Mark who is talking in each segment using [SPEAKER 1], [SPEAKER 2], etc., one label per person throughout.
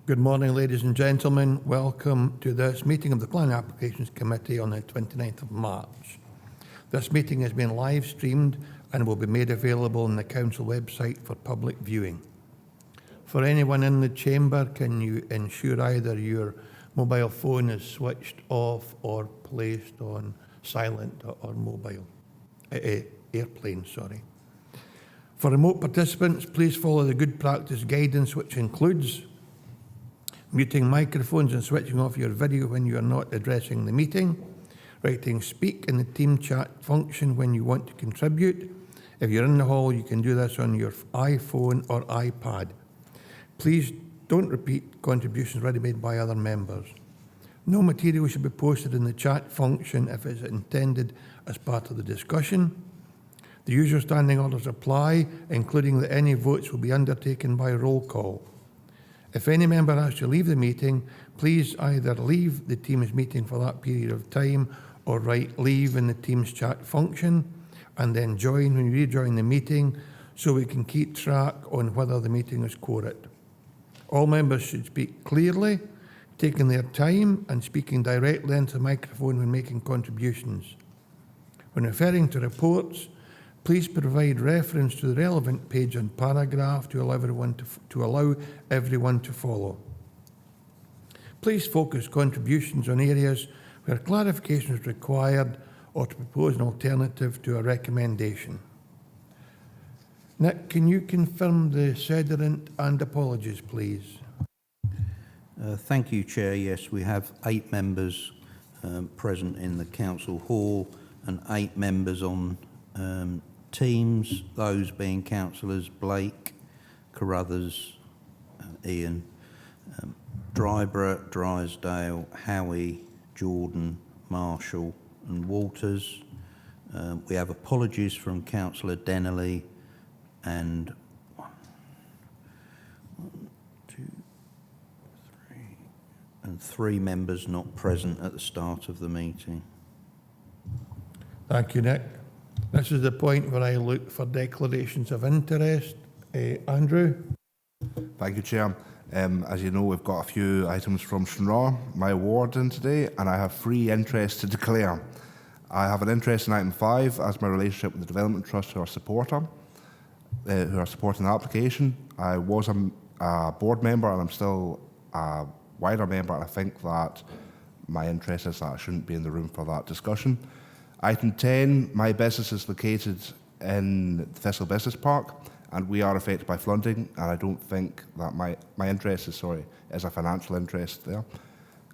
[SPEAKER 1] Good morning, ladies and gentlemen. Welcome to this meeting of the Planning Applications Committee on the 29th of March. This meeting has been live streamed and will be made available on the Council website for public viewing. For anyone in the chamber, can you ensure either your mobile phone is switched off or placed on silent or mobile? Airplane, sorry. For remote participants, please follow the good practice guidance, which includes muting microphones and switching off your video when you are not addressing the meeting, writing speak in the team chat function when you want to contribute. If you're in the hall, you can do this on your iPhone or iPad. Please don't repeat contributions already made by other members. No material should be posted in the chat function if it's intended as part of the discussion. The usual standing orders apply, including that any votes will be undertaken by roll call. If any member has to leave the meeting, please either leave the Teams meeting for that period of time or write leave in the Teams chat function and then join when you rejoin the meeting so we can keep track on whether the meeting is quorate. All members should speak clearly, taking their time and speaking directly into the microphone when making contributions. When referring to reports, please provide reference to the relevant page and paragraph to allow everyone to follow. Please focus contributions on areas where clarification is required or to propose an alternative to a recommendation. Nick, can you confirm the sediment and apologies, please?
[SPEAKER 2] Thank you, Chair. Yes, we have 8 members present in the Council Hall and 8 members on Teams, those being Councillors Blake, Carruthers, Ian, Drybrook, Drysdale, Howie, Jordan, Marshall and Walters. We have apologies from Councillor Dennerley and 3 members not present at the start of the meeting.
[SPEAKER 1] Thank you, Nick. This is the point where I look for declarations of interest. Andrew?
[SPEAKER 3] Thank you, Chair. As you know, we've got a few items from Shanraw, my ward, in today, and I have 3 interests to declare. I have an interest in item 5 as my relationship with the Development Trust who are supporting the application. I was a board member and I'm still a wider member, and I think that my interest is that I shouldn't be in the room for that discussion. Item 10, my business is located in the Thistle Business Park and we are affected by flooding, and I don't think that my interest is a financial interest there.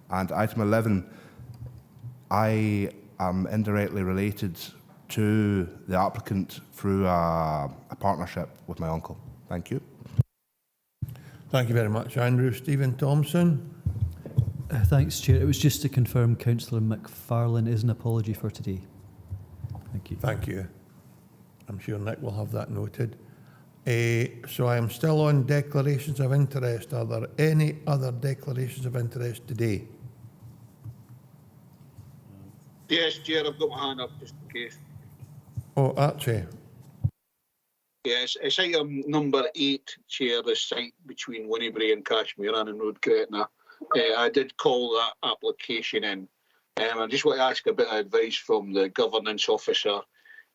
[SPEAKER 3] And item 11, I am indirectly related to the applicant through a partnership with my uncle. Thank you.
[SPEAKER 1] Thank you very much, Andrew. Stephen Thompson?
[SPEAKER 4] Thanks, Chair. It was just to confirm Councillor McFarlane is an apology for today. Thank you.
[SPEAKER 1] Thank you. I'm sure Nick will have that noted. So I am still on declarations of interest. Are there any other declarations of interest today?
[SPEAKER 5] Yes, Chair, I've got my hand up just in case.
[SPEAKER 1] Oh, Archie.
[SPEAKER 5] Yes, it's item number 8, Chair, the site between Winniebury and Cashmere and Road, Gretna. I did call that application in. I just want to ask a bit of advice from the governance officer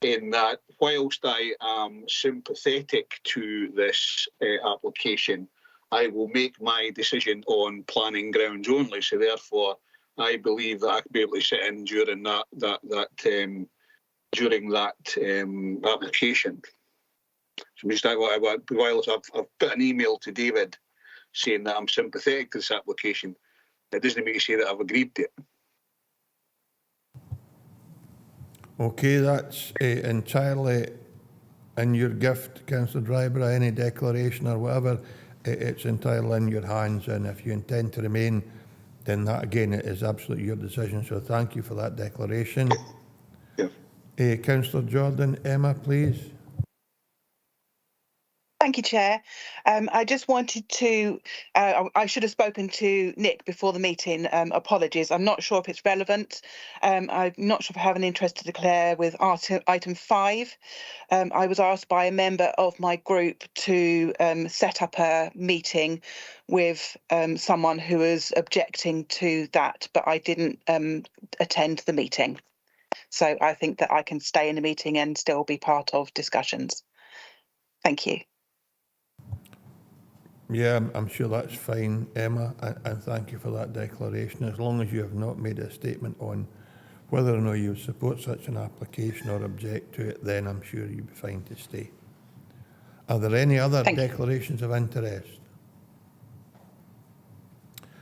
[SPEAKER 5] in that whilst I am sympathetic to this application, I will make my decision on planning grounds only. So therefore, I believe that I could be able to sit in during that application. So just whilst I've put an email to David saying that I'm sympathetic to this application, it doesn't mean to say that I've agreed to it.
[SPEAKER 1] Okay, that's entirely in your gift, Councillor Driver. Any declaration or whatever, it's entirely in your hands, and if you intend to remain, then that again is absolutely your decision. So thank you for that declaration. Yeah. Councillor Jordan, Emma, please.
[SPEAKER 6] Thank you, Chair. I just wanted to, I should have spoken to Nick before the meeting. Apologies. I'm not sure if it's relevant. I'm not sure if I have an interest to declare with item 5. I was asked by a member of my group to set up a meeting with someone who was objecting to that, but I didn't attend the meeting. So I think that I can stay in the meeting and still be part of discussions. Thank you.
[SPEAKER 1] Yeah, I'm sure that's fine, Emma, and thank you for that declaration. As long as you have not made a statement on whether or not you support such an application or object to it, then I'm sure you'll be fine to stay. Are there any other declarations of interest?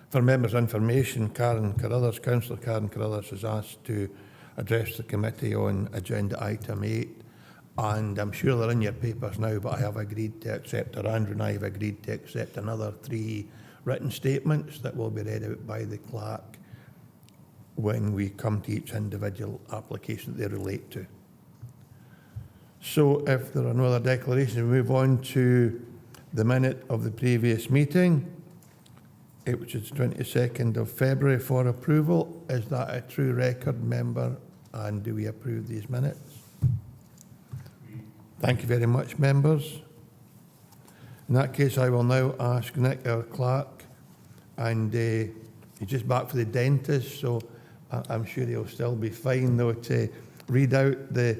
[SPEAKER 1] For members' information, Councillor Karen Carruthers is asked to address the committee on agenda item 8. And I'm sure they're in your papers now, but I have agreed to accept, or Andrew and I have agreed to accept another 3 written statements that will be read out by the clerk when we come to each individual application that they relate to. So if there are no other declarations, we move on to the minute of the previous meeting, which is 22nd of February for approval. Is that a true record, member? And do we approve these minutes? Thank you very much, members. In that case, I will now ask Nick, our clerk, and he's just back for the dentist, so I'm sure he'll still be fine, though, to read out the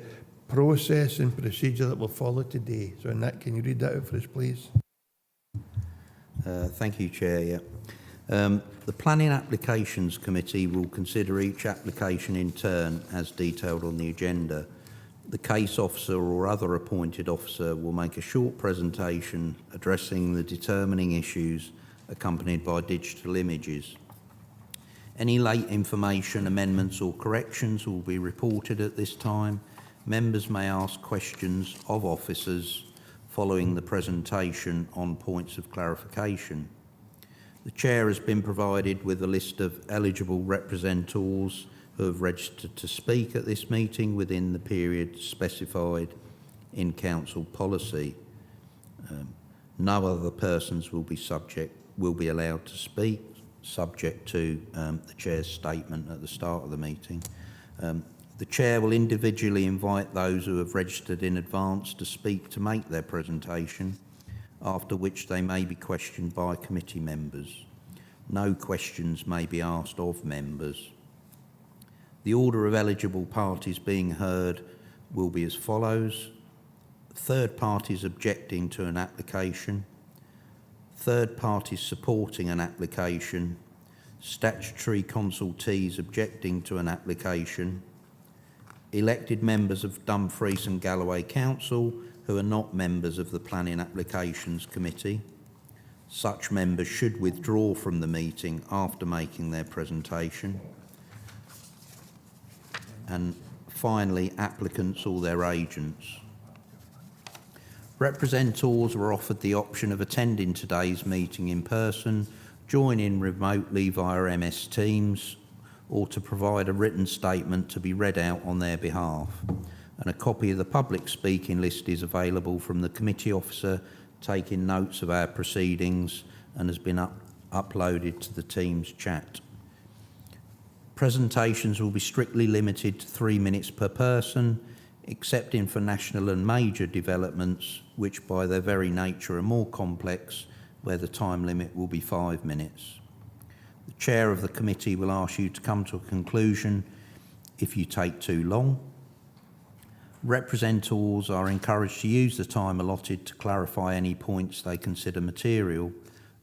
[SPEAKER 1] process and procedure that will follow today. So, Nick, can you read that out for us, please?
[SPEAKER 2] Thank you, Chair. The Planning Applications Committee will consider each application in turn as detailed on the agenda. The case officer or other appointed officer will make a short presentation addressing the determining issues accompanied by digital images. Any late information, amendments or corrections will be reported at this time. Members may ask questions of officers following the presentation on points of clarification. The Chair has been provided with a list of eligible representatives who have registered to speak at this meeting within the period specified in Council policy. No other persons will be allowed to speak, subject to the Chair's statement at the start of the meeting. The Chair will individually invite those who have registered in advance to speak to make their presentation, after which they may be questioned by committee members. No questions may be asked of members. The order of eligible parties being heard will be as follows: third parties objecting to an application, third parties supporting an application, statutory consultees objecting to an application, elected members of Dumfries and Galloway Council who are not members of the Planning Applications Committee. Such members should withdraw from the meeting after making their presentation. And finally, applicants or their agents. Representatives were offered the option of attending today's meeting in person, joining remotely via MS Teams, or to provide a written statement to be read out on their behalf. And a copy of the public speaking list is available from the committee officer taking notes of our proceedings and has been uploaded to the Teams chat. Presentations will be strictly limited to 3 minutes per person, excepting for national and major developments, which by their very nature are more complex, where the time limit will be 5 minutes. The chair of the committee will ask you to come to a conclusion if you take too long. Representatives are encouraged to use the time allotted to clarify any points they consider material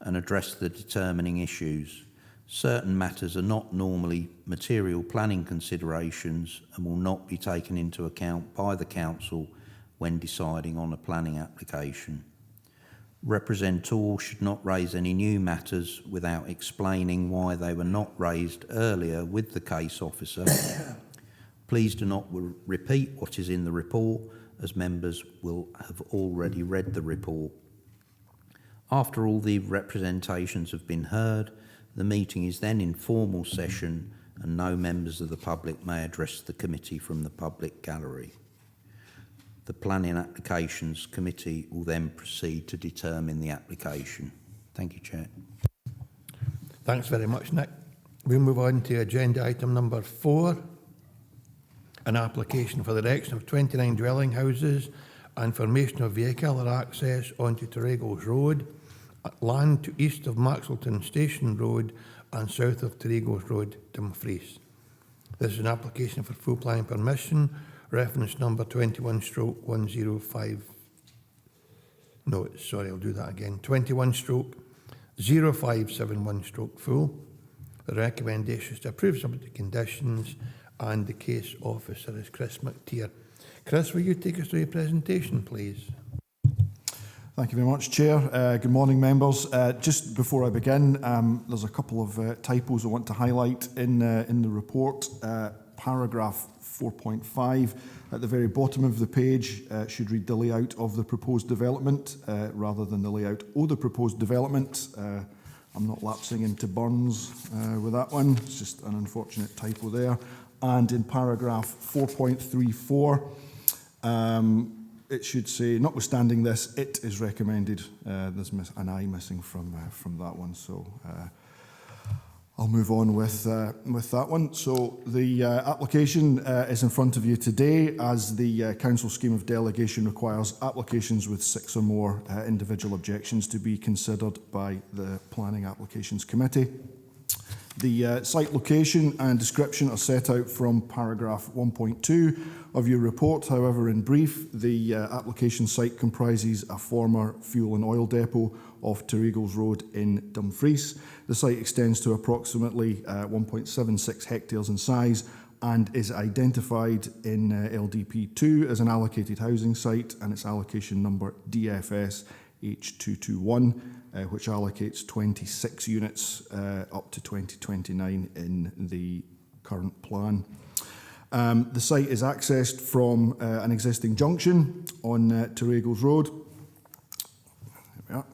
[SPEAKER 2] and address the determining issues. Certain matters are not normally material planning considerations and will not be taken into account by the Council when deciding on a planning application. Representatives should not raise any new matters without explaining why they were not raised earlier with the case officer. Please do not repeat what is in the report, as members will have already read the report. After all the representations have been heard, the meeting is then in formal session and no members of the public may address the committee from the public gallery. The Planning Applications Committee will then proceed to determine the application. Thank you, Chair.
[SPEAKER 1] Thanks very much, Nick. We move on to agenda item number 4, an application for the erection of 29 dwelling houses and formation of vehicular access onto Terregles Road, land to east of Maxwellton Station Road and south of Terregles Road, Dumfries. This is an application for full planning permission, reference number 21/105. No, sorry, I'll do that again. 21/0571/full. The recommendation is to approve subject to conditions, and the case officer is Chris McTeer. Chris, will you take us through your presentation, please?
[SPEAKER 7] Thank you very much, Chair. Good morning, members. Just before I begin, there's a couple of typos I want to highlight in the report. Paragraph 4.5 at the very bottom of the page should read the layout of the proposed development rather than the layout of the proposed development. I'm not lapsing into Burns with that one. It's just an unfortunate typo there. And in paragraph 4.34, it should say, notwithstanding this, it is recommended. There's an I missing from that one, so I'll move on with that one. So the application is in front of you today, as the council scheme of delegation requires applications with 6 or more individual objections to be considered by the Planning Applications Committee. The site location and description are set out from paragraph 1.2 of your report. However, in brief, the application site comprises a former fuel and oil depot off Terregles Road in Dumfries. The site extends to approximately 1.76 hectares in size and is identified in LDP2 as an allocated housing site, and its allocation number DFS H221, which allocates 26 units up to 2029 in the current plan. The site is accessed from an existing junction on Terregles Road. There we are.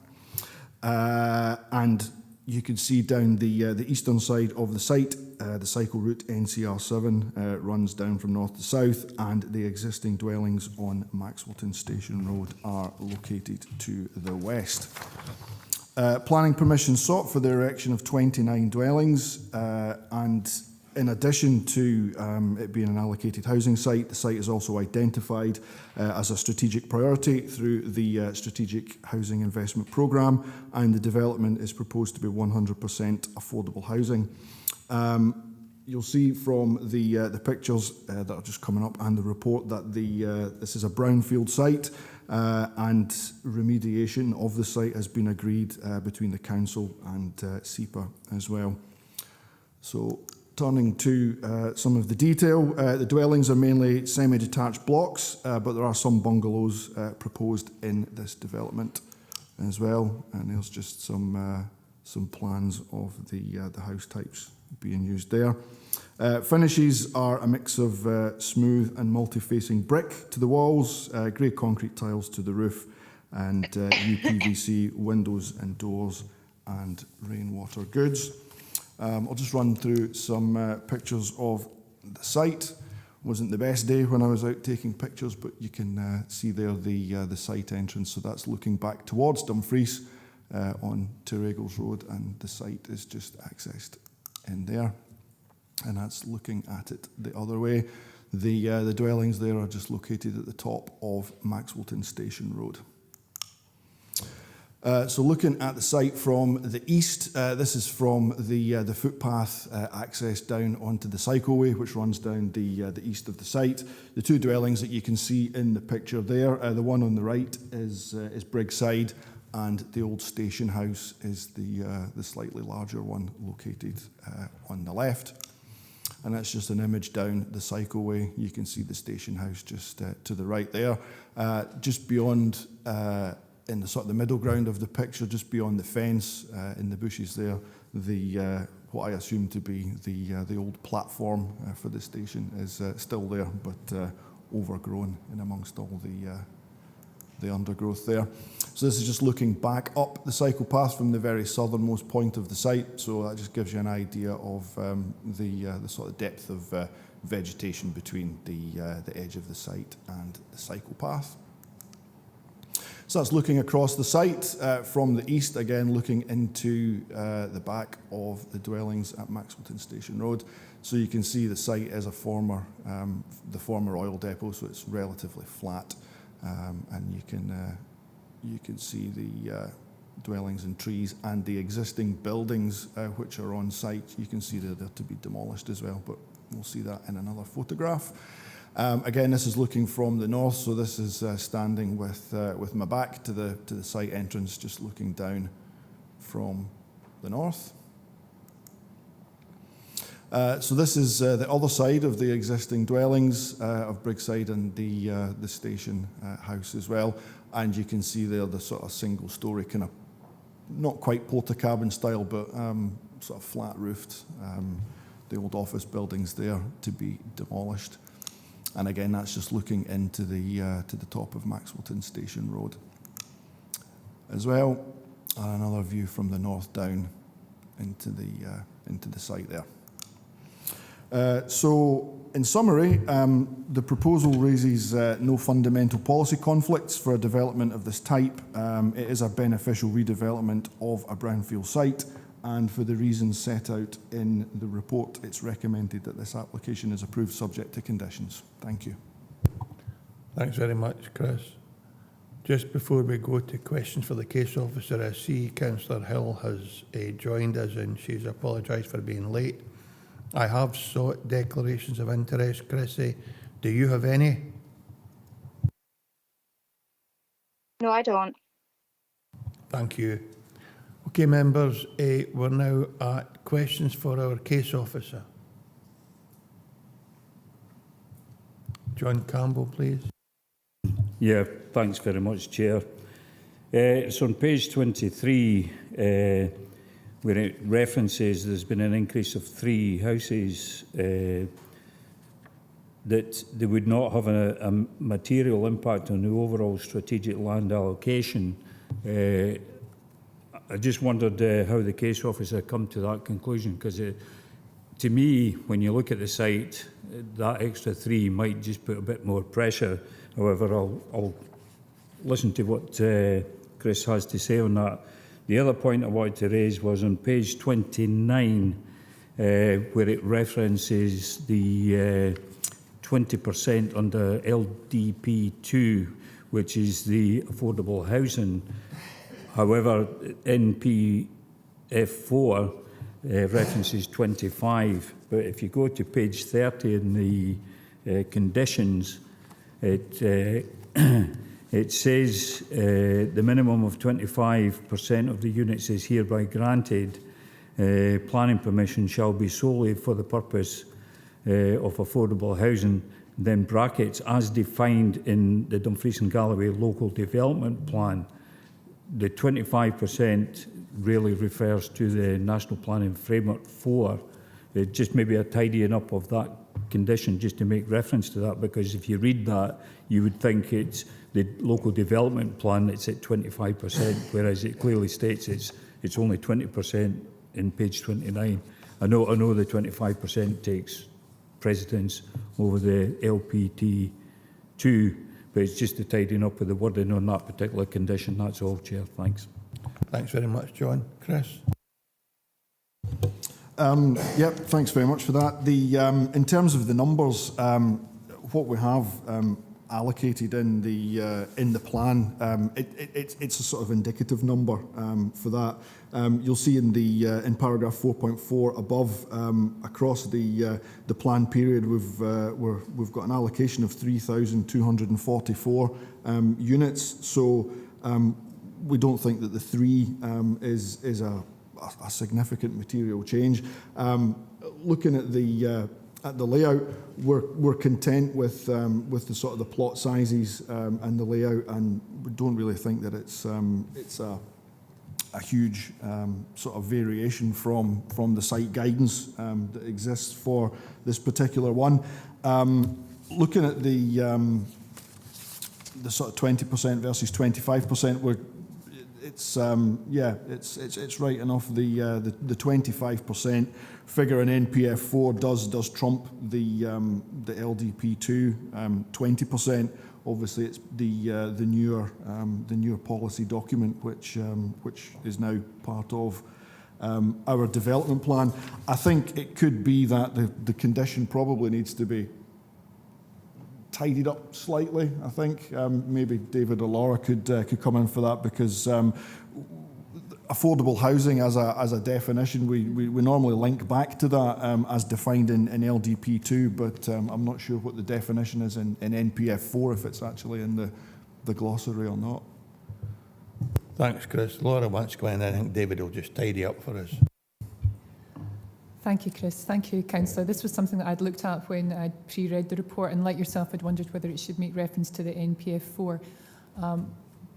[SPEAKER 7] And you can see down the eastern side of the site, the cycle route NCR7 runs down from north to south, and the existing dwellings on Maxwellton Station Road are located to the west. Planning permission sought for the erection of 29 dwellings, and in addition to it being an allocated housing site, the site is also identified as a strategic priority through the Strategic Housing Investment Programme, and the development is proposed to be 100% affordable housing. You'll see from the pictures that are just coming up and the report that this is a brownfield site, and remediation of the site has been agreed between the council and SEPA as well. So, turning to some of the detail, the dwellings are mainly semi-detached blocks, but there are some bungalows proposed in this development as well. And there's just some plans of the house types being used there. Finishes are a mix of smooth and multi-facing brick to the walls, grey concrete tiles to the roof, and UPVC windows and doors and rainwater goods. I'll just run through some pictures of the site. Wasn't the best day when I was out taking pictures, but you can see there the site entrance. So that's looking back towards Dumfries on Terregles Road, and the site is just accessed in there. And that's looking at it the other way. The dwellings there are just located at the top of Maxwellton Station Road. So looking at the site from the east, this is from the footpath access down onto the cycleway, which runs down the east of the site. The two dwellings that you can see in the picture there, the one on the right is Briggside, and the old station house is the slightly larger one located on the left. And that's just an image down the cycleway. You can see the station house just to the right there. Just beyond, in the sort of the middle ground of the picture, just beyond the fence, in the bushes there, what I assume to be the old platform for the station is still there, but overgrown in amongst all the undergrowth there. So this is just looking back up the cycle path from the very southernmost point of the site. So that just gives you an idea of the sort of depth of vegetation between the edge of the site and the cycle path. So that's looking across the site from the east, again looking into the back of the dwellings at Maxwellton Station Road. So you can see the site is the former oil depot, so it's relatively flat, and you can see the dwellings and trees and the existing buildings which are on site. You can see they're to be demolished as well, but we'll see that in another photograph. Again, this is looking from the north, so this is standing with my back to the site entrance, just looking down from the north. So this is the other side of the existing dwellings of Briggside and the station house as well. And you can see there the sort of single-storey, kind of not quite porter cabin style, but sort of flat-roofed, the old office buildings there to be demolished. And again, that's just looking into to the top of Maxwellton Station Road as well. And another view from the north down into the site there. So, in summary, the proposal raises no fundamental policy conflicts for a development of this type. It is a beneficial redevelopment of a brownfield site, and for the reasons set out in the report, it's recommended that this application is approved subject to conditions. Thank you.
[SPEAKER 1] Thanks very much, Chris. Just before we go to questions for the case officer, I see Councillor Hill has joined us and she's apologised for being late. I have sought declarations of interest. Chrissy, do you have any?
[SPEAKER 8] No, I don't.
[SPEAKER 1] Thank you. Okay, members, we're now at questions for our case officer. John Campbell, please.
[SPEAKER 9] Yeah, thanks very much, Chair. It's on page 23, where it references there's been an increase of 3 houses that they would not have a material impact on the overall strategic land allocation. I just wondered how the case officer come to that conclusion, because to me, when you look at the site, that extra 3 might just put a bit more pressure. However, I'll listen to what Chris has to say on that. The other point I wanted to raise was on page 29, where it references the 20% under LDP2, which is the affordable housing. However, NPF4 references 25, but if you go to page 30 in the conditions, it says the minimum of 25% of the units is hereby granted. Planning permission shall be solely for the purpose of affordable housing, then brackets, as defined in the Dumfries and Galloway local development plan. The 25% really refers to the National Planning Framework 4. Just maybe a tidying up of that condition, just to make reference to that, because if you read that, you would think it's the local development plan, it's at 25%, whereas it clearly states it's only 20% in page 29. I know the 25% takes precedence over the LPT2, but it's just a tidying up of the wording on that particular condition. That's all, Chair. Thanks.
[SPEAKER 1] Thanks very much, John. Chris?
[SPEAKER 7] Yep, thanks very much for that. In terms of the numbers, what we have allocated in the plan, it's a sort of indicative number for that. You'll see in paragraph 4.4 above, across the plan period, we've got an allocation of 3,244 units. So we don't think that the 3 is a significant material change. Looking at the layout, we're content with the sort of the plot sizes and the layout, and we don't really think that it's a huge sort of variation from the site guidance that exists for this particular one. Looking at the sort of 20% versus 25%, it's it's right enough. The 25% figure in NPF4 does trump the LDP2 20%. Obviously, it's the newer policy document which is now part of our development plan. I think it could be that the condition probably needs to be tidied up slightly. I think maybe David or Laura could come in for that, because affordable housing as a definition, we normally link back to that as defined in LDP2, but I'm not sure what the definition is in NPF4, if it's actually in the glossary or not.
[SPEAKER 1] Thanks, Chris. Laura wants to go in. I think David will just tidy up for us.
[SPEAKER 10] Thank you, Chris. Thank you, Councillor. This was something that I'd looked at when I'd pre-read the report, and like yourself, I'd wondered whether it should make reference to the NPF4.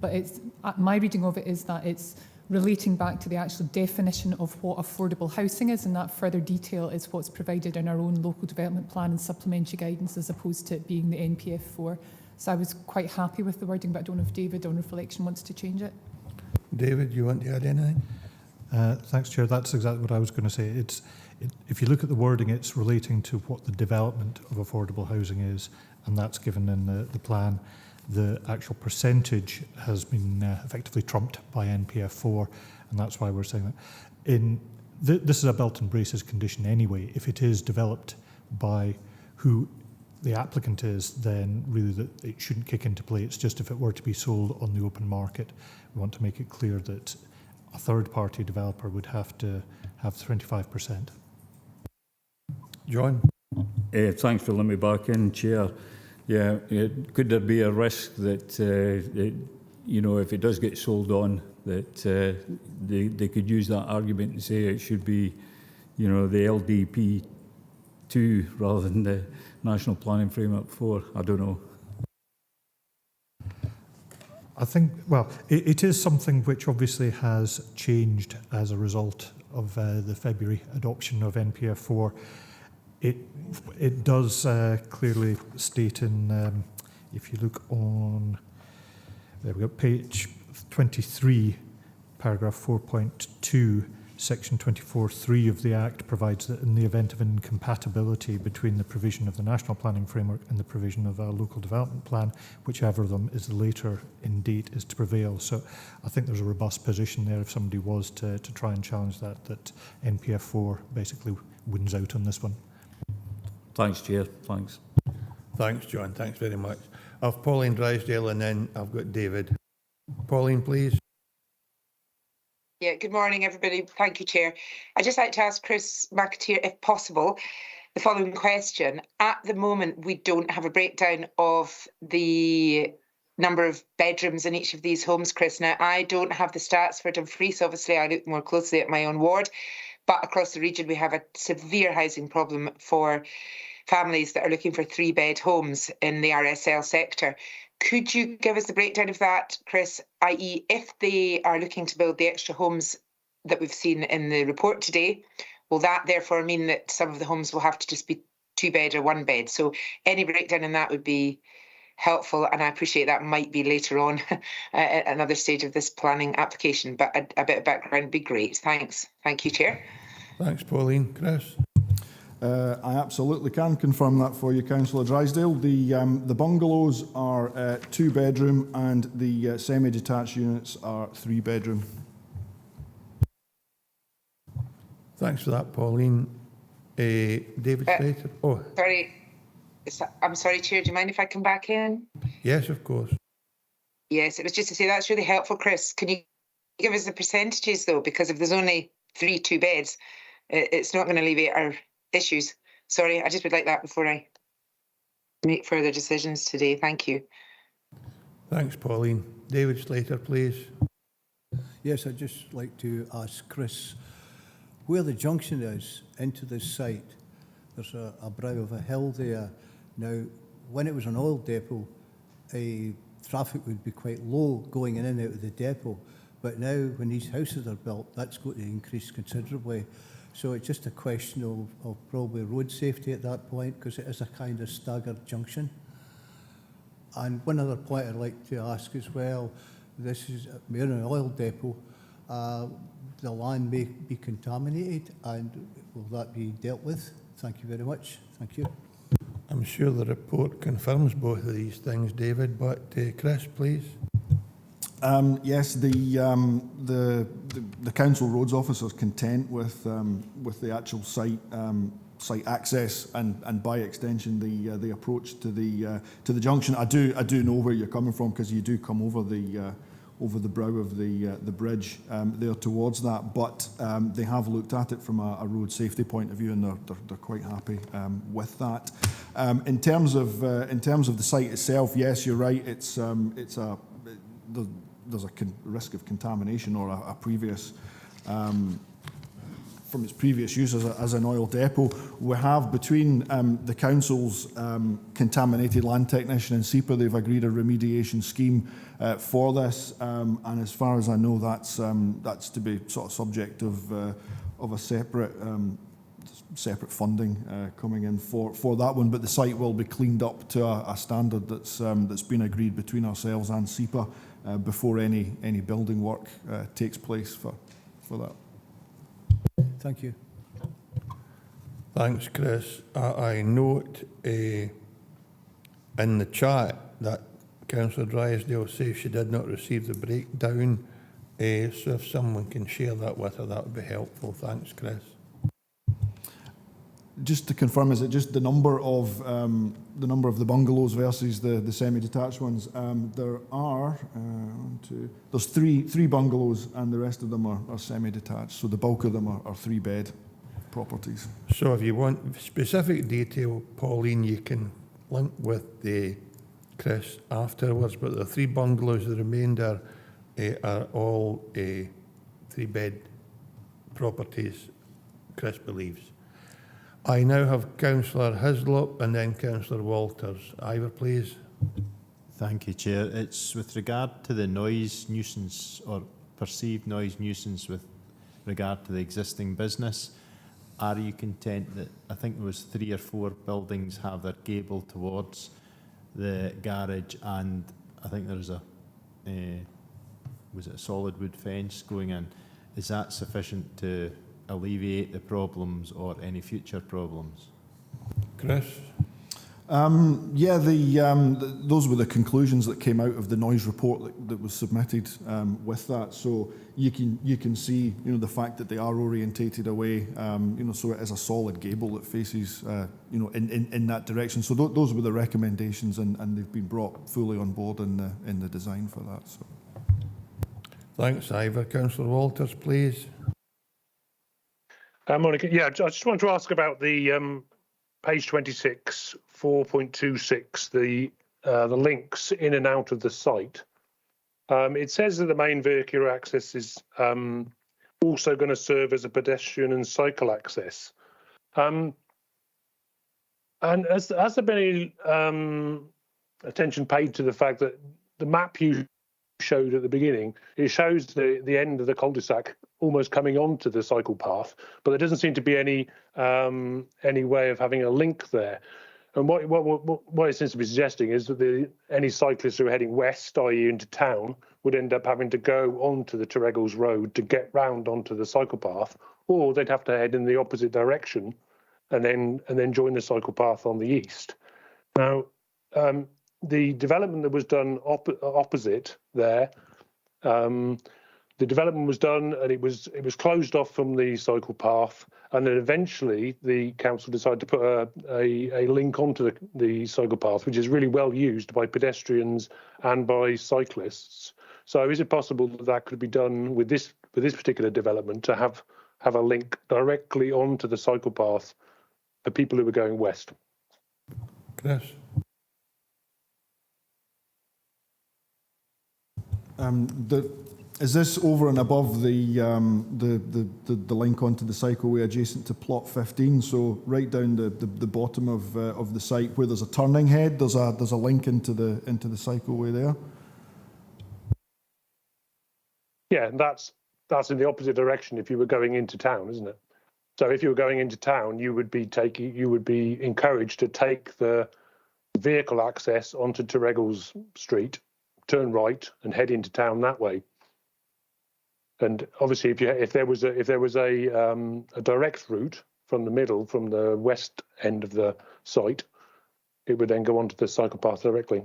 [SPEAKER 10] But it's, my reading of it is that it's relating back to the actual definition of what affordable housing is, and that further detail is what's provided in our own local development plan and supplementary guidance, as opposed to it being the NPF4. So I was quite happy with the wording, but I don't know if David, on reflection, wants to change it.
[SPEAKER 1] David, you want to add anything?
[SPEAKER 11] Thanks, Chair. That's exactly what I was going to say. If you look at the wording, it's relating to what the development of affordable housing is, and that's given in the plan. The actual percentage has been effectively trumped by NPF4, and that's why we're saying that. This is a belt and braces condition anyway. If it is developed by who the applicant is, then really it shouldn't kick into play. It's just if it were to be sold on the open market, we want to make it clear that a third-party developer would have to have 25%.
[SPEAKER 1] John?
[SPEAKER 9] Thanks for letting me back in, Chair. Yeah, could there be a risk that, if it does get sold on, that they could use that argument and say it should be, the LDP2 rather than the National Planning Framework 4? I don't know.
[SPEAKER 11] I think, well, it is something which obviously has changed as a result of the February adoption of NPF4. It does clearly state in, if you look on, there we go, page 23, paragraph 4.2, section 24.3 of the Act provides that in the event of incompatibility between the provision of the National Planning Framework and the provision of a local development plan, whichever of them is later in date is to prevail. So I think there's a robust position there if somebody was to try and challenge that NPF4 basically wins out on this one.
[SPEAKER 9] Thanks, Chair. Thanks.
[SPEAKER 1] Thanks, John. Thanks very much. I've Pauline Drysdale, and then I've got David. Pauline, please.
[SPEAKER 12] Yeah, good morning, everybody. Thank you, Chair. I'd just like to ask Chris McAteer, if possible, the following question. At the moment, we don't have a breakdown of the number of bedrooms in each of these homes, Chris. Now, I don't have the stats for Dumfries. Obviously, I look more closely at my own ward. But across the region, we have a severe housing problem for families that are looking for 3-bed homes in the RSL sector. Could you give us the breakdown of that, Chris, i.e. if they are looking to build the extra homes that we've seen in the report today, will that therefore mean that some of the homes will have to just be 2-bed or 1-bed? So any breakdown in that would be helpful, and I appreciate that might be later on at another stage of this planning application, but a bit of background would be great. Thanks. Thank you, Chair.
[SPEAKER 1] Thanks, Pauline. Chris?
[SPEAKER 7] I absolutely can confirm that for you, Councillor Drysdale. The bungalows are 2-bedroom and the semi-detached units are 3-bedroom.
[SPEAKER 1] Thanks for that, Pauline. David Slater? Oh,
[SPEAKER 12] sorry. I'm sorry, Chair. Do you mind if I come back in?
[SPEAKER 1] yes, of course.
[SPEAKER 12] Yes, it was just to say that's really helpful, Chris. Can you give us the percentages, though? Because if there's only 3 2-beds, it's not going to alleviate our issues. Sorry, I just would like that before I make further decisions today. Thank you.
[SPEAKER 1] Thanks, Pauline. David Slater, please.
[SPEAKER 13] Yes, I'd just like to ask Chris where the junction is into this site. There's a brow of a hill there. Now, when it was an oil depot, traffic would be quite low going in and out of the depot. But now, when these houses are built, that's going to increase considerably. So it's just a question of probably road safety at that point, because it is a kind of staggered junction. And one other point I'd like to ask as well, this is we're an oil depot. The land may be contaminated, and will that be dealt with? Thank you very much. Thank you.
[SPEAKER 1] I'm sure the report confirms both of these things, David, but Chris, please.
[SPEAKER 7] Yes, the council roads officer is content with the actual site access and by extension the approach to the junction. I do know where you're coming from, because you do come over the brow of the bridge there towards that, but they have looked at it from a road safety point of view, and they're quite happy with that. In terms of the site itself, yes, you're right. There's a risk of contamination, or a previous from its previous use as an oil depot. We have, between the council's contaminated land technician and SEPA, they've agreed a remediation scheme for this, and as far as I know, that's to be sort of subject of a separate funding coming in for that one. But the site will be cleaned up to a standard that's been agreed between ourselves and SEPA before any building work takes place for that.
[SPEAKER 13] Thank you.
[SPEAKER 1] Thanks, Chris. I note in the chat that Councillor Drysdale says she did not receive the breakdown. So if someone can share that with her, that would be helpful. Thanks, Chris.
[SPEAKER 7] Just to confirm, is it just the number of the bungalows versus the semi-detached ones? There are there's three bungalows, and the rest of them are semi-detached. So the bulk of them are 3-bed properties.
[SPEAKER 1] So if you want specific detail, Pauline, you can link with Chris afterwards. But the 3 bungalows, the remainder are all 3-bed properties, Chris believes. I now have Councillor Hislop and then Councillor Walters. Ivor, please.
[SPEAKER 14] Thank you, Chair. It's with regard to the noise nuisance, or perceived noise nuisance, with regard to the existing business. Are you content that, I think there was 3 or 4 buildings have their gable towards the garage, and I think there's was it a solid wood fence going in? Is that sufficient to alleviate the problems or any future problems?
[SPEAKER 1] Chris?
[SPEAKER 7] Yeah, those were the conclusions that came out of the noise report that was submitted with that. So you can see, the fact that they are orientated away, so it is a solid gable that faces, in that direction. So those were the recommendations, and they've been brought fully on board in the design for that. So.
[SPEAKER 1] Thanks, Ivor. Councillor Walters, please.
[SPEAKER 15] Monica, yeah, I just want to ask about the page 26, 4.26, the links in and out of the site. It says that the main vehicular access is also going to serve as a pedestrian and cycle access. And has there been any attention paid to the fact that the map you showed at the beginning, it shows the end of the cul-de-sac almost coming onto the cycle path, but there doesn't seem to be any way of having a link there. And what it seems to be suggesting is that any cyclists who are heading west, i.e. into town, would end up having to go onto the Terregles Road to get round onto the cycle path, or they'd have to head in the opposite direction and then join the cycle path on the east. Now, the development that was done opposite there, the development was done and it was closed off from the cycle path, and then eventually the council decided to put a link onto the cycle path, which is really well used by pedestrians and by cyclists. So is it possible that could be done with this particular development, to have a link directly onto the cycle path for people who are going west?
[SPEAKER 1] Chris?
[SPEAKER 7] Is this over and above the link onto the cycleway adjacent to plot 15? So right down the bottom of the site where there's a turning head, there's a link into the cycleway there.
[SPEAKER 15] Yeah, and that's in the opposite direction if you were going into town, isn't it? So if you were going into town, you would be encouraged to take the vehicle access onto Terregles Street turn right and head into town that way. And obviously, if there was a direct route from the middle, from the west end of the site, it would then go onto the cycle path directly.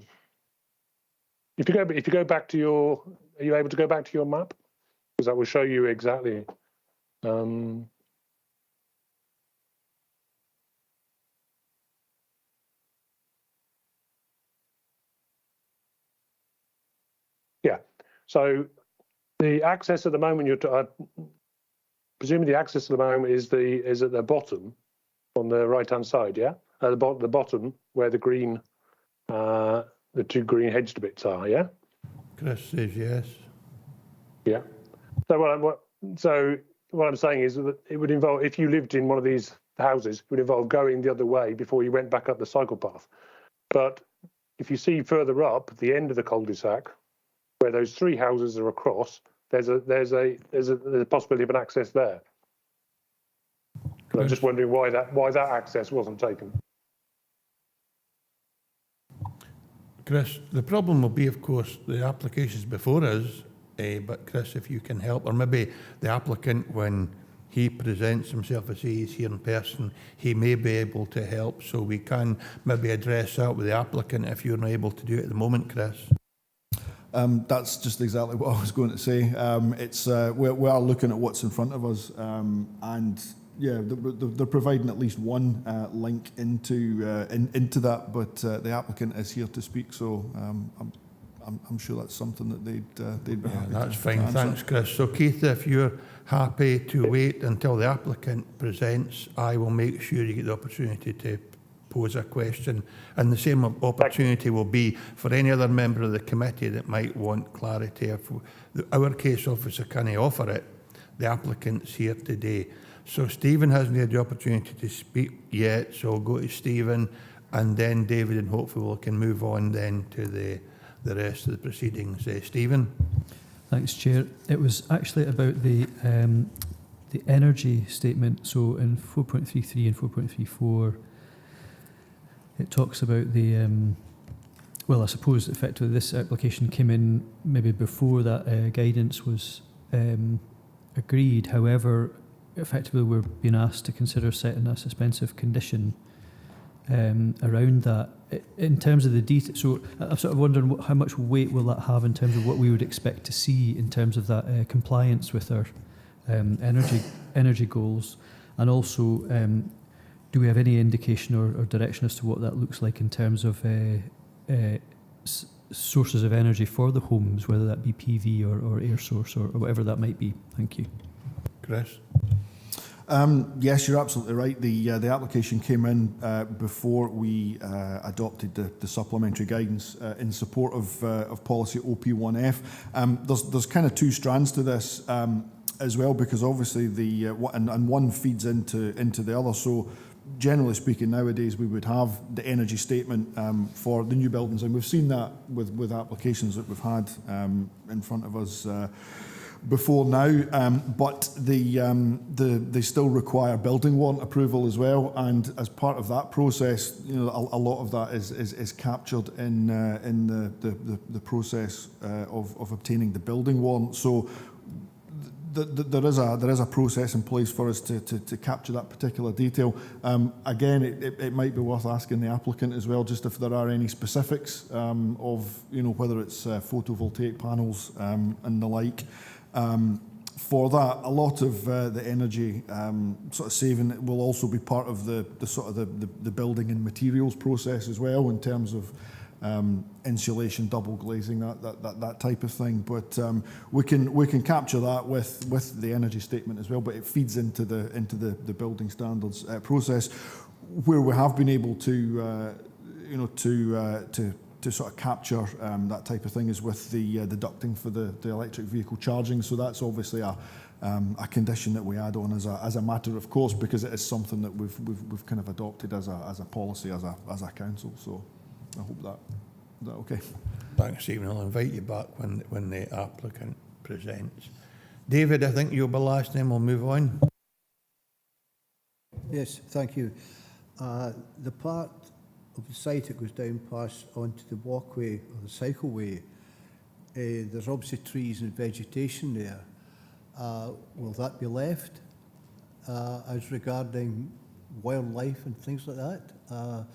[SPEAKER 15] If you go back to your, are you able to go back to your map? Because that will show you exactly. Yeah. So the access at the moment, presuming the access at the moment is at the bottom on the right hand side. Yeah, at the bottom where the green, the two green hedged bits are. Yeah.
[SPEAKER 1] Chris says yes.
[SPEAKER 15] Yeah. So what I'm saying is that it would involve, if you lived in one of these houses, it would involve going the other way before you went back up the cycle path. But if you see further up the end of the cul-de-sac, where those three houses are across, there's a possibility of an access there. I'm just wondering why that access wasn't taken.
[SPEAKER 1] Chris, the problem will be, of course, the application's before us, but Chris, if you can help, or maybe the applicant, when he presents himself as he's here in person, he may be able to help, so we can maybe address that with the applicant if you're not able to do it at the moment, Chris.
[SPEAKER 7] That's just exactly what I was going to say. We are looking at what's in front of us, and yeah, they're providing at least one link into that, but the applicant is here to speak, so I'm sure that's something that they'd be happy.
[SPEAKER 1] That's
[SPEAKER 7] to
[SPEAKER 1] fine.
[SPEAKER 7] answer.
[SPEAKER 1] Thanks, Chris. So, Keith, if you're happy to wait until the applicant presents, I will make sure you get the opportunity to pose a question, and the same opportunity will be for any other member of the committee that might want clarity. If our case officer can't offer it, the applicant's here today. So Stephen hasn't had the opportunity to speak yet, so I'll go to Stephen, and then David, and hopefully we can move on then to the rest of the proceedings. Stephen?
[SPEAKER 4] Thanks, Chair. It was actually about the energy statement. So in 4.33 and 4.34, it talks about the, well, I suppose effectively this application came in maybe before that guidance was agreed. However, effectively we're being asked to consider setting a suspensive condition around that. In terms of the detail, so I'm sort of wondering how much weight will that have in terms of what we would expect to see in terms of that compliance with our energy goals, and also do we have any indication or direction as to what that looks like in terms of sources of energy for the homes, whether that be PV or air source or whatever that might be? Thank you.
[SPEAKER 1] Chris?
[SPEAKER 7] Yes, you're absolutely right. The application came in before we adopted the supplementary guidance in support of policy OP1F. There's kind of two strands to this as well, because obviously and one feeds into the other. So generally speaking, nowadays we would have the energy statement for the new buildings, and we've seen that with applications that we've had in front of us before now, but they still require building warrant approval as well, and as part of that process, you know, a lot of that is captured in the process of obtaining the building warrant. So there is a process in place for us to capture that particular detail. Again, it might be worth asking the applicant as well, just if there are any specifics of, you know, whether it's photovoltaic panels and the like. For that, a lot of the energy sort of saving will also be part of the building and materials process as well, in terms of insulation, double glazing, that type of thing. But we can capture that with the energy statement as well. But it feeds into the building standards process, where we have been able to to sort of capture that type of thing is with the ducting for the electric vehicle charging. So that's obviously a condition that we add on as a matter of course, because it is something that we've kind of adopted as a policy as a council. So I hope is that okay.
[SPEAKER 1] Thanks, Stephen. I'll invite you back when the applicant presents. David, I think you'll be last, then we'll move on.
[SPEAKER 13] Yes, thank you. The part of the site that goes down past onto the walkway or the cycleway, there's obviously trees and vegetation there. Will that be left as regarding wildlife and things like that?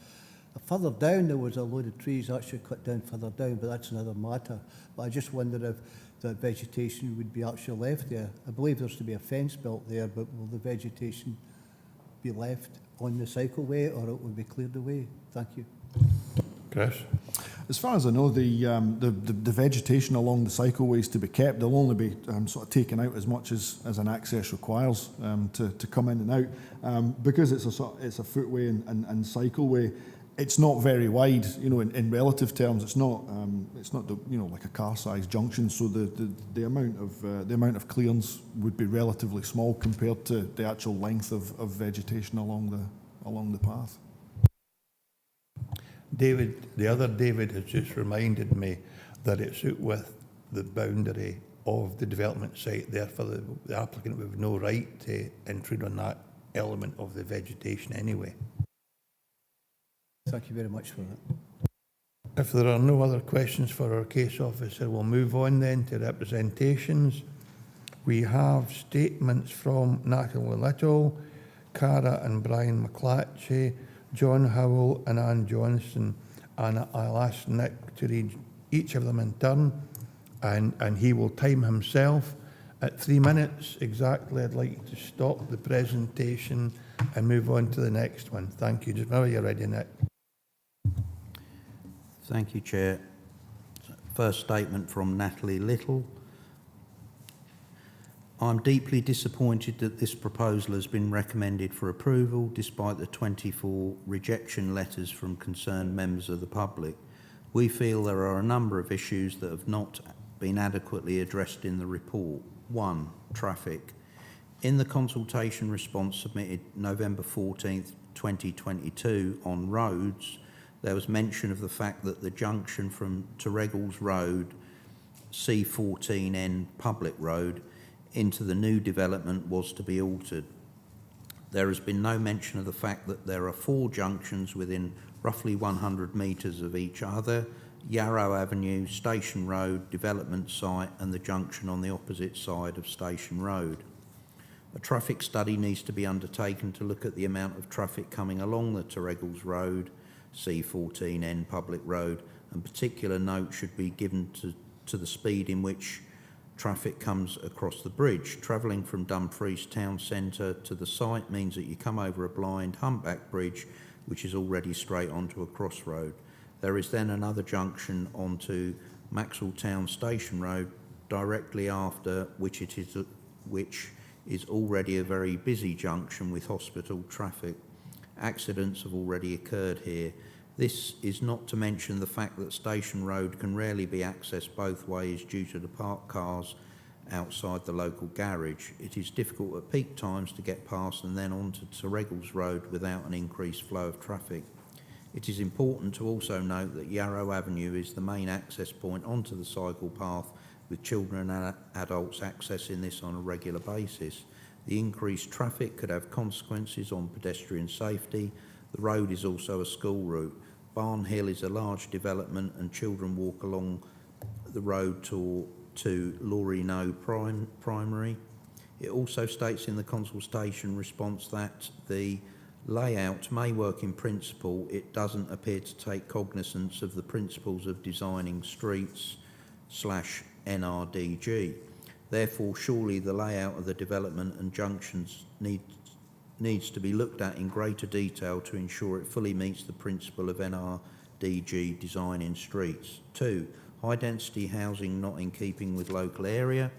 [SPEAKER 13] Further down there was a load of trees actually cut down further down, but that's another matter. But I just wondered if the vegetation would be actually left there. I believe there's to be a fence built there, but will the vegetation be left on the cycleway or it will be cleared away? Thank you.
[SPEAKER 1] Chris?
[SPEAKER 7] As far as I know, the vegetation along the cycleways to be kept, they'll only be sort of taken out as much as an access requires to come in and out. Because it's a footway and cycleway, it's not very wide, you know, in relative terms. It's not the, you know, like a car-sized junction. So the amount of clearance would be relatively small compared to the actual length of vegetation along the path.
[SPEAKER 1] David, the other David has just reminded me that it's out with the boundary of the development site. Therefore, the applicant would have no right to intrude on that element of the vegetation anyway.
[SPEAKER 13] Thank you very much for that.
[SPEAKER 1] If there are no other questions for our case officer, we'll move on then to representations. We have statements from Natalie Little, Cara and Brian McClatchy, John Howell and Anne Johnson, and I'll ask Nick to read each of them in turn, and he will time himself at 3 minutes exactly. I'd like you to stop the presentation and move on to the next one. Thank you. Just whenever you're ready, Nick.
[SPEAKER 2] Thank you, Chair. First statement from Natalie Little. I'm deeply disappointed that this proposal has been recommended for approval despite the 24 rejection letters from concerned members of the public. We feel there are a number of issues that have not been adequately addressed in the report. 1. Traffic. In the consultation response submitted November 14th, 2022 on roads, there was mention of the fact that the junction from Terregles Road, C14N Public Road, into the new development was to be altered. There has been no mention of the fact that there are 4 junctions within roughly 100 metres of each other: Yarrow Avenue, Station Road, development site, and the junction on the opposite side of Station Road. A traffic study needs to be undertaken to look at the amount of traffic coming along the Terregles Road, C14N Public Road, and particular note should be given to the speed in which traffic comes across the bridge. Travelling from Dumfries town centre to the site means that you come over a blind humpback bridge which is already straight onto a crossroad. There is then another junction onto Maxwell Town Station Road directly after, which is already a very busy junction with hospital traffic. Accidents have already occurred here. This is not to mention the fact that Station Road can rarely be accessed both ways due to the parked cars outside the local garage. It is difficult at peak times to get past and then onto Terregles Road without an increased flow of traffic. It is important to also note that Yarrow Avenue is the main access point onto the cycle path, with children and adults accessing this on a regular basis. The increased traffic could have consequences on pedestrian safety. The road is also a school route. Barn Hill is a large development and children walk along the road to Laurie No Primary. It also states in the consultation response that the layout may work in principle. It doesn't appear to take cognizance of the principles of designing streets /NRDG. Therefore, surely the layout of the development and junctions needs to be looked at in greater detail to ensure it fully meets the principle of NRDG design in streets. 2. High density housing not in keeping with local area.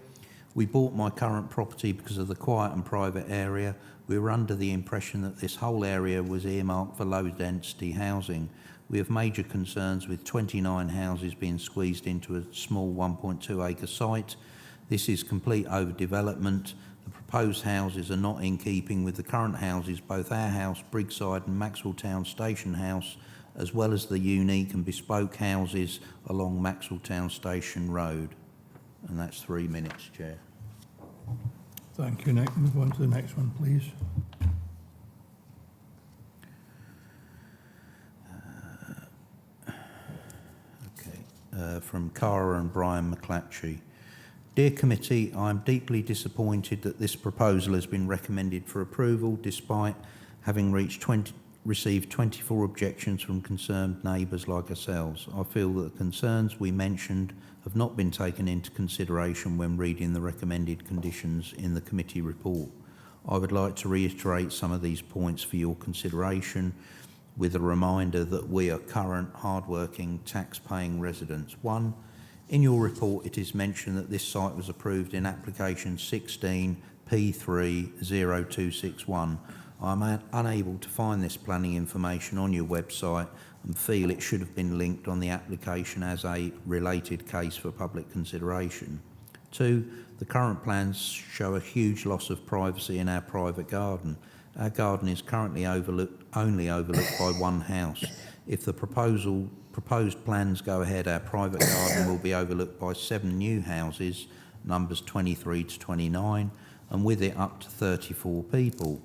[SPEAKER 2] We bought my current property because of the quiet and private area. We were under the impression that this whole area was earmarked for low density housing. We have major concerns with 29 houses being squeezed into a small 1.2 acre site. This is complete overdevelopment. The proposed houses are not in keeping with the current houses, both our house, Briggside and Maxwell Town Station House, as well as the unique and bespoke houses along Maxwell Town Station Road. And that's 3 minutes, Chair.
[SPEAKER 1] Thank you, Nick. Move on to the next one, please.
[SPEAKER 2] from Cara and Brian McClatchy. Dear Committee, I am deeply disappointed that this proposal has been recommended for approval despite having received 24 objections from concerned neighbours like ourselves. I feel that the concerns we mentioned have not been taken into consideration when reading the recommended conditions in the committee report. I would like to reiterate some of these points for your consideration, with a reminder that we are current, hard-working, tax-paying residents. 1. In your report, it is mentioned that this site was approved in application 16 P30261. I am unable to find this planning information on your website and feel it should have been linked on the application as a related case for public consideration. 2. The current plans show a huge loss of privacy in our private garden. Our garden is currently only overlooked by one house. If the proposed plans go ahead, our private garden will be overlooked by 7 new houses, numbers 23 to 29, and with it up to 34 people.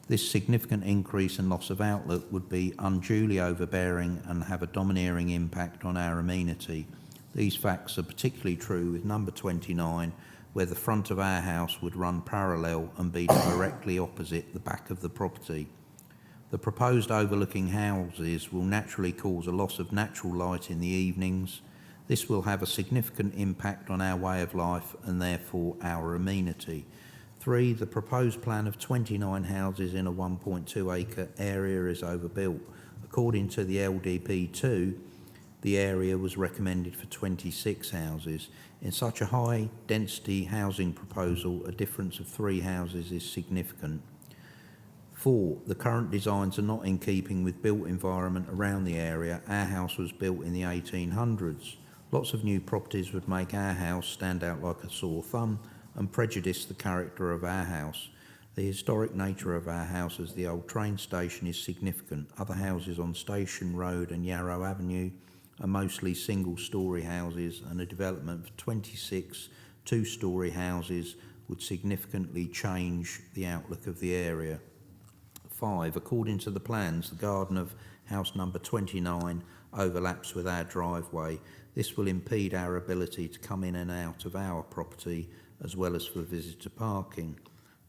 [SPEAKER 2] This significant increase in loss of outlook would be unduly overbearing and have a domineering impact on our amenity. These facts are particularly true with number 29, where the front of our house would run parallel and be directly opposite the back of the property. The proposed overlooking houses will naturally cause a loss of natural light in the evenings. This will have a significant impact on our way of life and therefore our amenity. 3. The proposed plan of 29 houses in a 1.2 acre area is overbuilt. According to the LDP2, the area was recommended for 26 houses. In such a high density housing proposal, a difference of 3 houses is significant. 4. The current designs are not in keeping with built environment around the area. Our house was built in the 1800s. Lots of new properties would make our house stand out like a sore thumb and prejudice the character of our house. The historic nature of our house as the old train station is significant. Other houses on Station Road and Yarrow Avenue are mostly single-storey houses, and a development of 26 two-storey houses would significantly change the outlook of the area. 5. According to the plans, the garden of house number 29 overlaps with our driveway. This will impede our ability to come in and out of our property, as well as for visitor parking.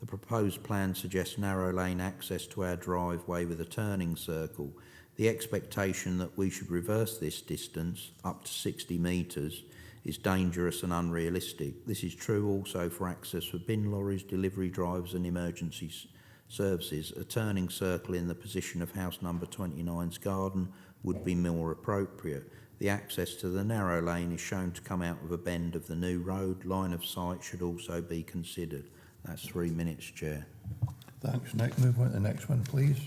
[SPEAKER 2] The proposed plan suggests narrow lane access to our driveway with a turning circle. The expectation that we should reverse this distance, up to 60 metres, is dangerous and unrealistic. This is true also for access for bin lorries, delivery drivers and emergency services. A turning circle in the position of house number 29's garden would be more appropriate. The access to the narrow lane is shown to come out of a bend of the new road. Line of sight should also be considered. That's 3 minutes, Chair.
[SPEAKER 1] Thanks, Nick. Move on to the next one, please.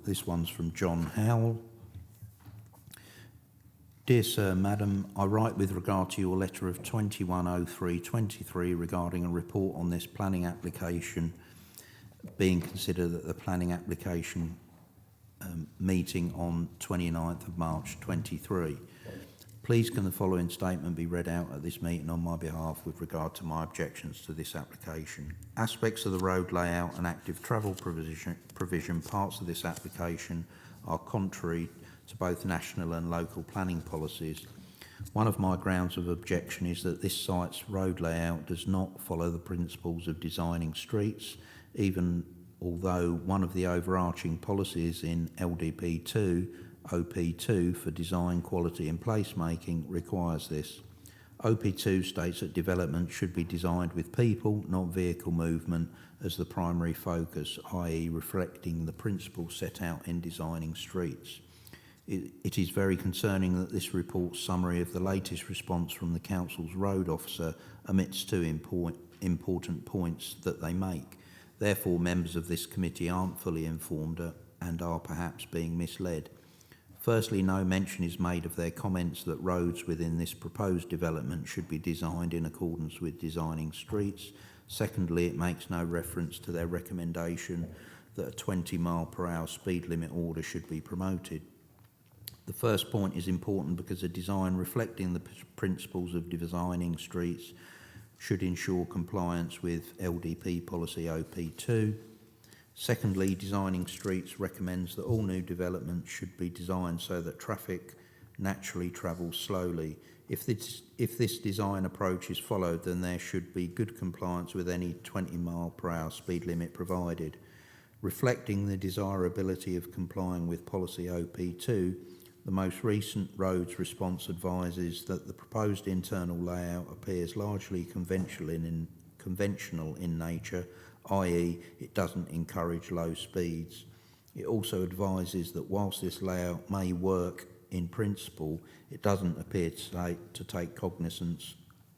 [SPEAKER 2] This one's from John Howell. Dear Sir, Madam, I write with regard to your letter of 2103/23 regarding a report on this planning application being considered at the planning application meeting on 29th of March 23. Please can the following statement be read out at this meeting on my behalf with regard to my objections to this application. Aspects of the road layout and active travel provision parts of this application are contrary to both national and local planning policies. One of my grounds of objection is that this site's road layout does not follow the principles of designing streets, even although one of the overarching policies in LDP2 OP2 for design, quality and placemaking requires this. OP2 states that development should be designed with people, not vehicle movement, as the primary focus, i.e. reflecting the principles set out in designing streets. It is very concerning that this report's summary of the latest response from the Council's road officer omits 2 important points that they make. Therefore, members of this committee aren't fully informed and are perhaps being misled. Firstly, no mention is made of their comments that roads within this proposed development should be designed in accordance with designing streets. Secondly, it makes no reference to their recommendation that a 20-mile-per-hour speed limit order should be promoted. The first point is important because a design reflecting the principles of designing streets should ensure compliance with LDP policy OP2. Secondly, Designing Streets recommends that all new developments should be designed so that traffic naturally travels slowly. If this design approach is followed, then there should be good compliance with any 20-mile-per-hour speed limit provided. Reflecting the desirability of complying with policy OP2, the most recent roads response advises that the proposed internal layout appears largely conventional in nature, i.e. it doesn't encourage low speeds. It also advises that whilst this layout may work in principle, it doesn't appear to take cognizance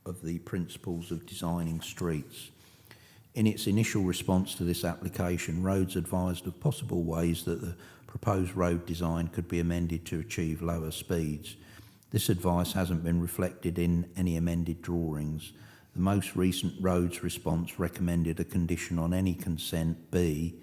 [SPEAKER 2] of the principles of designing streets. In its initial response to this application, Roads advised of possible ways that the proposed road design could be amended to achieve lower speeds. This advice hasn't been reflected in any amended drawings. The most recent Roads response recommended a condition on any consent B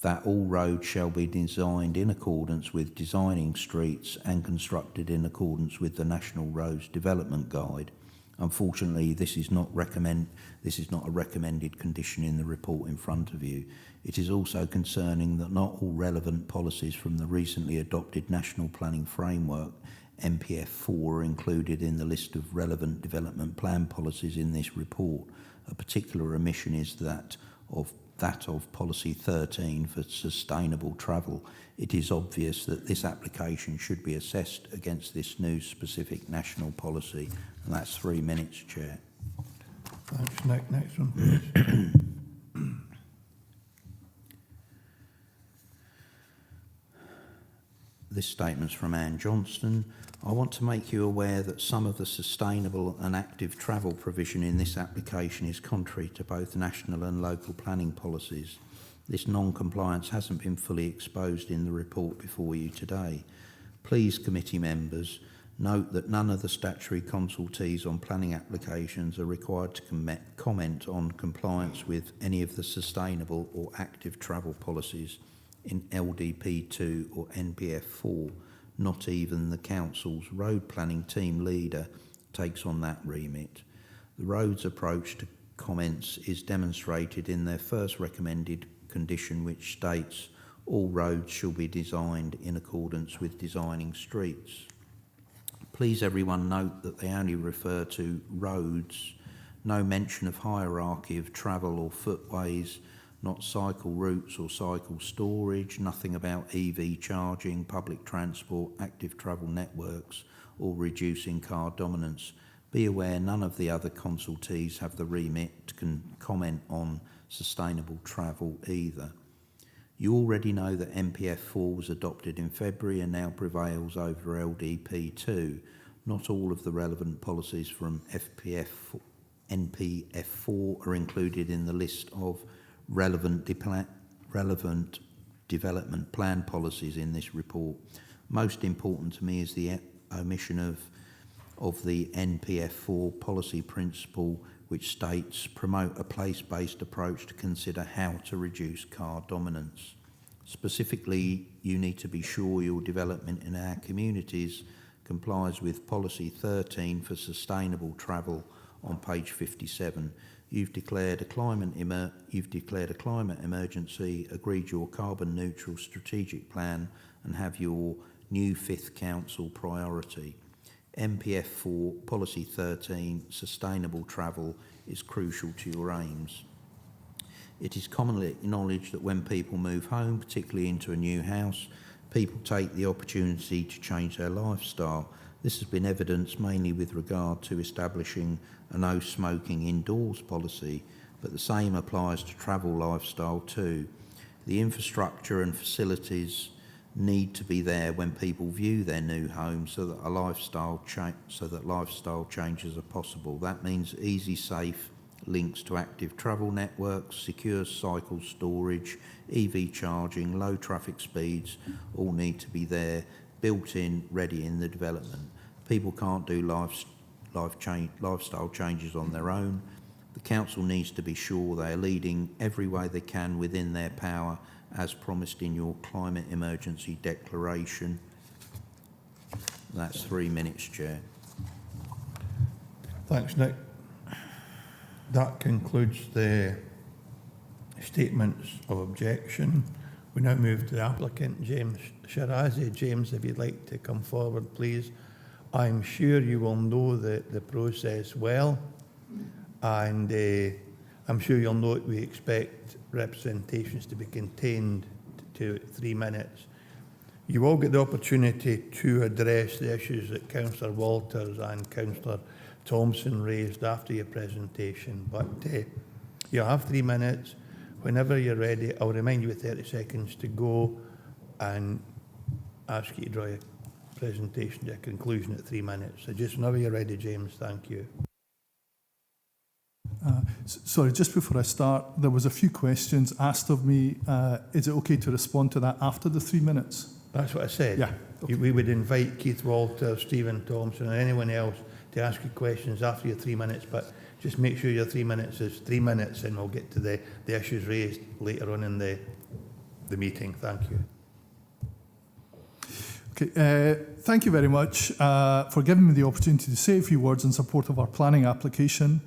[SPEAKER 2] that all roads shall be designed in accordance with designing streets and constructed in accordance with the National Roads Development Guide. Unfortunately, this is not a recommended condition in the report in front of you. It is also concerning that not all relevant policies from the recently adopted National Planning Framework, NPF4, are included in the list of relevant development plan policies in this report. A particular omission is that of Policy 13 for sustainable travel. It is obvious that this application should be assessed against this new specific national policy. And that's 3 minutes, Chair.
[SPEAKER 1] Thanks, Nick. Next one, please.
[SPEAKER 2] This statement's from Anne Johnston. I want to make you aware that some of the sustainable and active travel provision in this application is contrary to both national and local planning policies. This non-compliance hasn't been fully exposed in the report before you today. Please, committee members, note that none of the statutory consultees on planning applications are required to comment on compliance with any of the sustainable or active travel policies in LDP2 or NPF4. Not even the Council's road planning team leader takes on that remit. The roads approach to comments is demonstrated in their first recommended condition, which states all roads shall be designed in accordance with designing streets. Please everyone note that they only refer to roads, no mention of hierarchy of travel or footways, not cycle routes or cycle storage, nothing about EV charging, public transport, active travel networks, or reducing car dominance. Be aware none of the other consultees have the remit to comment on sustainable travel either. You already know that NPF4 was adopted in February and now prevails over LDP2. Not all of the relevant policies from NPF4 are included in the list of relevant development plan policies in this report. Most important to me is the omission of the NPF4 policy principle, which states promote a place-based approach to consider how to reduce car dominance. Specifically, you need to be sure your development in our communities complies with Policy 13 for sustainable travel on page 57. You've declared a climate emergency, agreed your carbon neutral strategic plan, and have your new 5th Council priority. NPF4 Policy 13 sustainable travel is crucial to your aims. It is commonly acknowledged that when people move home, particularly into a new house, people take the opportunity to change their lifestyle. This has been evidenced mainly with regard to establishing a no smoking indoors policy, but the same applies to travel lifestyle too. The infrastructure and facilities need to be there when people view their new home so that lifestyle changes are possible. That means easy, safe links to active travel networks, secure cycle storage, EV charging, low traffic speeds all need to be there, built in, ready in the development. People can't do lifestyle changes on their own. The Council needs to be sure they are leading every way they can within their power, as promised in your climate emergency declaration. That's 3 minutes, Chair.
[SPEAKER 1] Thanks, Nick. That concludes the statements of objection. We now move to the applicant, James Shirazi. James, if you'd like to come forward, please. I'm sure you will know the process well, and I'm sure you'll note we expect representations to be contained to 3 minutes. You will get the opportunity to address the issues that Councillor Walters and Councillor Thompson raised after your presentation, but you'll have 3 minutes. Whenever you're ready, I'll remind you with 30 seconds to go and ask you to draw your presentation to a conclusion at 3 minutes. So just whenever you're ready, James, thank you.
[SPEAKER 16] Sorry, just before I start, there was a few questions asked of me. Is it okay to respond to that after the 3 minutes?
[SPEAKER 1] That's what I said.
[SPEAKER 16] Yeah. Okay.
[SPEAKER 1] We would invite Keith Walters, Stephen Thompson, and anyone else to ask you questions after your 3 minutes, but just make sure your 3 minutes is 3 minutes, and we'll get to the issues raised later on in the meeting. Thank you.
[SPEAKER 16] Okay, thank you very much for giving me the opportunity to say a few words in support of our planning application.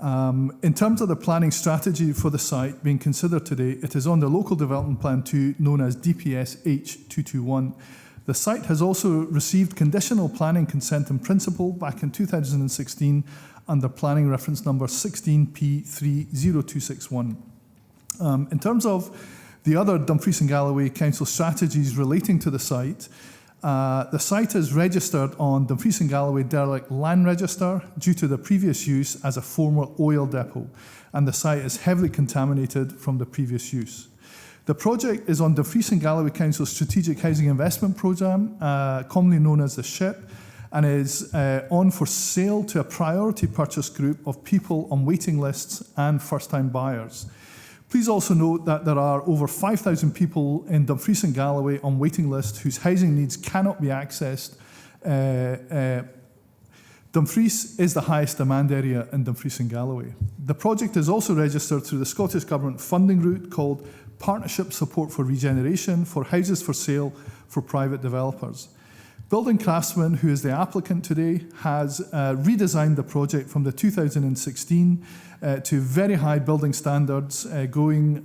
[SPEAKER 16] In terms of the planning strategy for the site being considered today, it is on the Local Development Plan 2, known as DPS H221. The site has also received conditional planning consent in principle back in 2016 under planning reference number 16P30261. In terms of the other Dumfries and Galloway Council strategies relating to the site is registered on Dumfries and Galloway Derelict Land Register due to the previous use as a former oil depot, and the site is heavily contaminated from the previous use. The project is on Dumfries and Galloway Council's Strategic Housing Investment Programme, commonly known as the SHIP, and is on for sale to a priority purchase group of people on waiting lists and first-time buyers. Please also note that there are over 5,000 people in Dumfries and Galloway on waiting lists whose housing needs cannot be accessed. Dumfries is the highest demand area in Dumfries and Galloway. The project is also registered through the Scottish Government funding route called Partnership Support for Regeneration for Houses for Sale for Private Developers. Building Craftsman, who is the applicant today, has redesigned the project from the 2016 to very high building standards, going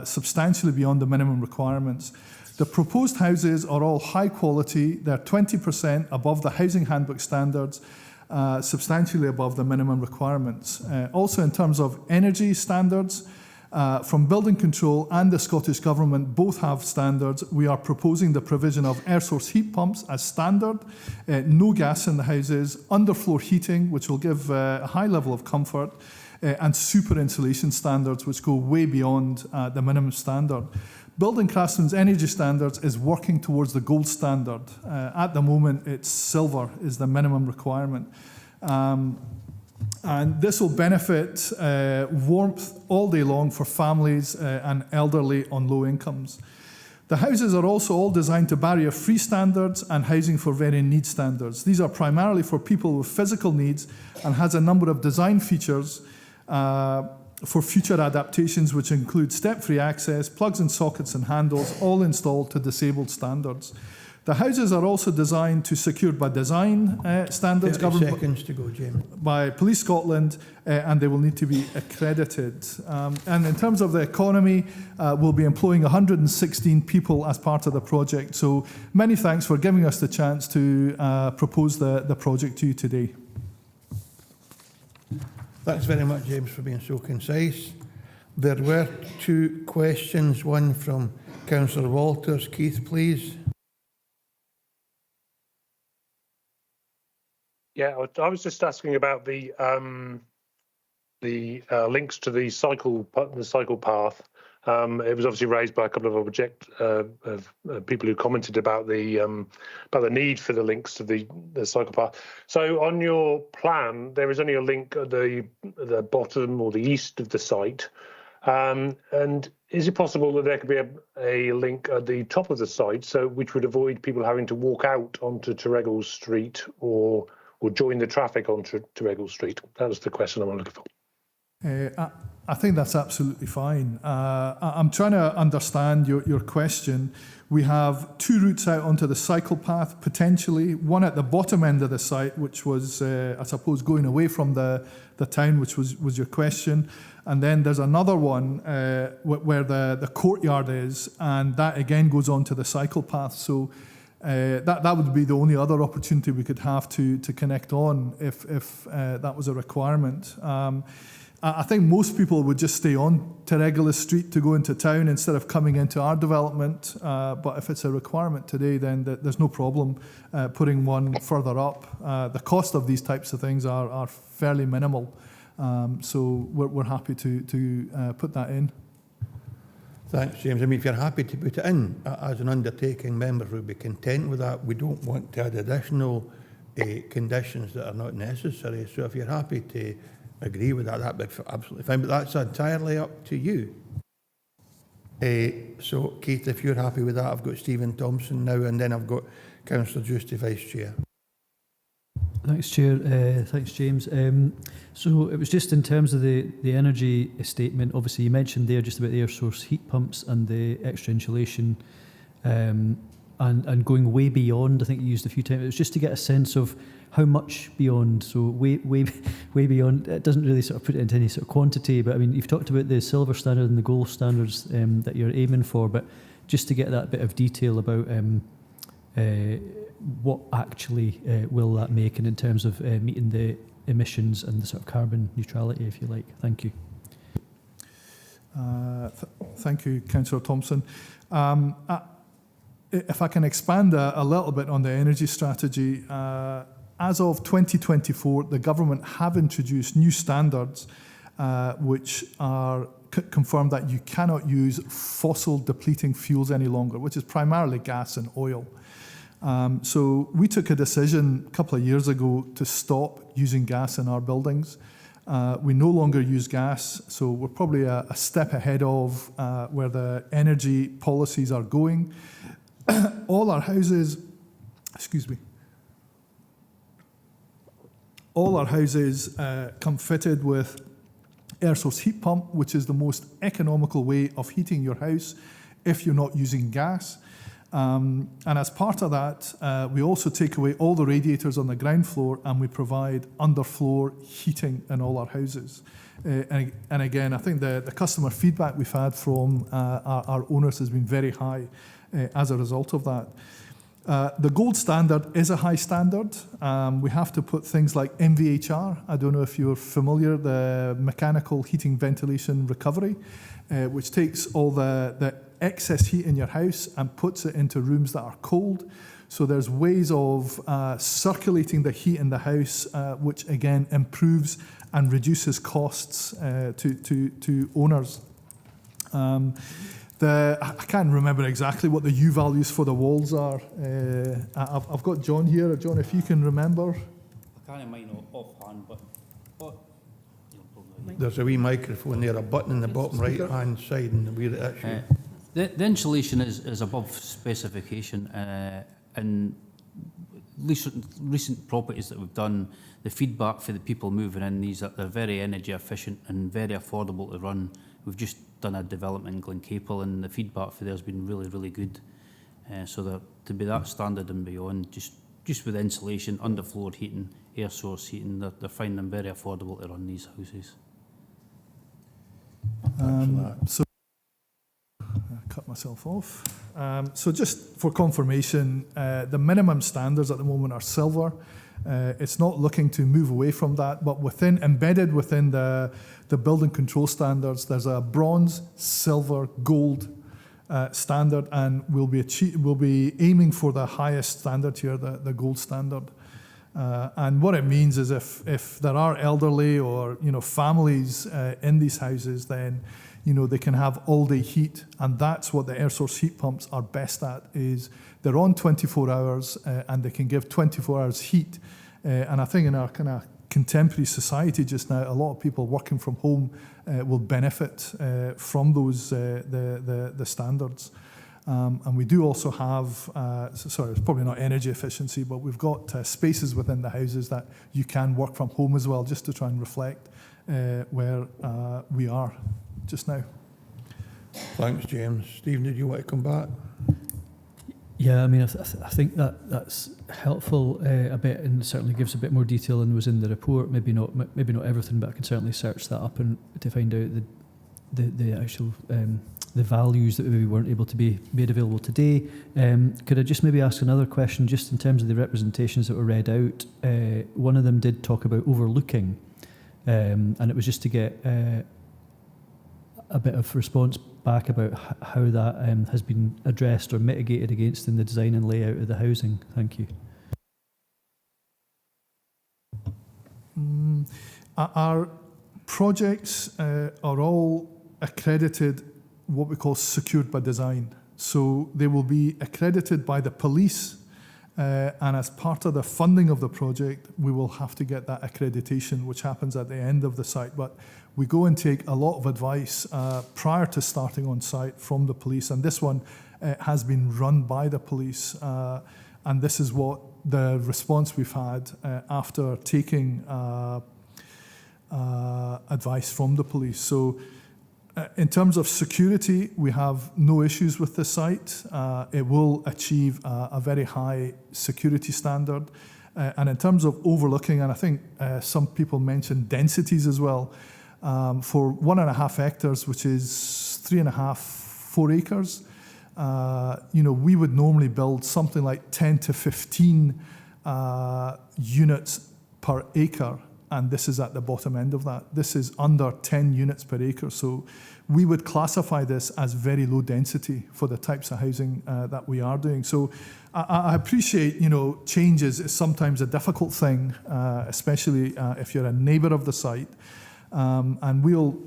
[SPEAKER 16] substantially beyond the minimum requirements. The proposed houses are all high quality. They're 20% above the Housing Handbook standards, substantially above the minimum requirements. Also in terms of energy standards, from Building Control and the Scottish Government both have standards. We are proposing the provision of air source heat pumps as standard, no gas in the houses, underfloor heating, which will give a high level of comfort, and super insulation standards, which go way beyond the minimum standard. Building Craftsman's energy standards is working towards the gold standard. At the moment, it's silver is the minimum requirement. And this will benefit warmth all day long for families and elderly on low incomes. The houses are also all designed to barrier-free standards and housing for varying needs standards. These are primarily for people with physical needs and has a number of design features for future adaptations, which include step-free access, plugs and sockets and handles, all installed to disabled standards. The houses are also designed to secured by design standards governed
[SPEAKER 1] seconds to go, James.
[SPEAKER 16] by Police Scotland, and they will need to be accredited. And in terms of the economy, we'll be employing 116 people as part of the project. So many thanks for giving us the chance to propose the project to you today.
[SPEAKER 1] Thanks very much, James, for being so concise. There were two questions, one from Councillor Walters. Keith, please.
[SPEAKER 15] Yeah, I was just asking about the links to the cycle path. It was obviously raised by a couple of people who commented about the need for the links to the cycle path. So on your plan, there is only a link at the bottom or the east of the site. And is it possible that there could be a link at the top of the site, which would avoid people having to walk out onto Terregles Street or join the traffic on Terregles Street? That was the question I'm looking for.
[SPEAKER 16] I think that's absolutely fine. I'm trying to understand your question. We have two routes out onto the cycle path, potentially. One at the bottom end of the site, which was, I suppose, going away from the town, which was your question. And then there's another one where the courtyard is, and that again goes on to the cycle path. So that would be the only other opportunity we could have to connect on if that was a requirement. I think most people would just stay on to Regulus Street to go into town instead of coming into our development. But if it's a requirement today, then there's no problem putting one further up. The cost of these types of things are fairly minimal. So we're happy to put that in.
[SPEAKER 1] Thanks, James. I mean, if you're happy to put it in as an undertaking, members would be content with that. We don't want to add additional conditions that are not necessary. So if you're happy to agree with that, that'd be absolutely fine. But that's entirely up to you. So, Keith, if you're happy with that, I've got Stephen Thompson now, and then I've got Councillor Giusti, Vice Chair.
[SPEAKER 4] Thanks, Chair. Thanks, James. So it was just in terms of the energy statement. Obviously, you mentioned there just about the air source heat pumps and the extra insulation, and going way beyond. I think you used a few times. It was just to get a sense of how much beyond. So way beyond. It doesn't really sort of put it into any sort of quantity. But I mean, you've talked about the silver standard and the gold standards that you're aiming for. But just to get that bit of detail about what actually will that make, and in terms of meeting the emissions and the sort of carbon neutrality, if you like. Thank you.
[SPEAKER 16] Thank you, Councillor Thompson. If I can expand a little bit on the energy strategy, as of 2024, the government have introduced new standards which are confirmed that you cannot use fossil depleting fuels any longer, which is primarily gas and oil. So we took a decision a couple of years ago to stop using gas in our buildings. We no longer use gas, so we're probably a step ahead of where the energy policies are going. All our houses, come fitted with air source heat pump, which is the most economical way of heating your house if you're not using gas. And as part of that, we also take away all the radiators on the ground floor, and we provide underfloor heating in all our houses. And again, I think the customer feedback we've had from our owners has been very high as a result of that. The gold standard is a high standard. We have to put things like MVHR. I don't know if you're familiar, the mechanical heating ventilation recovery, which takes all the excess heat in your house and puts it into rooms that are cold. So there's ways of circulating the heat in the house, which again improves and reduces costs to owners. I can't remember exactly what the U values for the walls are. I've got John here. John, if you can remember.
[SPEAKER 2] I can't mind offhand, but
[SPEAKER 1] there's a wee microphone there, a button in the bottom right-hand side, and where it actually...
[SPEAKER 17] The insulation is above specification, and recent properties that we've done, the feedback for the people moving in, they're very energy efficient and very affordable to run. We've just done a development in Glencapel, and the feedback for there has been really, really good. So that to be that standard and beyond, just with insulation, underfloor heating, air source heating, they're finding them very affordable to run these houses.
[SPEAKER 16] So I cut myself off. So just for confirmation, the minimum standards at the moment are silver. It's not looking to move away from that, but embedded within the building control standards, there's a bronze, silver, gold standard, and we'll be aiming for the highest standard here, the gold standard. And what it means is if there are elderly or families in these houses, then they can have all-day heat, and that's what the air source heat pumps are best at. Is they're on 24 hours and they can give 24 hours heat. And I think in our kind of contemporary society just now, a lot of people working from home will benefit from those the standards. And we do also have, sorry, it's probably not energy efficiency, but we've got spaces within the houses that you can work from home as well, just to try and reflect where we are just now.
[SPEAKER 1] Thanks, James. Stephen, did you want to come back?
[SPEAKER 4] Yeah, I mean, I think that's helpful a bit, and certainly gives a bit more detail than was in the report. Maybe not everything, but I can certainly search that up and to find out the actual the values that maybe weren't able to be made available today. Could I just maybe ask another question, just in terms of the representations that were read out? One of them did talk about overlooking, and it was just to get a bit of response back about how that has been addressed or mitigated against in the design and layout of the housing. Thank you.
[SPEAKER 16] Our projects are all accredited, what we call secured by design. So they will be accredited by the police, and as part of the funding of the project, we will have to get that accreditation, which happens at the end of the site. But we go and take a lot of advice prior to starting on site from the police, and this one has been run by the police, and this is what the response we've had after taking advice from the police. So in terms of security, we have no issues with the site. It will achieve a very high security standard. And in terms of overlooking, and I think some people mentioned densities as well, for 1.5 hectares, which is 4 acres, we would normally build something like 10 to 15 units per acre, and this is at the bottom end of that. This is under 10 units per acre, so we would classify this as very low density for the types of housing that we are doing. So I appreciate, changes is sometimes a difficult thing, especially if you're a neighbour of the site, and we'll,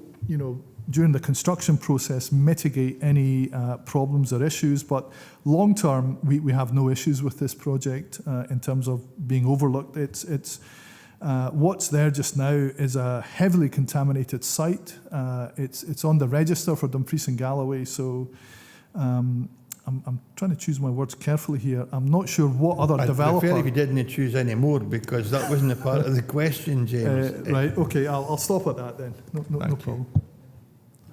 [SPEAKER 16] during the construction process, mitigate any problems or issues. But long term, we have no issues with this project in terms of being overlooked. It's what's there just now is a heavily contaminated site. It's on the register for Dumfries and Galloway. So I'm trying to choose my words carefully here. I'm not sure what other developer.
[SPEAKER 1] I'd prefer if you didn't choose any more, because that wasn't a part of the question, James.
[SPEAKER 16] Right. Okay. I'll stop at that then. No problem.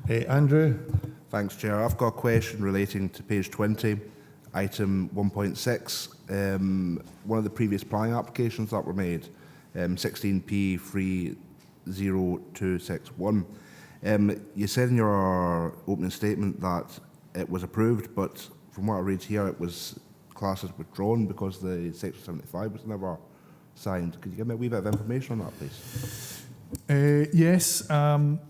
[SPEAKER 1] Andrew?
[SPEAKER 3] Thanks, Chair. I've got a question relating to page 20, item 1.6. One of the previous planning applications that were made, 16P 30261. You said in your opening statement that it was approved, but from what I read here, it was classed as withdrawn because the Section 75 was never signed. Could you give me a wee bit of information on that, please?
[SPEAKER 16] Yes,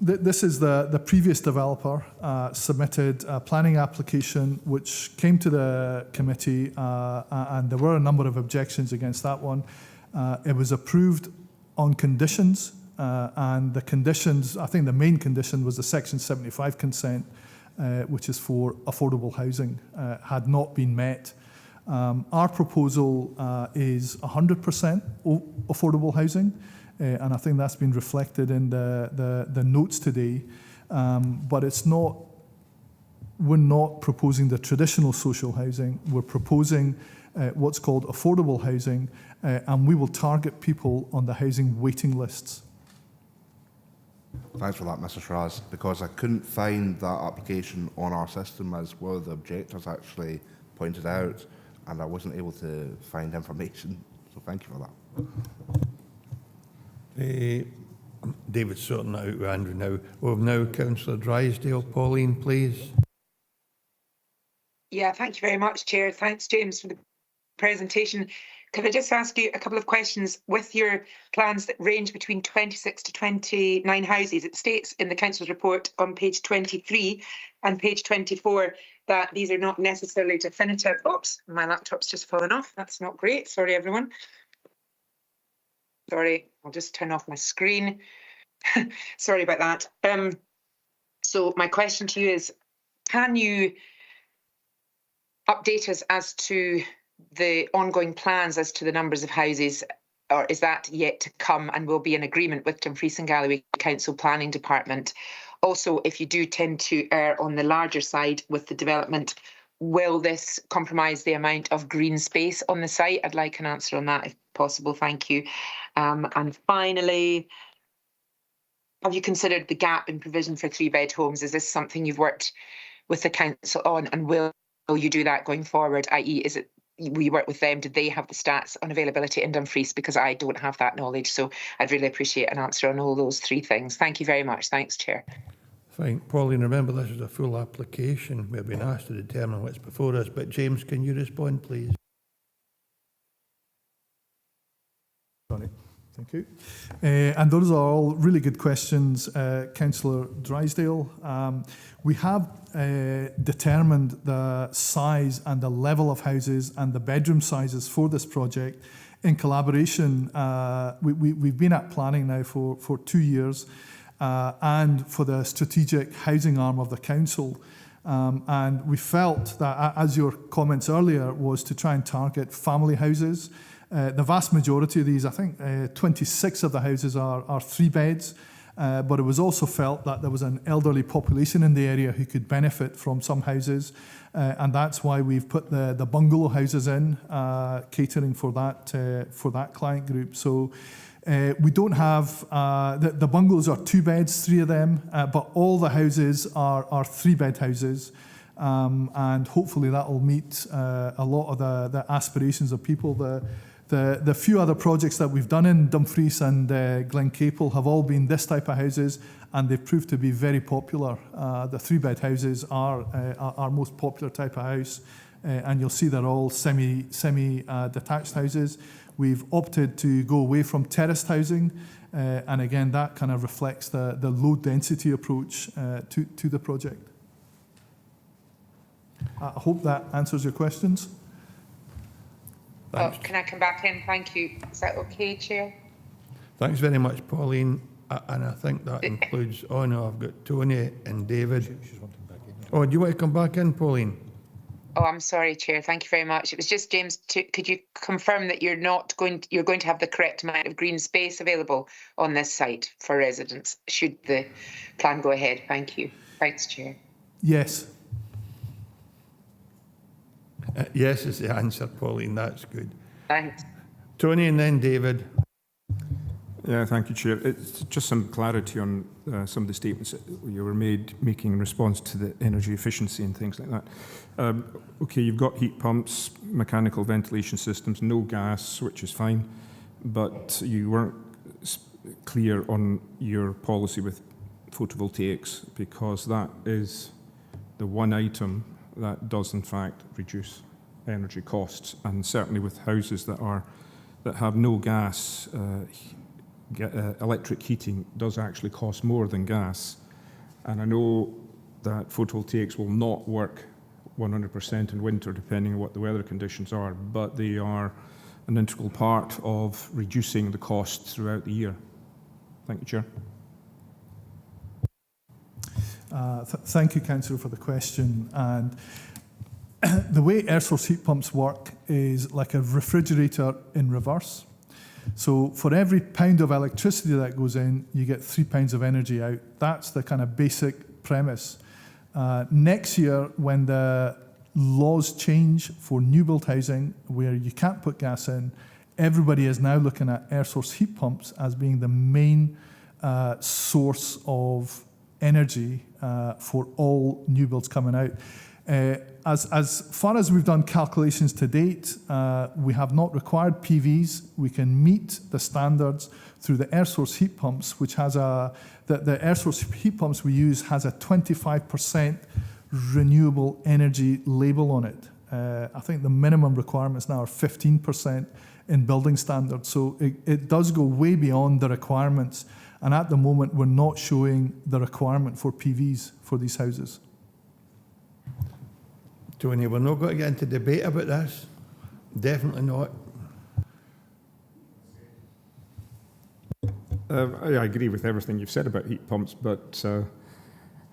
[SPEAKER 16] this is the previous developer submitted a planning application which came to the committee, and there were a number of objections against that one. It was approved on conditions, and the conditions, I think the main condition was the Section 75 consent, which is for affordable housing, had not been met. Our proposal is 100% affordable housing. And I think that's been reflected in the notes today. But we're not proposing the traditional social housing. We're proposing what's called affordable housing, and we will target people on the housing waiting lists.
[SPEAKER 3] Thanks for that, Mr. Schraz, because I couldn't find that application on our system as one of the objectors actually pointed out, and I wasn't able to find information. So thank you for that.
[SPEAKER 1] David's sorting that out with Andrew now. We'll have now Councillor Drysdale. Pauline, please.
[SPEAKER 12] Yeah, thank you very much, Chair. Thanks, James, for the presentation. Could I just ask you a couple of questions? With your plans that range between 26 to 29 houses, it states in the Council's report on page 23 and page 24 that these are not necessarily definitive. Oops, my laptop's just fallen off. That's not great. Sorry, everyone. Sorry, I'll just turn off my screen. Sorry about that. So my question to you is, can you update us as to the ongoing plans as to the numbers of houses, or is that yet to come and will be in agreement with Dumfries and Galloway Council Planning Department? Also, if you do tend to err on the larger side with the development, will this compromise the amount of green space on the site? I'd like an answer on that if possible. Thank you. And finally, have you considered the gap in provision for 3-bed homes? Is this something you've worked with the council on, and will will you do that going forward, i.e. is it, will you work with them? Did they have the stats on availability in Dumfries? Because I don't have that knowledge, so I'd really appreciate an answer on all those three things. Thank you very much. Thanks, Chair.
[SPEAKER 1] Fine. Pauline, remember this is a full application. We've been asked to determine what's before us. But James, can you respond, please?
[SPEAKER 16] Sorry. Thank you. And those are all really good questions, Councillor Drysdale. We have determined the size and the level of houses and the bedroom sizes for this project in collaboration. We've been at planning now for 2 years and for the strategic housing arm of the council. And we felt that, as your comments earlier, was to try and target family houses. The vast majority of these, I think 26 of the houses are 3 beds, but it was also felt that there was an elderly population in the area who could benefit from some houses, and that's why we've put the bungalow houses in, catering for that client group. So we don't have, the bungalows are 2 beds, 3 of them, but all the houses are 3-bed houses. And hopefully that will meet a lot of the aspirations of people. The few other projects that we've done in Dumfries and Glencaple have all been this type of houses, and they've proved to be very popular. The 3-bed houses are our most popular type of house, and you'll see they're all semi-detached houses. We've opted to go away from terraced housing, and again, that kind of reflects the low density approach to the project. I hope that answers your questions.
[SPEAKER 12] Oh, can I come back in? Thank you. Is that okay, Chair?
[SPEAKER 1] Thanks very much, Pauline. And I think that includes, oh no, I've got Tony and David. She's wanting back in. Oh, do you want to come back in, Pauline?
[SPEAKER 12] Oh, I'm sorry, Chair. Thank you very much. It was just, James, could you confirm that you're going to have the correct amount of green space available on this site for residents, should the plan go ahead? Thank you. Thanks, Chair.
[SPEAKER 16] Yes.
[SPEAKER 1] Yes is the answer, Pauline. That's good.
[SPEAKER 12] Thanks.
[SPEAKER 1] Tony and then David.
[SPEAKER 18] Yeah, thank you, Chair. It's just some clarity on some of the statements that you were making in response to the energy efficiency and things like that. Okay, you've got heat pumps, mechanical ventilation systems, no gas, which is fine, but you weren't clear on your policy with photovoltaics, because that is the one item that does in fact reduce energy costs, and certainly with houses that have no gas, electric heating does actually cost more than gas. And I know that photovoltaics will not work 100% in winter, depending on what the weather conditions are, but they are an integral part of reducing the costs throughout the year. Thank you, Chair.
[SPEAKER 16] Thank you, Councillor, for the question. And the way air source heat pumps work is like a refrigerator in reverse. So for every pound of electricity that goes in, you get 3 pounds of energy out. That's the kind of basic premise. Next year, when the laws change for new build housing, where you can't put gas in, everybody is now looking at air source heat pumps as being the main source of energy for all new builds coming out. As far as we've done calculations to date, we have not required PVs. We can meet the standards through the air source heat pumps, which has the air source heat pumps we use has a 25% renewable energy label on it. I think the minimum requirements now are 15% in building standards. So it does go way beyond the requirements. And at the moment, we're not showing the requirement for PVs for these houses.
[SPEAKER 1] Tony, we're not going to get into debate about this. Definitely not.
[SPEAKER 18] I agree with everything you've said about heat pumps, but there's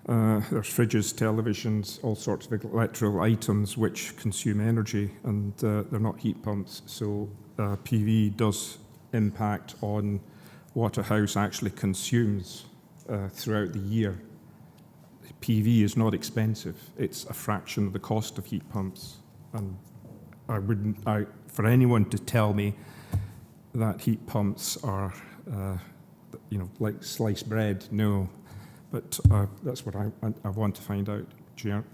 [SPEAKER 18] fridges, televisions, all sorts of electrical items which consume energy, and they're not heat pumps. So PV does impact on what a house actually consumes throughout the year. PV is not expensive. It's a fraction of the cost of heat pumps. And for anyone to tell me that heat pumps are, like sliced bread, no. But that's what I want to find out, Chair.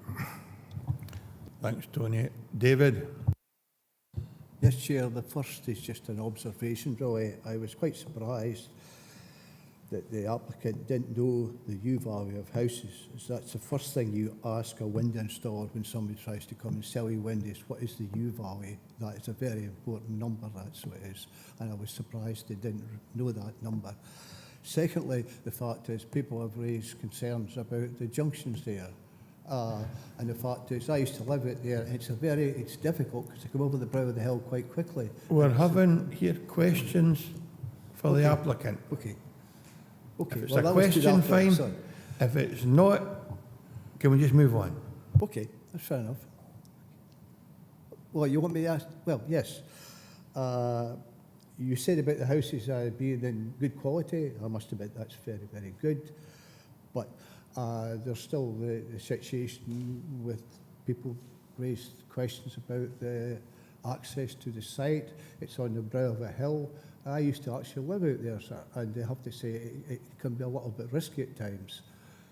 [SPEAKER 1] Thanks, Tony. David?
[SPEAKER 13] Yes, Chair, the first is just an observation, really. I was quite surprised that the applicant didn't know the U value of houses. So that's the first thing you ask a window installer when somebody tries to come and sell you windows. What is the U value? That is a very important number, that's what it is. And I was surprised they didn't know that number. Secondly, the fact is people have raised concerns about the junctions there. And the fact is, I used to live out there, and it's difficult because to come over the brow of the hill quite quickly.
[SPEAKER 1] We're having here questions for the applicant.
[SPEAKER 13] Okay.
[SPEAKER 1] If it's a question, fine. If it's not, can we just move on?
[SPEAKER 13] Okay, that's fair enough. Well, you want me to ask? Well, yes. You said about the houses being in good quality. I must admit that's very, very good. But there's still the situation with people raised questions about the access to the site. It's on the brow of a hill. I used to actually live out there, sir, and I have to say it can be a little bit risky at times.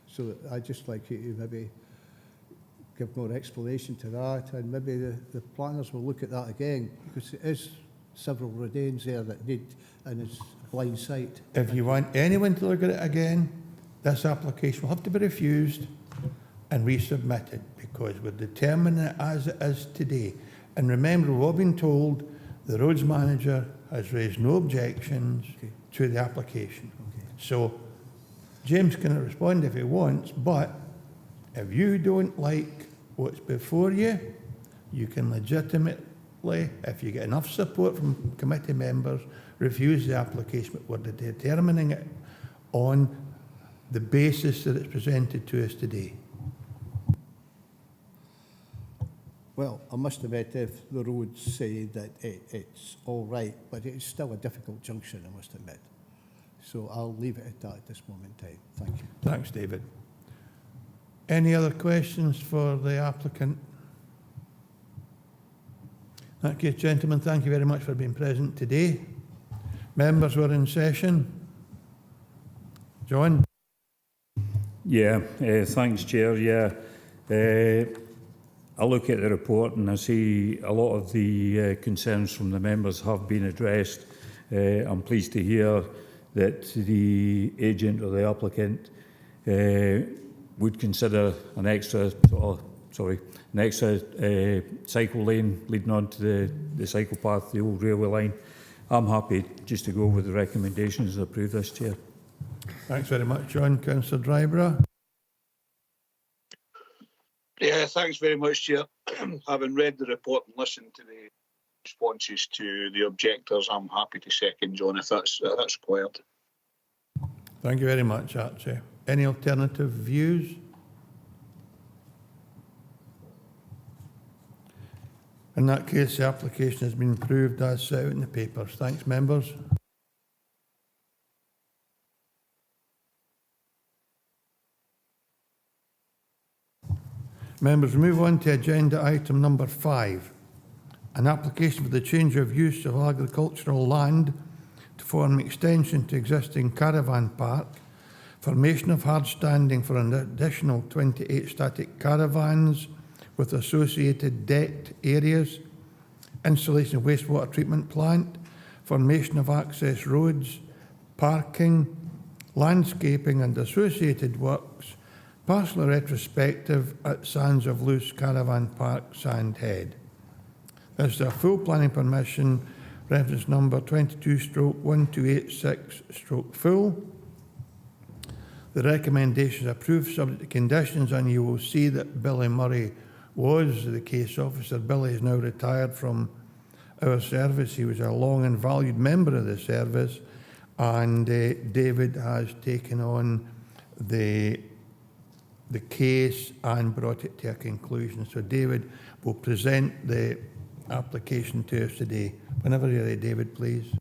[SPEAKER 13] So I'd just like you to maybe give more explanation to that, and maybe the planners will look at that again, because it is several rodanes there that need, and it's a blind site.
[SPEAKER 1] If you want anyone to look at it again, this application will have to be refused and resubmitted, because we're determining it as it is today. And remember, we've all been told the roads manager has raised no objections to the application. So James can respond if he wants, but if you don't like what's before you, you can legitimately, if you get enough support from committee members, refuse the application. But we're determining it on the basis that it's presented to us today.
[SPEAKER 13] Well, I must admit, if the roads say that it's all right, but it's still a difficult junction, I must admit. So I'll leave it at that at this moment in time. Thank you.
[SPEAKER 1] Thanks, David. Any other questions for the applicant? In that case, gentlemen, thank you very much for being present today. Members were in session. John?
[SPEAKER 9] Yeah, thanks, Chair. Yeah. I look at the report and I see a lot of the concerns from the members have been addressed. I'm pleased to hear that the agent or the applicant would consider an extra cycle lane leading on to the cycle path, the old railway line. I'm happy just to go with the recommendations and approve this, Chair.
[SPEAKER 1] Thanks very much, John. Councillor Dryborough?
[SPEAKER 5] Yeah, thanks very much, Chair. Having read the report and listened to the responses to the objectors, I'm happy to second John if that's required.
[SPEAKER 1] Thank you very much, Archie. Any alternative views? In that case, the application has been approved as set out in the papers. Thanks, members. Members, we move on to agenda item number 5, an application for the change of use of agricultural land to form extension to existing caravan park, formation of hard standing for an additional 28 static caravans with associated decked areas, installation of wastewater treatment plant, formation of access roads, parking, landscaping and associated works, partial retrospective at Sands of Luce Caravan Park, Sandhead. This is a full planning permission, reference number 22/1286/full. The recommendation is approved subject to conditions, and you will see that Billy Murray was the case officer. Billy is now retired from our service. He was a long and valued member of the service, and David has taken on the case and brought it to a conclusion. So David will present the application to us today. Whenever you're ready, David, please.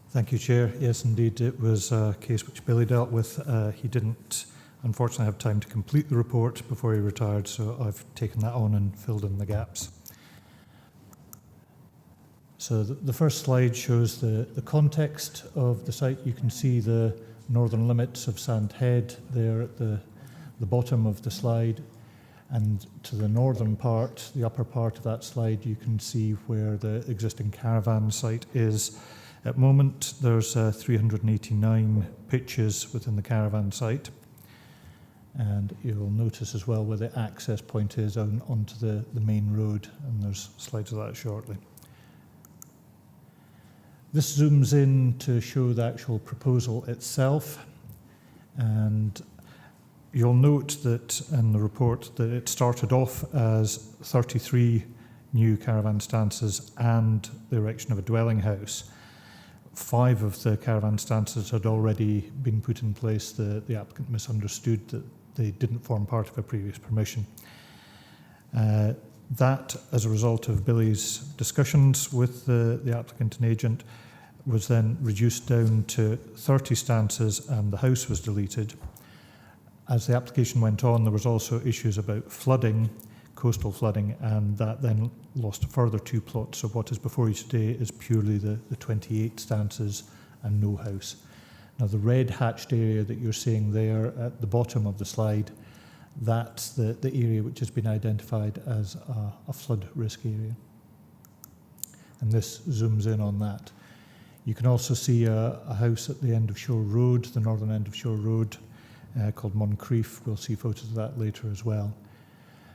[SPEAKER 11] Thank you, Chair. Yes, indeed, it was a case which Billy dealt with. He didn't, unfortunately, have time to complete the report before he retired, so I've taken that on and filled in the gaps. So the first slide shows the context of the site. You can see the northern limits of Sandhead there at the bottom of the slide. And to the northern part, the upper part of that slide, you can see where the existing caravan site is. At the moment, there's 389 pitches within the caravan site. And you'll notice as well where the access point is onto the main road, and there's slides of that shortly. This zooms in to show the actual proposal itself, and you'll note that in the report that it started off as 33 new caravan stances and the erection of a dwelling house. 5 of the caravan stances had already been put in place. The applicant misunderstood that they didn't form part of a previous permission. That, as a result of Billy's discussions with the applicant and agent, was then reduced down to 30 stances and the house was deleted. As the application went on, there was also issues about flooding, coastal flooding, and that then lost a further 2 plots. So what is before you today is purely the 28 stances and no house. Now the red hatched area that you're seeing there at the bottom of the slide, that's the area which has been identified as a flood risk area. And this zooms in on that. You can also see a house at the end of Shore Road, the northern end of Shore Road, called Moncrief. We'll see photos of that later as well.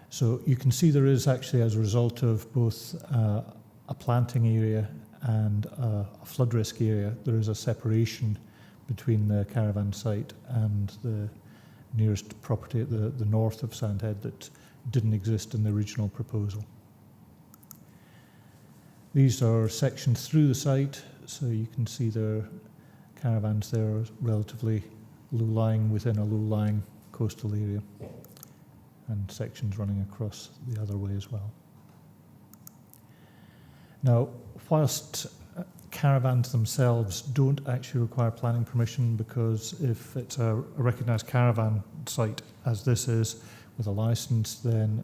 [SPEAKER 11] So you can see there is actually, as a result of both a planting area and a flood risk area, there is a separation between the caravan site and the nearest property at the north of Sandhead that didn't exist in the original proposal. These are sections through the site, so you can see the caravans there are relatively low-lying within a low-lying coastal area, and sections running across the other way as well. Now, whilst caravans themselves don't actually require planning permission, because if it's a recognised caravan site, as this is, with a licence, then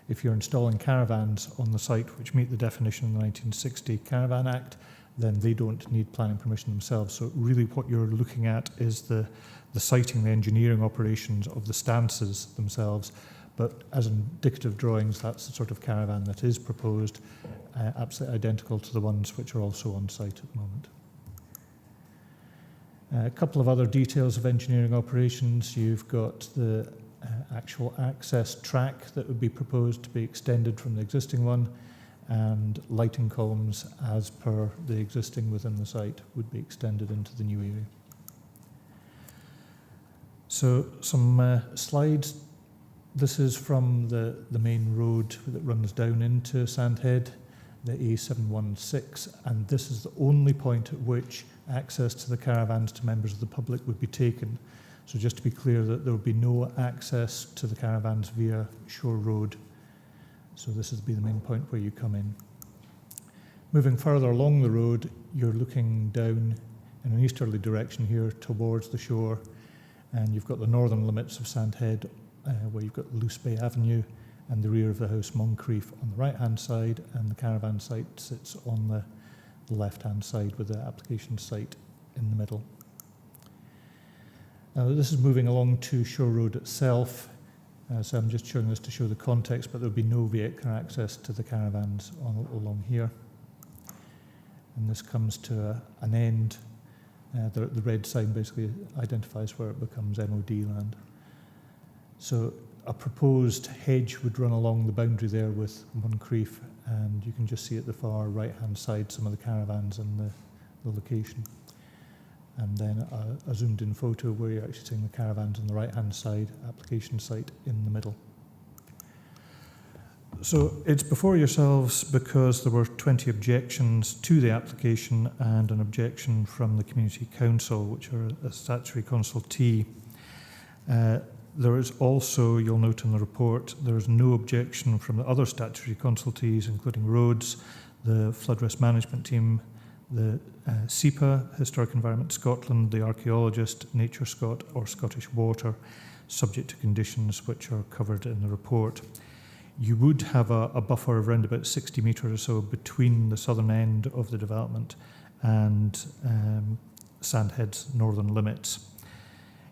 [SPEAKER 11] if you're installing caravans on the site which meet the definition of the 1960 Caravan Act, then they don't need planning permission themselves. So really what you're looking at is the siting, the engineering operations of the stances themselves. But as indicative drawings, that's the sort of caravan that is proposed, absolutely identical to the ones which are also on site at the moment. A couple of other details of engineering operations. You've got the actual access track that would be proposed to be extended from the existing one, and lighting columns as per the existing within the site would be extended into the new area. So some slides. This is from the main road that runs down into Sandhead, the A716, and this is the only point at which access to the caravans to members of the public would be taken. So just to be clear, that there will be no access to the caravans via Shore Road. So this would be the main point where you come in. Moving further along the road, you're looking down in an easterly direction here towards the shore, and you've got the northern limits of Sandhead, where you've got Luce Bay Avenue and the rear of the house Moncrief on the right-hand side, and the caravan site sits on the left-hand side with the application site in the middle. Now this is moving along to Shore Road itself, so I'm just showing this to show the context, but there'll be no vehicular access to the caravans along here. And this comes to an end. The red sign basically identifies where it becomes MOD land. So a proposed hedge would run along the boundary there with Moncrief, and you can just see at the far right-hand side some of the caravans and the location. And then a zoomed-in photo where you're actually seeing the caravans on the right-hand side, application site in the middle. So it's before yourselves because there were 20 objections to the application and an objection from the Community Council, which are a statutory consultee. There is also, you'll note in the report, there is no objection from the other statutory consultees, including Roads, the Flood Risk Management Team, the SEPA, Historic Environment Scotland, the Archaeologist, Nature Scot or Scottish Water, subject to conditions which are covered in the report. You would have a buffer of around about 60 metres or so between the southern end of the development and Sandhead's northern limits.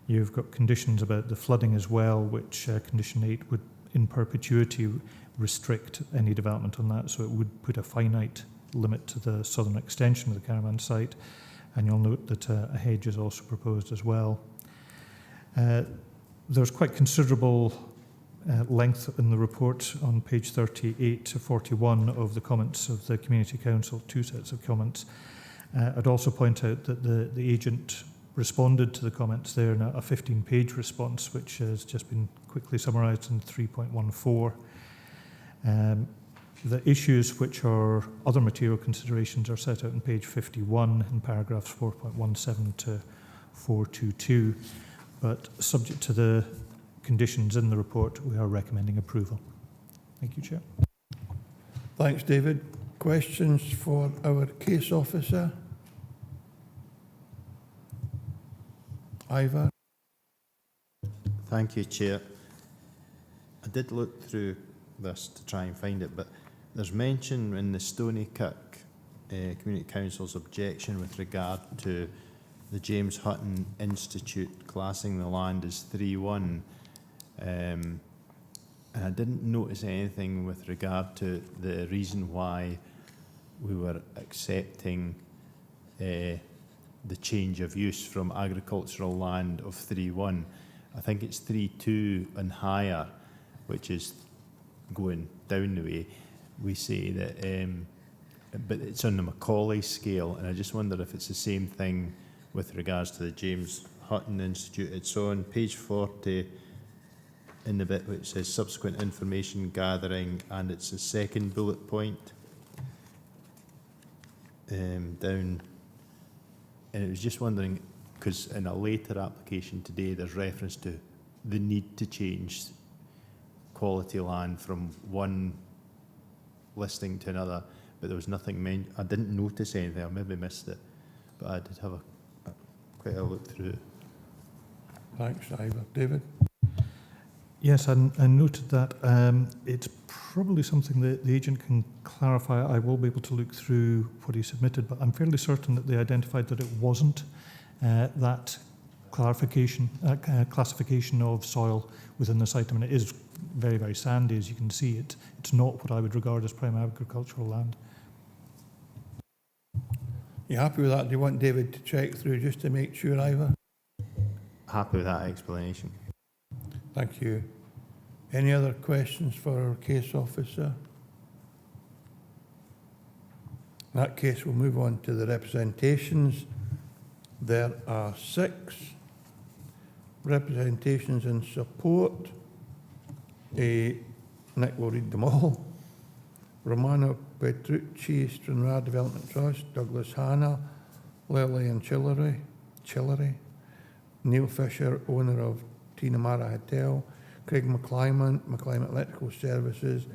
[SPEAKER 11] You've got conditions about the flooding as well, which condition 8 would in perpetuity restrict any development on that, so it would put a finite limit to the southern extension of the caravan site. And you'll note that a hedge is also proposed as well. There's quite considerable length in the report on page 38 to 41 of the comments of the Community Council, 2 sets of comments. I'd also point out that the agent responded to the comments there in a 15-page response, which has just been quickly summarised in 3.14. The issues which are other material considerations are set out on page 51 in paragraphs 4.17 to 422, but subject to the conditions in the report, we are recommending approval. Thank you, Chair.
[SPEAKER 1] Thanks, David. Questions for our case officer? Ivor.
[SPEAKER 14] Thank you, Chair. I did look through this to try and find it, but there's mention in the Stonycook Community Council's objection with regard to the James Hutton Institute classing the land as 3-1. And I didn't notice anything with regard to the reason why we were accepting the change of use from agricultural land of 3-1. I think it's 3-2 and higher, which is going down the way. We say that, but it's on the Macaulay scale, and I just wonder if it's the same thing with regards to the James Hutton Institute. It's on page 40 in the bit which says subsequent information gathering, and it's the second bullet point down. And I was just wondering, because in a later application today, there's reference to the need to change quality land from one listing to another, but there was nothing I didn't notice anything. I maybe missed it, but I did have quite a look through it.
[SPEAKER 1] Thanks, Ivor. David?
[SPEAKER 11] Yes, I noted that. It's probably something that the agent can clarify. I will be able to look through what he submitted, but I'm fairly certain that they identified that it wasn't that classification of soil within the site. I mean, it is very, very sandy, as you can see. It's not what I would regard as prime agricultural land.
[SPEAKER 1] You happy with that? Do you want David to check through just to make sure, Ivor?
[SPEAKER 14] Happy with that explanation.
[SPEAKER 1] Thank you. Any other questions for our case officer? In that case, we'll move on to the representations. There are 6 representations in support. Nick will read them all. Romano Petrucci, Stranraer Development Trust, Douglas Hanna, Lily and Chillery, Neil Fisher, owner of Tinamara Hotel, Craig McClyman, McClyman Electrical Services,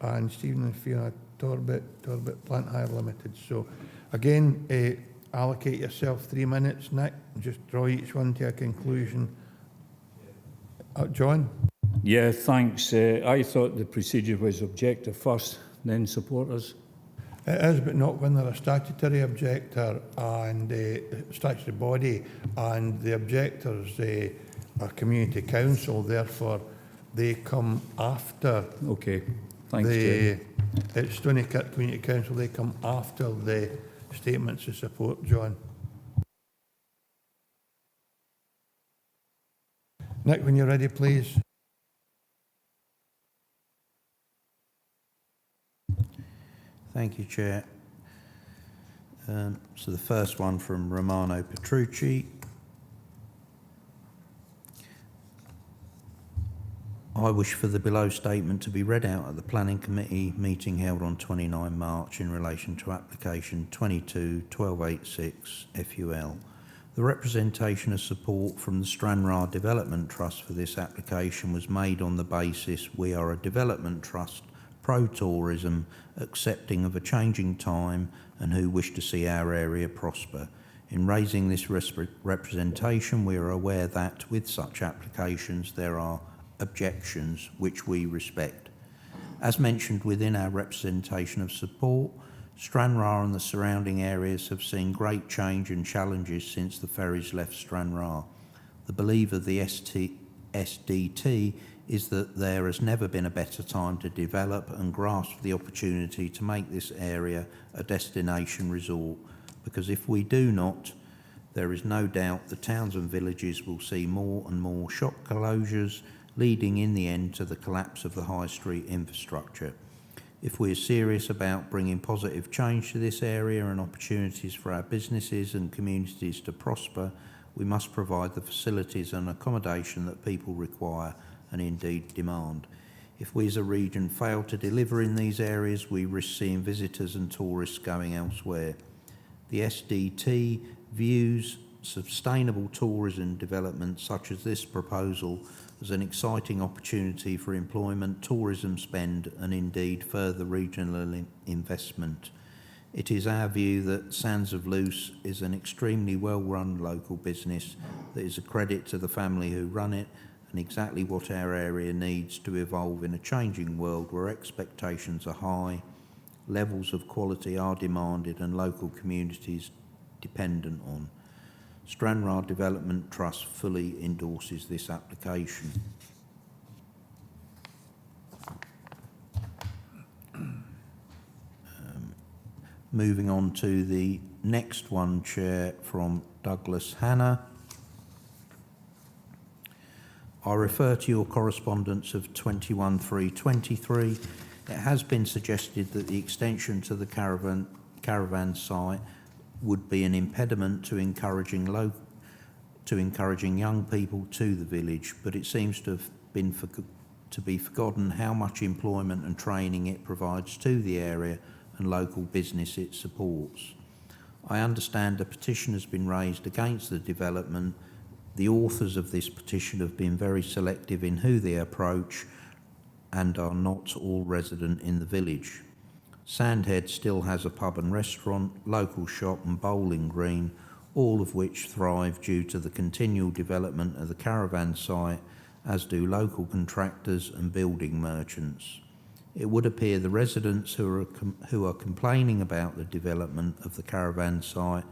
[SPEAKER 1] and Stephen and Fiona Torbett Plant Hire Limited. So again, allocate yourself 3 minutes, Nick, and just draw each one to a conclusion. John?
[SPEAKER 9] Yeah, thanks. I thought the procedure was objector first, then supporters.
[SPEAKER 1] It is, but not when they're a statutory objector and statutory body, and the objectors are community council, therefore they come after.
[SPEAKER 9] Okay, thanks, Chair.
[SPEAKER 1] It's Stonycook Community Council, they come after the statements of support, John. Nick, when you're ready, please.
[SPEAKER 2] Thank you, Chair. So the first one from Romano Petrucci. I wish for the below statement to be read out at the Planning Committee meeting held on 29 March in relation to application 22-1286 FUL. The representation of support from the Stranraer Development Trust for this application was made on the basis we are a development trust, pro-tourism, accepting of a changing time and who wish to see our area prosper. In raising this representation, we are aware that with such applications there are objections which we respect. As mentioned within our representation of support, Stranraer and the surrounding areas have seen great change and challenges since the ferries left Stranraer. The belief of the SDT is that there has never been a better time to develop and grasp the opportunity to make this area a destination resort, because if we do not, there is no doubt the towns and villages will see more and more shop closures, leading in the end to the collapse of the high street infrastructure. If we are serious about bringing positive change to this area and opportunities for our businesses and communities to prosper, we must provide the facilities and accommodation that people require and indeed demand. If we as a region fail to deliver in these areas, we risk seeing visitors and tourists going elsewhere. The SDT views sustainable tourism development such as this proposal as an exciting opportunity for employment, tourism spend and indeed further regional investment. It is our view that Sands of Luce is an extremely well-run local business that is a credit to the family who run it and exactly what our area needs to evolve in a changing world where expectations are high, levels of quality are demanded and local communities dependent on. Stranraer Development Trust fully endorses this application. Moving on to the next one, Chair, from Douglas Hanna. I refer to your correspondence of 21/3/23. It has been suggested that the extension to the caravan site would be an impediment to encouraging young people to the village, but it seems to have been forgotten how much employment and training it provides to the area and local business it supports. I understand a petition has been raised against the development. The authors of this petition have been very selective in who they approach and are not all resident in the village. Sandhead still has a pub and restaurant, local shop and bowling green, all of which thrive due to the continual development of the caravan site, as do local contractors and building merchants. It would appear the residents who are complaining about the development of the caravan site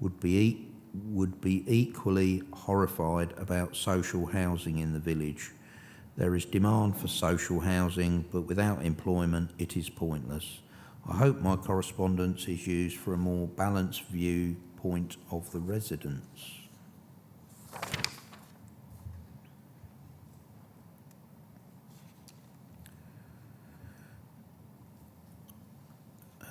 [SPEAKER 2] would be equally horrified about social housing in the village. There is demand for social housing, but without employment it is pointless. I hope my correspondence is used for a more balanced viewpoint of the residents.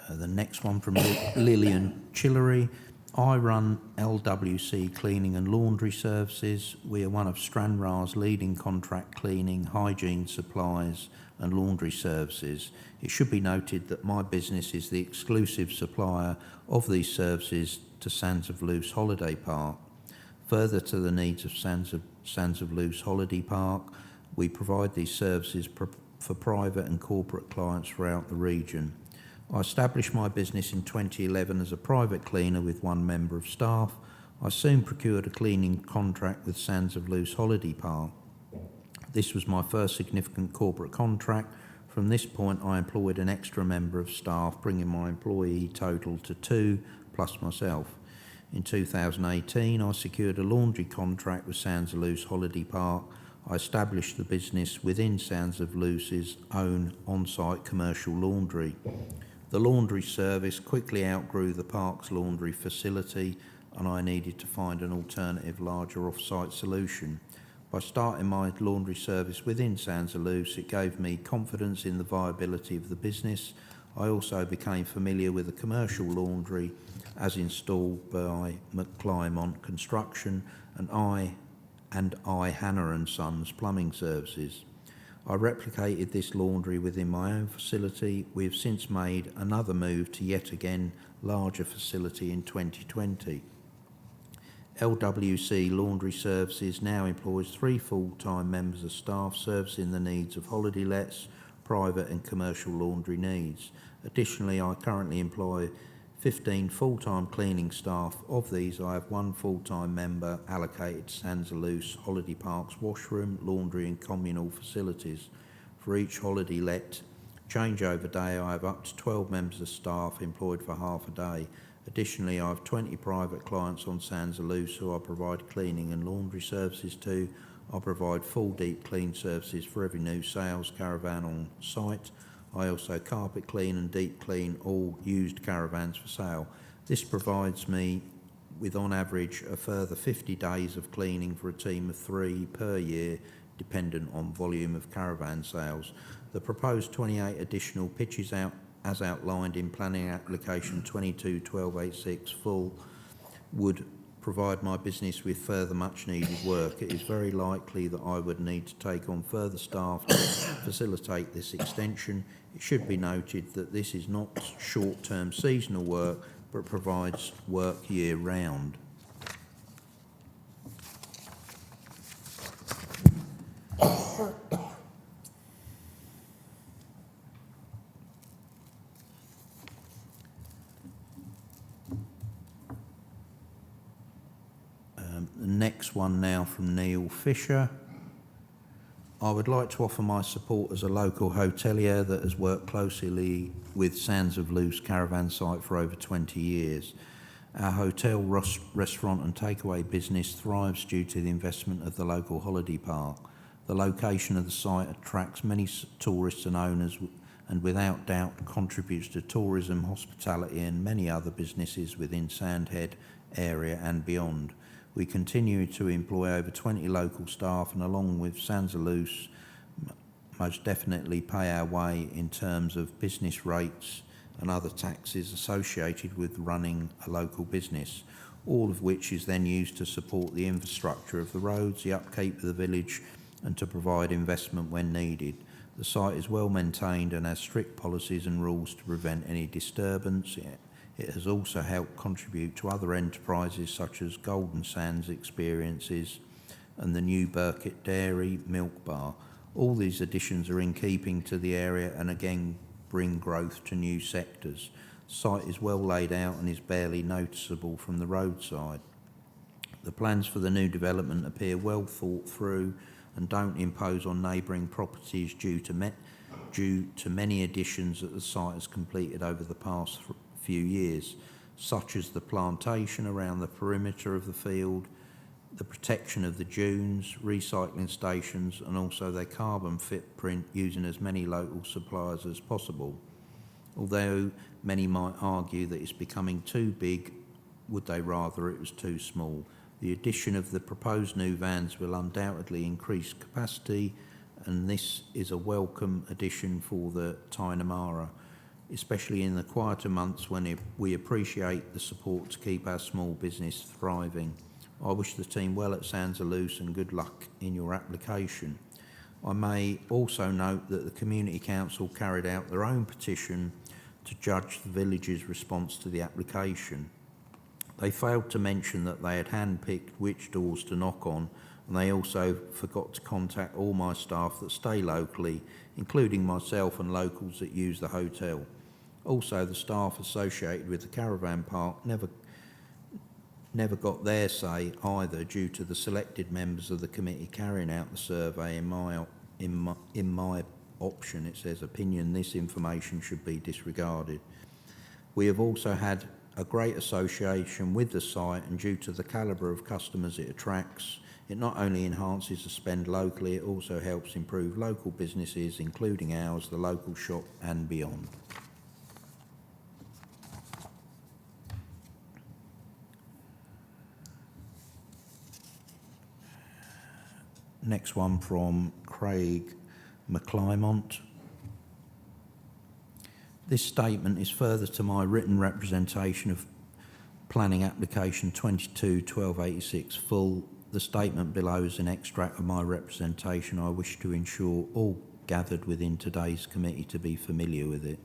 [SPEAKER 2] The next one from Lillian Chillery. I run LWC Cleaning and Laundry Services. We are one of Stranraer's leading contract cleaning, hygiene supplies and laundry services. It should be noted that my business is the exclusive supplier of these services to Sands of Luce Holiday Park. Further to the needs of Sands of Luce Holiday Park, we provide these services for private and corporate clients throughout the region. I established my business in 2011 as a private cleaner with one member of staff. I soon procured a cleaning contract with Sands of Luce Holiday Park. This was my first significant corporate contract. From this point, I employed an extra member of staff, bringing my employee total to 2 plus myself. In 2018, I secured a laundry contract with Sands of Luce Holiday Park. I established the business within Sands of Luce's own on-site commercial laundry. The laundry service quickly outgrew the park's laundry facility, and I needed to find an alternative, larger off-site solution. By starting my laundry service within Sands of Luce, it gave me confidence in the viability of the business. I also became familiar with the commercial laundry as installed by McClymont Construction and I Hanna & Sons Plumbing Services. I replicated this laundry within my own facility. We have since made another move to yet again larger facility in 2020. LWC Laundry Services now employs 3 full-time members of staff servicing the needs of holiday lets, private and commercial laundry needs. Additionally, I currently employ 15 full-time cleaning staff. Of these, I have 1 full-time member allocated to Sands of Luce Holiday Park's washroom, laundry and communal facilities. For each holiday let changeover day, I have up to 12 members of staff employed for half a day. Additionally, I have 20 private clients on Sands of Luce who I provide cleaning and laundry services to. I provide full deep clean services for every new sales caravan on site. I also carpet clean and deep clean all used caravans for sale. This provides me with on average a further 50 days of cleaning for a team of 3 per year, dependent on volume of caravan sales. The proposed 28 additional pitches out as outlined in planning application 22-1286 full would provide my business with further much needed work. It is very likely that I would need to take on further staff to facilitate this extension. It should be noted that this is not short-term seasonal work, but provides work year-round. The next one now from Neil Fisher. I would like to offer my support as a local hotelier that has worked closely with Sands of Luce caravan site for over 20 years. Our hotel, restaurant and takeaway business thrives due to the investment of the local holiday park. The location of the site attracts many tourists and owners and without doubt contributes to tourism, hospitality and many other businesses within Sandhead area and beyond. We continue to employ over 20 local staff and along with Sands of Luce most definitely pay our way in terms of business rates and other taxes associated with running a local business, all of which is then used to support the infrastructure of the roads, the upkeep of the village and to provide investment when needed. The site is well maintained and has strict policies and rules to prevent any disturbance. It has also helped contribute to other enterprises such as Golden Sands Experiences and the new Burkitt Dairy Milk Bar. All these additions are in keeping to the area and again bring growth to new sectors. The site is well laid out and is barely noticeable from the roadside. The plans for the new development appear well thought through and don't impose on neighbouring properties due to many additions that the site has completed over the past few years, such as the plantation around the perimeter of the field, the protection of the dunes, recycling stations and also their carbon footprint using as many local suppliers as possible. Although many might argue that it's becoming too big, would they rather it was too small? The addition of the proposed new vans will undoubtedly increase capacity and this is a welcome addition for the Tainamara, especially in the quieter months when we appreciate the support to keep our small business thriving. I wish the team well at Sands of Luce and good luck in your application. I may also note that the Community Council carried out their own petition to judge the village's response to the application. They failed to mention that they had handpicked which doors to knock on, and they also forgot to contact all my staff that stay locally, including myself and locals that use the hotel. Also, the staff associated with the caravan park never got their say either due to the selected members of the committee carrying out the survey. In my option, it says opinion, this information should be disregarded. We have also had a great association with the site and due to the calibre of customers it attracts, it not only enhances the spend locally, it also helps improve local businesses, including ours, the local shop and beyond. Next one from Craig McClymont. This statement is further to my written representation of planning application 22-1286 full. The statement below is an extract of my representation. I wish to ensure all gathered within today's committee to be familiar with it.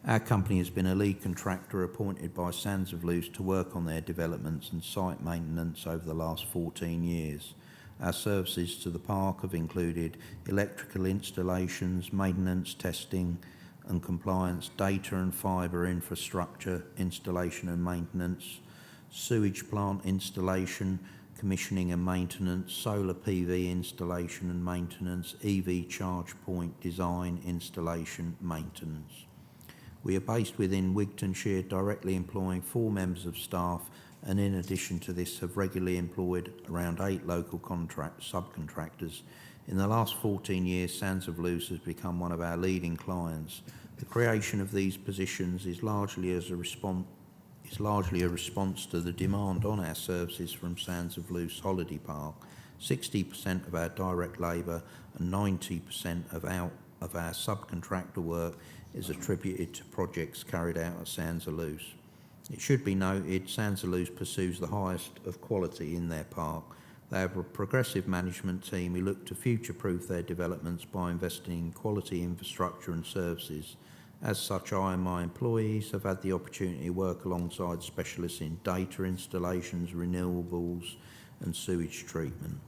[SPEAKER 2] Our company has been a lead contractor appointed by Sands of Luce to work on their developments and site maintenance over the last 14 years. Our services to the park have included electrical installations, maintenance, testing and compliance, data and fibre infrastructure installation and maintenance, sewage plant installation, commissioning and maintenance, solar PV installation and maintenance, EV charge point design, installation, maintenance. We are based within Wigtonshire, directly employing 4 members of staff and in addition to this have regularly employed around 8 local subcontractors. In the last 14 years, Sands of Luce has become one of our leading clients. The creation of these positions is largely a response to the demand on our services from Sands of Luce Holiday Park. 60% of our direct labour and 90% of our subcontractor work is attributed to projects carried out at Sands of Luce. It should be noted, Sands of Luce pursues the highest of quality in their park. They have a progressive management team who look to future-proof their developments by investing in quality infrastructure and services. As such, I and my employees have had the opportunity to work alongside specialists in data installations, renewables and sewage treatment.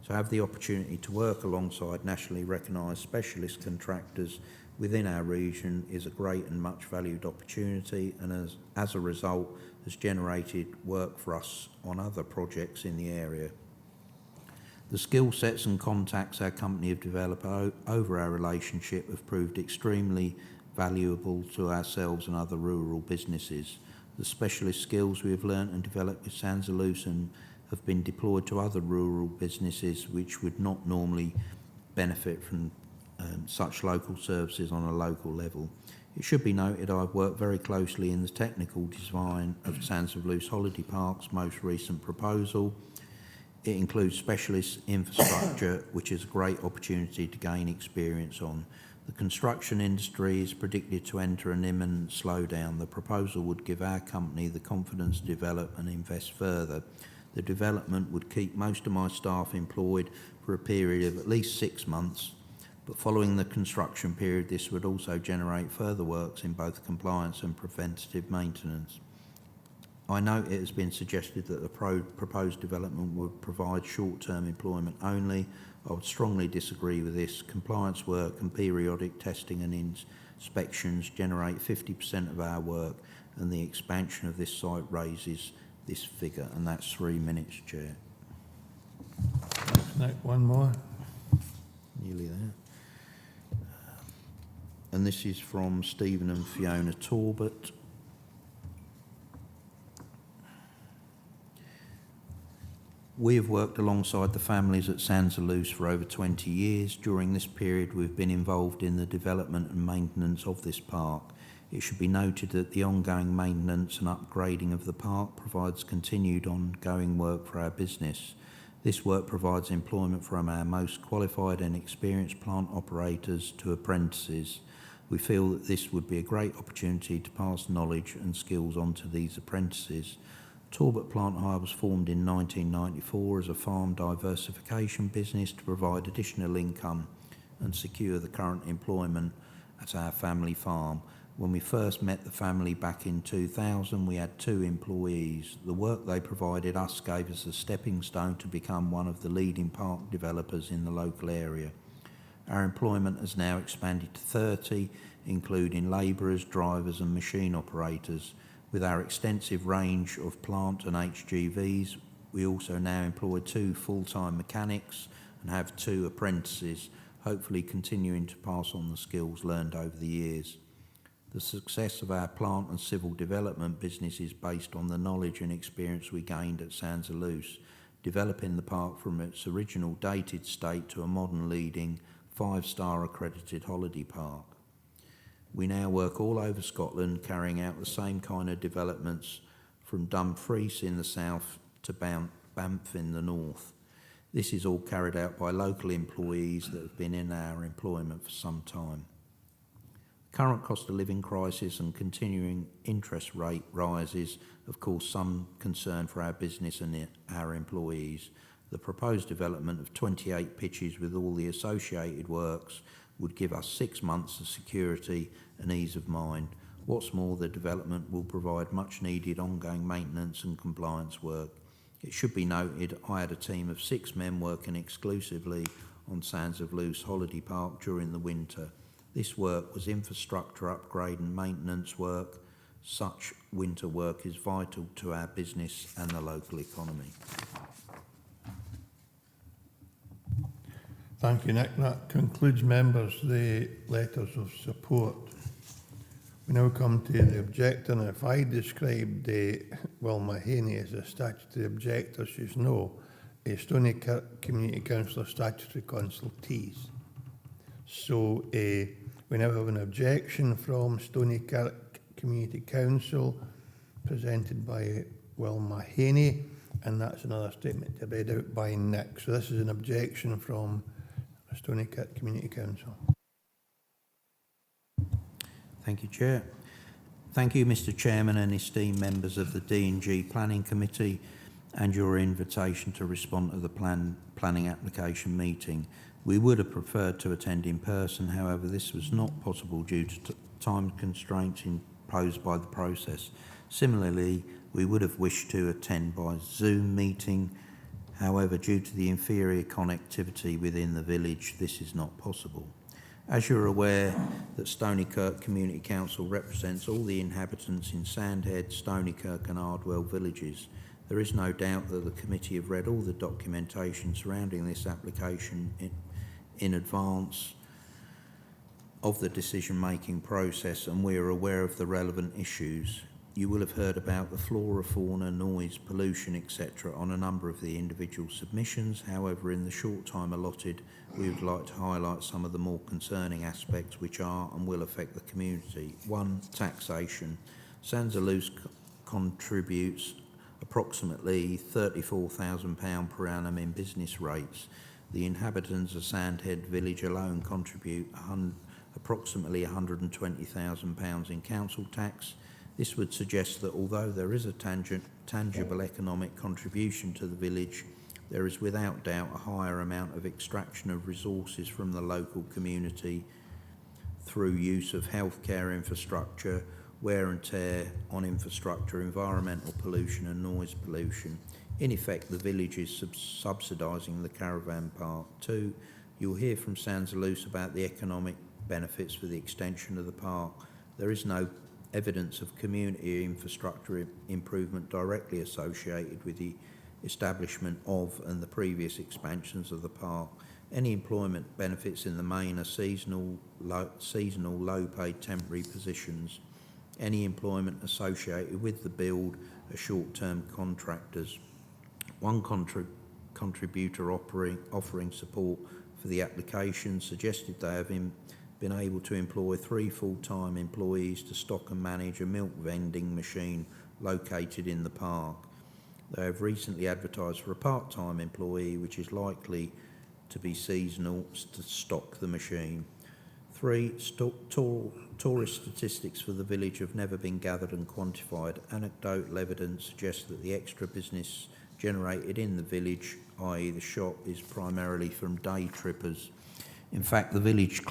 [SPEAKER 2] To have the opportunity to work alongside nationally recognised specialist contractors within our region is a great and much valued opportunity, and as a result has generated work for us on other projects in the area. The skill sets and contacts our company have developed over our relationship have proved extremely valuable to ourselves and other rural businesses. The specialist skills we have learnt and developed with Sands of Luce have been deployed to other rural businesses which would not normally benefit from such local services on a local level. It should be noted I've worked very closely in the technical design of Sands of Luce Holiday Park's most recent proposal. It includes specialist infrastructure, which is a great opportunity to gain experience on. The construction industry is predicted to enter an imminent slowdown. The proposal would give our company the confidence to develop and invest further. The development would keep most of my staff employed for a period of at least 6 months, but following the construction period, this would also generate further works in both compliance and preventative maintenance. I know it has been suggested that the proposed development would provide short-term employment only. I would strongly disagree with this. Compliance work and periodic testing and inspections generate 50% of our work, and the expansion of this site raises this figure, and that's 3 minutes, Chair.
[SPEAKER 1] Thanks, Nick. One more.
[SPEAKER 2] Nearly there. And this is from Stephen and Fiona Talbot. We have worked alongside the families at Sands of Luce for over 20 years. During this period, we've been involved in the development and maintenance of this park. It should be noted that the ongoing maintenance and upgrading of the park provides continued ongoing work for our business. This work provides employment from our most qualified and experienced plant operators to apprentices. We feel that this would be a great opportunity to pass knowledge and skills on to these apprentices. Talbot Plant Hire was formed in 1994 as a farm diversification business to provide additional income and secure the current employment at our family farm. When we first met the family back in 2000, we had 2 employees. The work they provided us gave us a stepping stone to become one of the leading park developers in the local area. Our employment has now expanded to 30, including labourers, drivers and machine operators. With our extensive range of plant and HGVs, we also now employ 2 full-time mechanics and have 2 apprentices, hopefully continuing to pass on the skills learned over the years. The success of our plant and civil development business is based on the knowledge and experience we gained at Sands of Luce, developing the park from its original dated state to a modern leading 5-star accredited holiday park. We now work all over Scotland, carrying out the same kind of developments from Dumfries in the south to Banff in the north. This is all carried out by local employees that have been in our employment for some time. Current cost of living crisis and continuing interest rate rises have caused some concern for our business and our employees. The proposed development of 28 pitches with all the associated works would give us 6 months of security and ease of mind. What's more, the development will provide much needed ongoing maintenance and compliance work. It should be noted I had a team of 6 men working exclusively on Sands of Luce Holiday Park during the winter. This work was infrastructure upgrade and maintenance work. Such winter work is vital to our business and the local economy.
[SPEAKER 1] Thank you, Nick. That concludes, members, the letters of support. We now come to the objector, and if I described Wilma Haney as a statutory objector, she's no, a Stony Kirk Community Council statutory consultees. So we now have an objection from Stony Kirk Community Council presented by Wilma Haney, and that's another statement to be read out by Nick. So this is an objection from Stony Kirk Community Council.
[SPEAKER 2] Thank you, Chair. Thank you, Mr. Chairman and esteemed members of the D&G Planning Committee, and your invitation to respond to the planning application meeting. We would have preferred to attend in person, however this was not possible due to time constraints imposed by the process. Similarly, we would have wished to attend by Zoom meeting, however due to the inferior connectivity within the village this is not possible. As you're aware that Stony Kirk Community Council represents all the inhabitants in Sandhead, Stony Kirk and Ardwell villages, there is no doubt that the committee have read all the documentation surrounding this application in advance of the decision-making process, and we are aware of the relevant issues. You will have heard about the flora, fauna, noise, pollution, etc. on a number of the individual submissions. However, in the short time allotted, we would like to highlight some of the more concerning aspects which are and will affect the community. 1. Taxation. Sansaloosa contributes approximately £34,000 per annum in business rates. The inhabitants of Sandhead village alone contribute approximately £120,000 in council tax. This would suggest that although there is a tangible economic contribution to the village, there is without doubt a higher amount of extraction of resources from the local community through use of healthcare infrastructure, wear and tear on infrastructure, environmental pollution and noise pollution. In effect, the village is subsidising the caravan park. 2. You'll hear from Sansaloosa about the economic benefits for the extension of the park. There is no evidence of community infrastructure improvement directly associated with the establishment of and the previous expansions of the park. Any employment benefits in the main are seasonal, low-paid temporary positions. Any employment associated with the build are short-term contractors. One contributor offering support for the application suggested they have been able to employ 3 full-time employees to stock and manage a milk vending machine located in the park. They have recently advertised for a part-time employee, which is likely to be seasonal, to stock the machine. 3. Tourist statistics for the village have never been gathered and quantified. Anecdotal evidence suggests that the extra business generated in the village, i.e. the shop, is primarily from day trippers. In fact, the village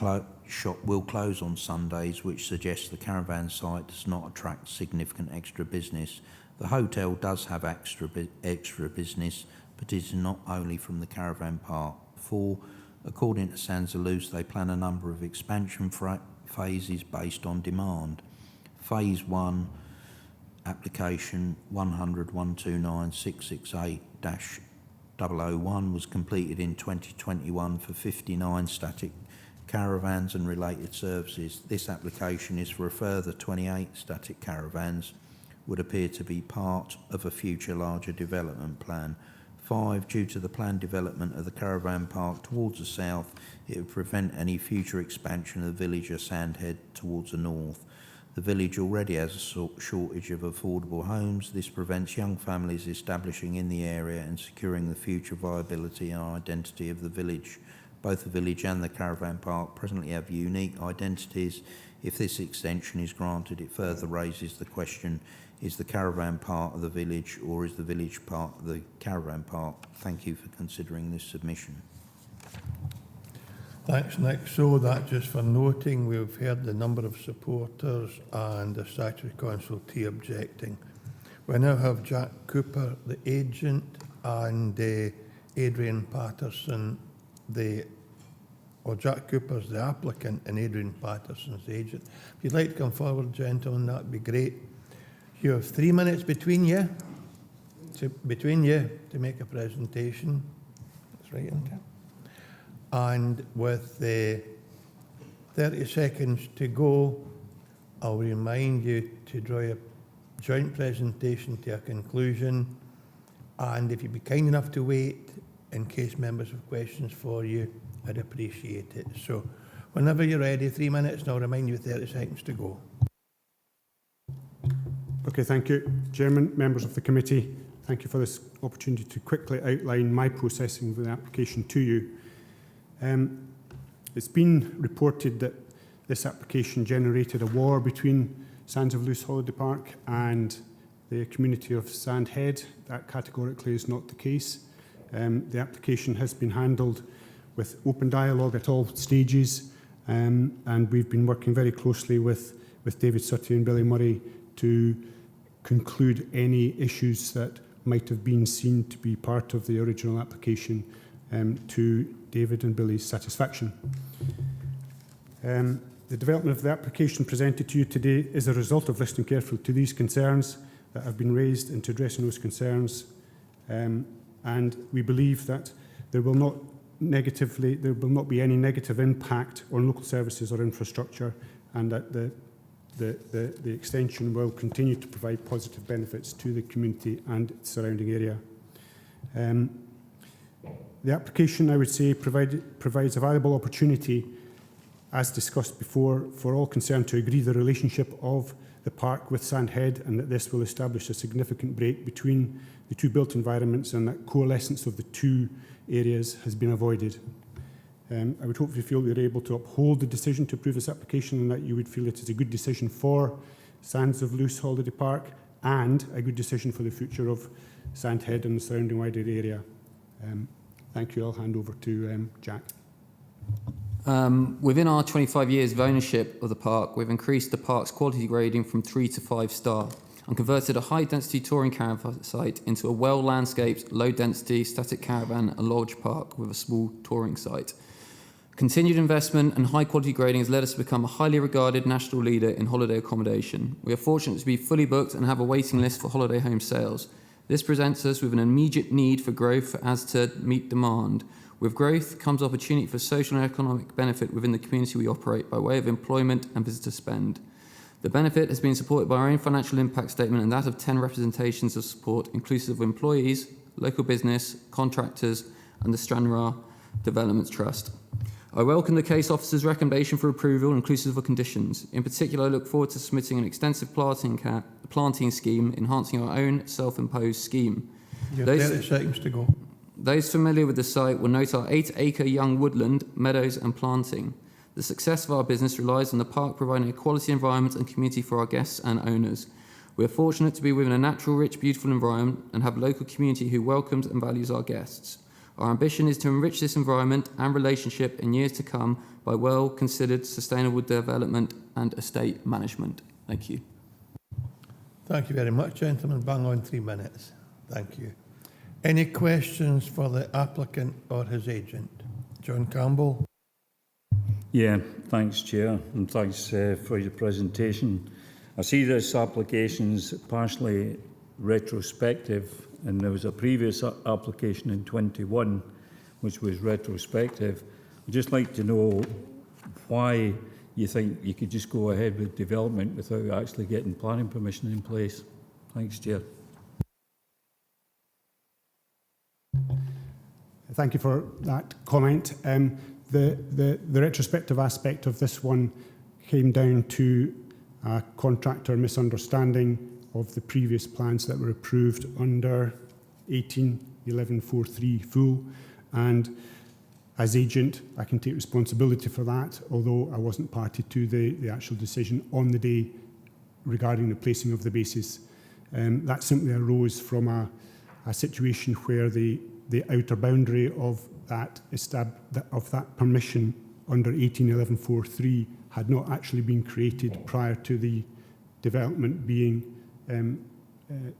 [SPEAKER 2] shop will close on Sundays, which suggests the caravan site does not attract significant extra business. The hotel does have extra business, but it is not only from the caravan park. 4. According to Sansaloosa, they plan a number of expansion phases based on demand. Phase 1, application 100-129-668-001 was completed in 2021 for 59 static caravans and related services. This application is for a further 28 static caravans, would appear to be part of a future larger development plan. 5. Due to the planned development of the caravan park towards the south, it would prevent any future expansion of the village of Sandhead towards the north. The village already has a shortage of affordable homes. This prevents young families establishing in the area and securing the future viability and identity of the village. Both the village and the caravan park presently have unique identities. If this extension is granted, it further raises the question, is the caravan part of the village or is the village part of the caravan park? Thank you for considering this submission.
[SPEAKER 1] Thanks, Nick. So that just for noting, we've heard the number of supporters and the statutory consultee objecting. We now have Jack Cooper, the agent, and Adrian Patterson, Jack Cooper's the applicant and Adrian Patterson's the agent. If you'd like to come forward, gentlemen, that'd be great. You have 3 minutes between you to make a presentation. That's right, isn't it? And with 30 seconds to go, I'll remind you to draw your joint presentation to a conclusion, and if you'd be kind enough to wait in case members have questions for you, I'd appreciate it. So whenever you're ready, 3 minutes, and I'll remind you 30 seconds to go.
[SPEAKER 19] Okay, thank you. Chairman, members of the committee, thank you for this opportunity to quickly outline my processing of the application to you. It's been reported that this application generated a war between Sands of Luce Holiday Park and the community of Sandhead. That categorically is not the case. The application has been handled with open dialogue at all stages, and we've been working very closely with David Sutty and Billy Murray to conclude any issues that might have been seen to be part of the original application to David and Billy's satisfaction. The development of the application presented to you today is a result of listening carefully to these concerns that have been raised and to addressing those concerns. And we believe that there will not be any negative impact on local services or infrastructure, and that the extension will continue to provide positive benefits to the community and its surrounding area. The application, I would say, provides a valuable opportunity, as discussed before, for all concerned to agree the relationship of the park with Sandhead, and that this will establish a significant break between the two built environments, and that coalescence of the two areas has been avoided. I would hopefully feel you're able to uphold the decision to approve this application, and that you would feel it is a good decision for Sands of Luce Holiday Park and a good decision for the future of Sandhead and the surrounding wider area. Thank you. I'll hand over to Jack.
[SPEAKER 20] Within our 25 years of ownership of the park, we've increased the park's quality grading from 3 to 5 star and converted a high-density touring caravan site into a well-landscaped, low-density static caravan and lodge park with a small touring site. Continued investment and high-quality grading has led us to become a highly regarded national leader in holiday accommodation. We are fortunate to be fully booked and have a waiting list for holiday home sales. This presents us with an immediate need for growth as to meet demand. With growth comes opportunity for social and economic benefit within the community we operate by way of employment and visitor spend. The benefit has been supported by our own financial impact statement and that of 10 representations of support, inclusive of employees, local business, contractors, and the Stranraer Development Trust. I welcome the case officer's recommendation for approval, inclusive of conditions. In particular, I look forward to submitting an extensive planting scheme, enhancing our own self-imposed scheme.
[SPEAKER 1] You have 30 seconds to go.
[SPEAKER 20] Those familiar with the site will note our 8-acre young woodland, meadows and planting. The success of our business relies on the park providing a quality environment and community for our guests and owners. We are fortunate to be within a natural, rich, beautiful environment and have a local community who welcomes and values our guests. Our ambition is to enrich this environment and relationship in years to come by well-considered sustainable development and estate management. Thank you.
[SPEAKER 1] Thank you very much, gentlemen. Bang on 3 minutes. Thank you. Any questions for the applicant or his agent? John Campbell.
[SPEAKER 9] Yeah, thanks, Chair, and thanks for your presentation. I see this application's partially retrospective, and there was a previous application in 21 which was retrospective. I'd just like to know why you think you could just go ahead with development without actually getting planning permission in place. Thanks, Chair.
[SPEAKER 19] Thank you for that comment. The retrospective aspect of this one came down to a contractor misunderstanding of the previous plans that were approved under 18.11.43 full, and as agent I can take responsibility for that, although I wasn't party to the actual decision on the day regarding the placing of the bases. That simply arose from a situation where the outer boundary of that permission under 18.11.43 had not actually been created prior to the development being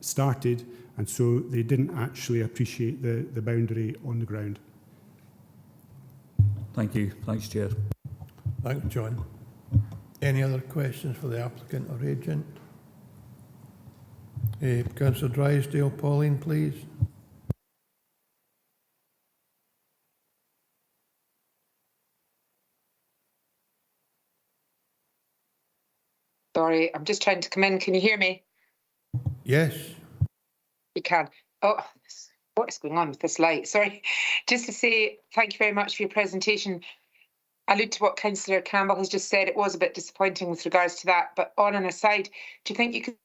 [SPEAKER 19] started, and so they didn't actually appreciate the boundary on the ground.
[SPEAKER 9] Thank you. Thanks, Chair.
[SPEAKER 1] Thanks, John. Any other questions for the applicant or agent? Councillor Drysdale, Pauline, please.
[SPEAKER 12] Sorry, I'm just trying to come in. Can you hear me?
[SPEAKER 1] Yes.
[SPEAKER 12] You can. Oh, what is going on with this light? Sorry. Just to say thank you very much for your presentation. I allude to what Councillor Campbell has just said. It was a bit disappointing with regards to that. But on an aside, do you think you could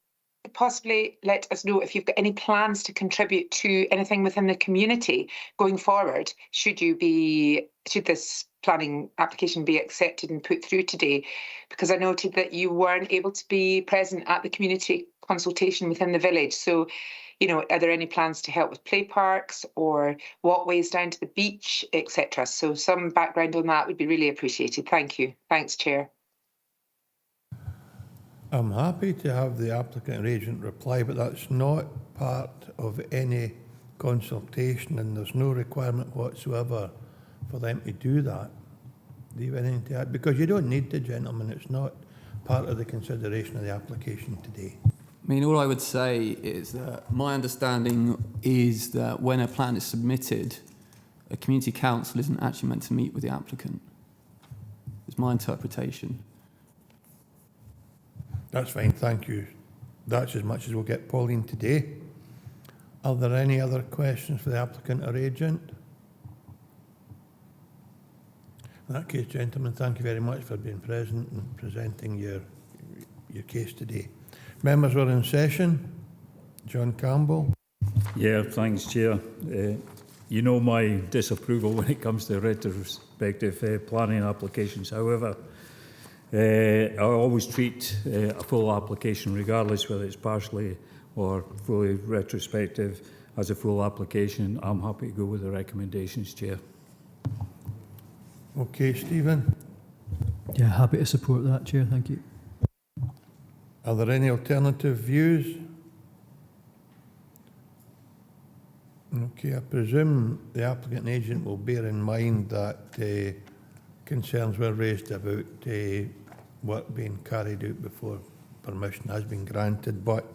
[SPEAKER 12] possibly let us know if you've got any plans to contribute to anything within the community going forward? Should this planning application be accepted and put through today? Because I noted that you weren't able to be present at the community consultation within the village. So, are there any plans to help with play parks or walkways down to the beach, etc.? So some background on that would be really appreciated. Thank you. Thanks, Chair.
[SPEAKER 1] I'm happy to have the applicant or agent reply, but that's not part of any consultation, and there's no requirement whatsoever for them to do that. Do you have anything to add? Because you don't need to, gentlemen. It's not part of the consideration of the application today.
[SPEAKER 20] I mean, all I would say is that my understanding is that when a plan is submitted, a community council isn't actually meant to meet with the applicant. It's my interpretation.
[SPEAKER 1] That's fine, thank you. That's as much as we'll get Pauline today. Are there any other questions for the applicant or agent? In that case, gentlemen, thank you very much for being present and presenting your case today. Members were in session. John Campbell.
[SPEAKER 9] Yeah, thanks, Chair. You know my disapproval when it comes to retrospective planning applications. However, I always treat a full application, regardless whether it's partially or fully retrospective, as a full application. I'm happy to go with the recommendations, Chair.
[SPEAKER 1] Okay, Stephen.
[SPEAKER 4] Yeah, happy to support that, Chair. Thank you.
[SPEAKER 1] Are there any alternative views? Okay, I presume the applicant and agent will bear in mind that concerns were raised about work being carried out before permission has been granted. But,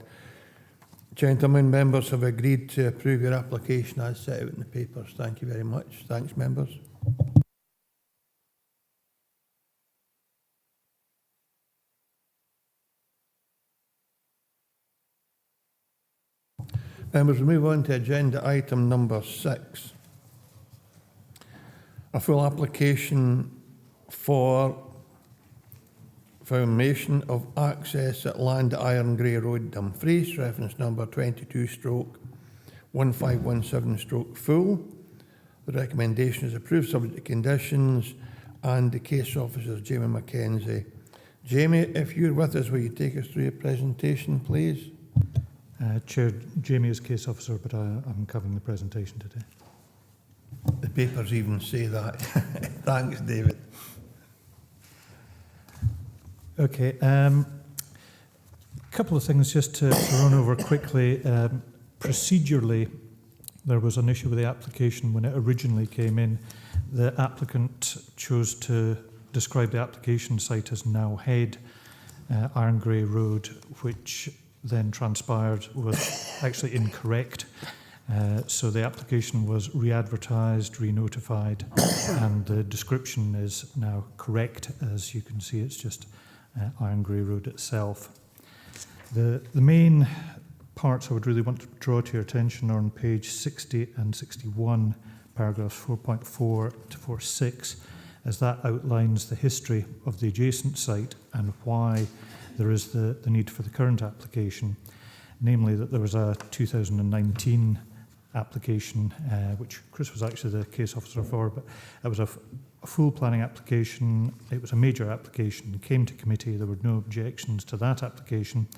[SPEAKER 1] gentlemen, members have agreed to approve your application as set out in the papers. Thank you very much. Thanks, members. Members, we move on to agenda item number 6. A full application for formation of access at land at Iron Grey Road, Dumfries, reference number 22/1517/full. The recommendation is approved subject to conditions, and the case officer is Jamie Mackenzie. Jamie, if you're with us, will you take us through your presentation, please?
[SPEAKER 11] Chair, Jamie is case officer, but I'm covering the presentation today.
[SPEAKER 1] The papers even say that. Thanks, David.
[SPEAKER 11] Okay, a couple of things just to run over quickly. Procedurally, there was an issue with the application when it originally came in. The applicant chose to describe the application site as Now Head, Iron Grey Road, which then transpired was actually incorrect. So the application was re-advertised, re-notified, and the description is now correct. As you can see, it's just Iron Grey Road itself. The main parts I would really want to draw to your attention are on page 60 and 61, paragraphs 4.4 to 4.6, as that outlines the history of the adjacent site and why there is the need for the current application, namely that there was a 2019 application, which Chris was actually the case officer for, but it was a full planning application. It was a major application. It came to committee. There were no objections to that application,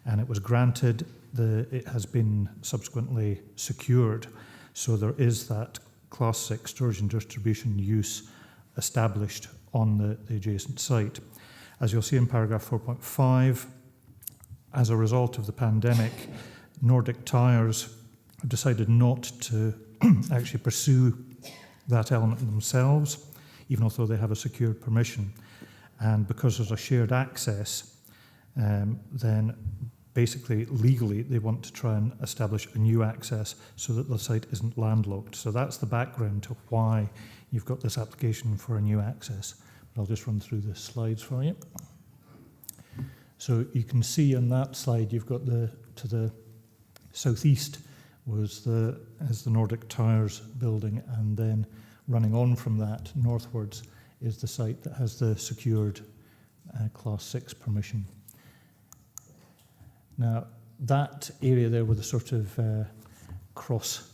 [SPEAKER 11] and it was granted. It has been subsequently secured. So there is that Class 6 storage and distribution use established on the adjacent site. As you'll see in paragraph 4.5, as a result of the pandemic, Nordic Tyres have decided not to actually pursue that element themselves, even although they have a secured permission. And because there's a shared access, then basically legally they want to try and establish a new access so that the site isn't landlocked. So that's the background to why you've got this application for a new access. I'll just run through the slides for you. So you can see on that slide, you've got to the southeast is the Nordic Tires building, and then running on from that northwards is the site that has the secured Class 6 permission. Now, that area there with a sort of cross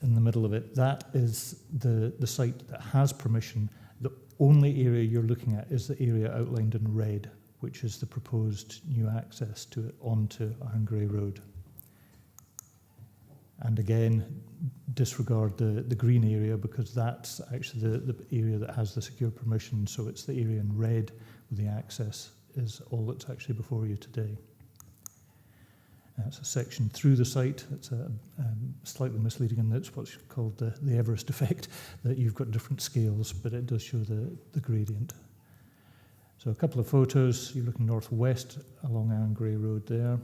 [SPEAKER 11] in the middle of it, that is the site that has permission. The only area you're looking at is the area outlined in red, which is the proposed new access to it onto Iron Grey Road. And again, disregard the green area, because that's actually the area that has the secure permission, so it's the area in red with the access is all that's actually before you today. It's a section through the site. It's slightly misleading, and that's what's called the Everest effect, that you've got different scales, but it does show the gradient. So a couple of photos. You're looking northwest along Iron Grey Road there.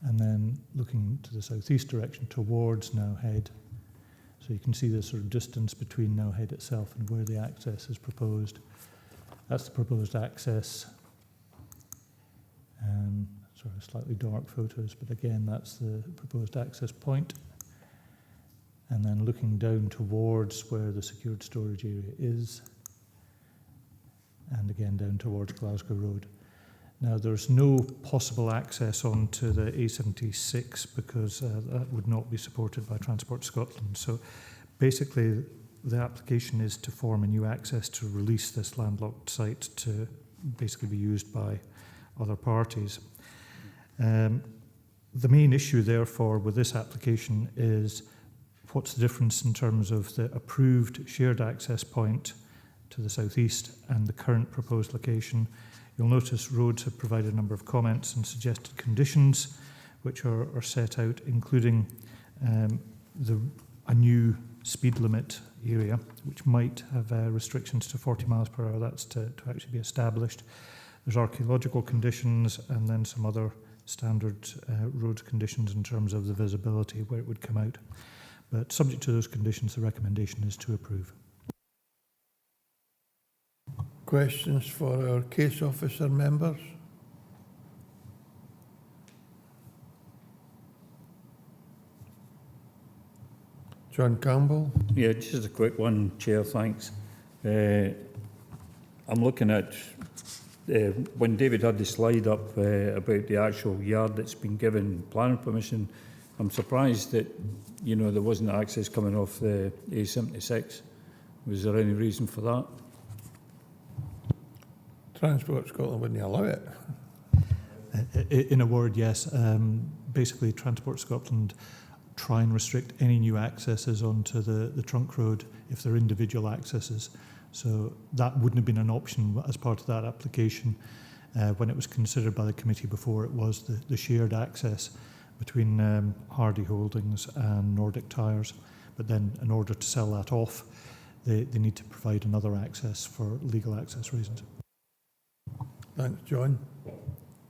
[SPEAKER 11] And then looking to the southeast direction towards Nowhead. So you can see the sort of distance between Nowhead itself and where the access is proposed. That's the proposed access. Sort of slightly dark photos, but again, that's the proposed access point. And then looking down towards where the secured storage area is. And again, down towards Glasgow Road. Now, there's no possible access onto the A76 because that would not be supported by Transport Scotland. So basically, the application is to form a new access to release this landlocked site to basically be used by other parties. The main issue, therefore, with this application is what's the difference in terms of the approved shared access point to the southeast and the current proposed location. You'll notice roads have provided a number of comments and suggested conditions which are set out, including a new speed limit area, which might have restrictions to 40 miles per hour. That's to actually be established. There's archaeological conditions and then some other standard road conditions in terms of the visibility, where it would come out. But subject to those conditions, the recommendation is to approve.
[SPEAKER 1] Questions for our case officer members? John Campbell.
[SPEAKER 9] Yeah, just a quick one, Chair, thanks. I'm looking at when David had the slide up about the actual yard that's been given planning permission. I'm surprised that, you know, there wasn't access coming off the A76. Was there any reason for that?
[SPEAKER 1] Transport Scotland wouldn't allow it.
[SPEAKER 11] In a word, yes. Basically, Transport Scotland try and restrict any new accesses onto the trunk road if they're individual accesses. So that wouldn't have been an option as part of that application when it was considered by the committee before. It was the shared access between Hardy Holdings and Nordic Tires. But then in order to sell that off, they need to provide another access for legal access reasons.
[SPEAKER 1] Thanks, John.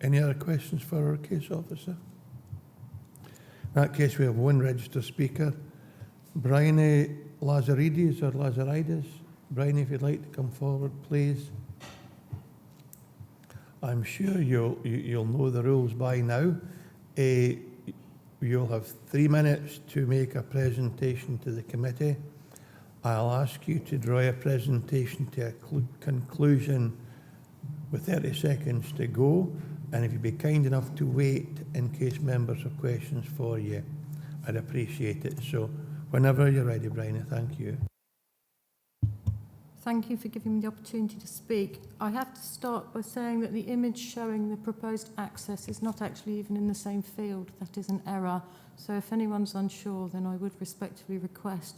[SPEAKER 1] Any other questions for our case officer? In that case, we have one registered speaker. Bryony Lazaridis or Lazaridis. Bryony, if you'd like to come forward, please. I'm sure you'll know the rules by now. You'll have 3 minutes to make a presentation to the committee. I'll ask you to draw a presentation to a conclusion with 30 seconds to go, and if you'd be kind enough to wait in case members have questions for you, I'd appreciate it. So whenever you're ready, Bryony, thank you.
[SPEAKER 21] Thank you for giving me the opportunity to speak. I have to start by saying that the image showing the proposed access is not actually even in the same field. That is an error. So if anyone's unsure, then I would respectfully request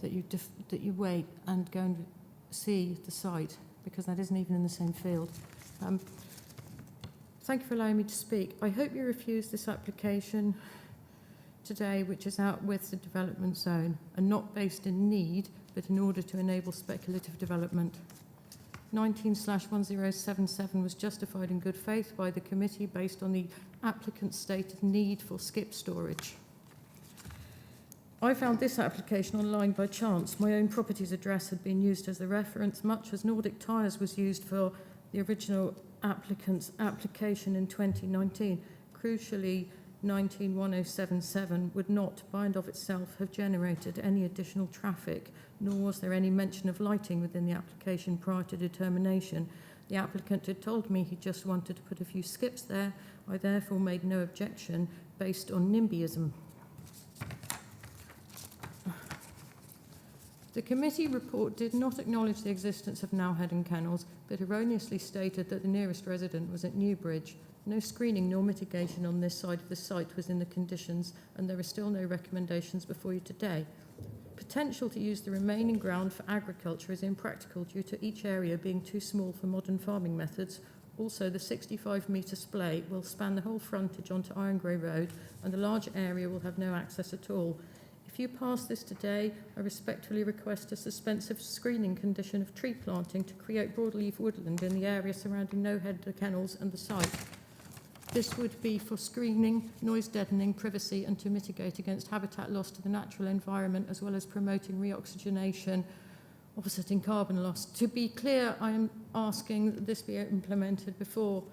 [SPEAKER 21] that you wait and go and see the site, because that isn't even in the same field. Thank you for allowing me to speak. I hope you refuse this application today, which is out with the development zone and not based in need, but in order to enable speculative development. 19/1077 was justified in good faith by the committee based on the applicant's stated need for skip storage. I found this application online by chance. My own property's address had been used as the reference, much as Nordic Tires was used for the original applicant's application in 2019. Crucially, 191077 would not, by and of itself, have generated any additional traffic, nor was there any mention of lighting within the application prior to determination. The applicant had told me he just wanted to put a few skips there. I therefore made no objection based on NIMBYism. The committee report did not acknowledge the existence of Nowhead and Kennels, but erroneously stated that the nearest resident was at Newbridge. No screening nor mitigation on this side of the site was in the conditions, and there are still no recommendations before you today. Potential to use the remaining ground for agriculture is impractical due to each area being too small for modern farming methods. Also, the 65-metre splay will span the whole frontage onto Irongray Road, and the larger area will have no access at all. If you pass this today, I respectfully request a suspensive screening condition of tree planting to create broadleaf woodland in the area surrounding Nowhead, the kennels and the site. This would be for screening, noise deadening, privacy, and to mitigate against habitat loss to the natural environment, as well as promoting reoxygenation, offsetting carbon loss. To be clear, I am asking that this be implemented before,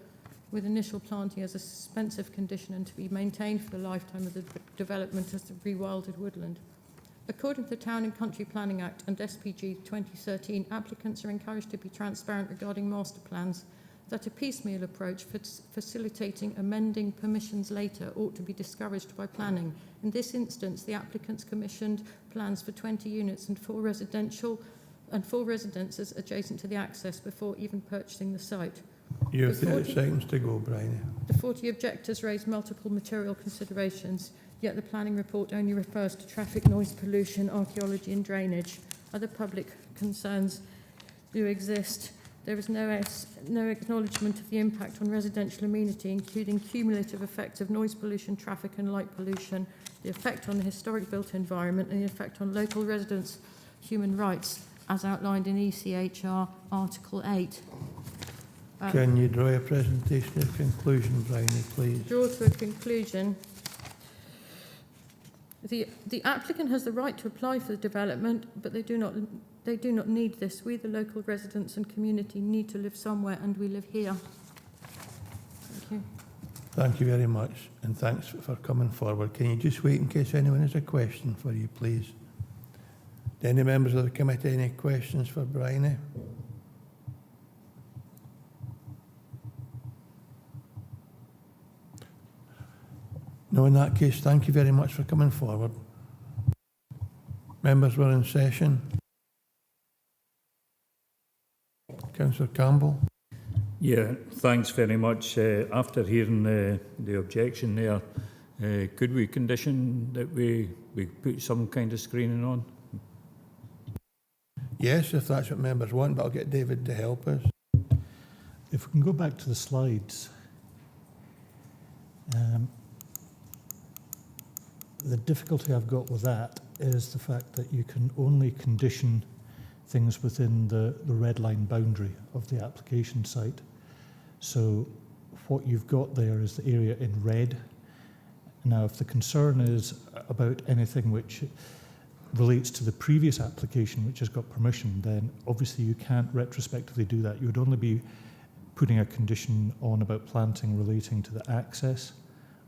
[SPEAKER 21] with initial planting as a suspensive condition and to be maintained for the lifetime of the development as the rewilded woodland. According to the Town and Country Planning Act and SPG 2013, applicants are encouraged to be transparent regarding master plans, that a piecemeal approach for facilitating amending permissions later ought to be discouraged by planning. In this instance, the applicants commissioned plans for 20 units and 4 residences adjacent to the access before even purchasing the site.
[SPEAKER 1] You have 30 seconds to go, Brian.
[SPEAKER 21] The 40 objectors raised multiple material considerations, yet the planning report only refers to traffic, noise pollution, archaeology and drainage. Other public concerns do exist. There is no acknowledgement of the impact on residential amenity, including cumulative effects of noise pollution, traffic and light pollution, the effect on the historic built environment and the effect on local residents' human rights, as outlined in ECHR Article 8.
[SPEAKER 1] Can you draw a presentation of conclusion, Brian, please?
[SPEAKER 21] Draw to a conclusion. The applicant has the right to apply for the development, but they do not need this. We, the local residents and community, need to live somewhere, and we live here. Thank you.
[SPEAKER 1] Thank you very much, and thanks for coming forward. Can you just wait in case anyone has a question for you, please? Do any members of the committee any questions for Bryony? No, in that case, thank you very much for coming forward. Members, we're in session. Councillor Campbell.
[SPEAKER 9] Yeah, thanks very much. After hearing the objection there, could we condition that we put some kind of screening on?
[SPEAKER 1] Yes, if that's what members want, but I'll get David to help us.
[SPEAKER 11] If we can go back to the slides. The difficulty I've got with that is the fact that you can only condition things within the red line boundary of the application site. So what you've got there is the area in red. Now, if the concern is about anything which relates to the previous application, which has got permission, then obviously you can't retrospectively do that. You would only be putting a condition on about planting relating to the access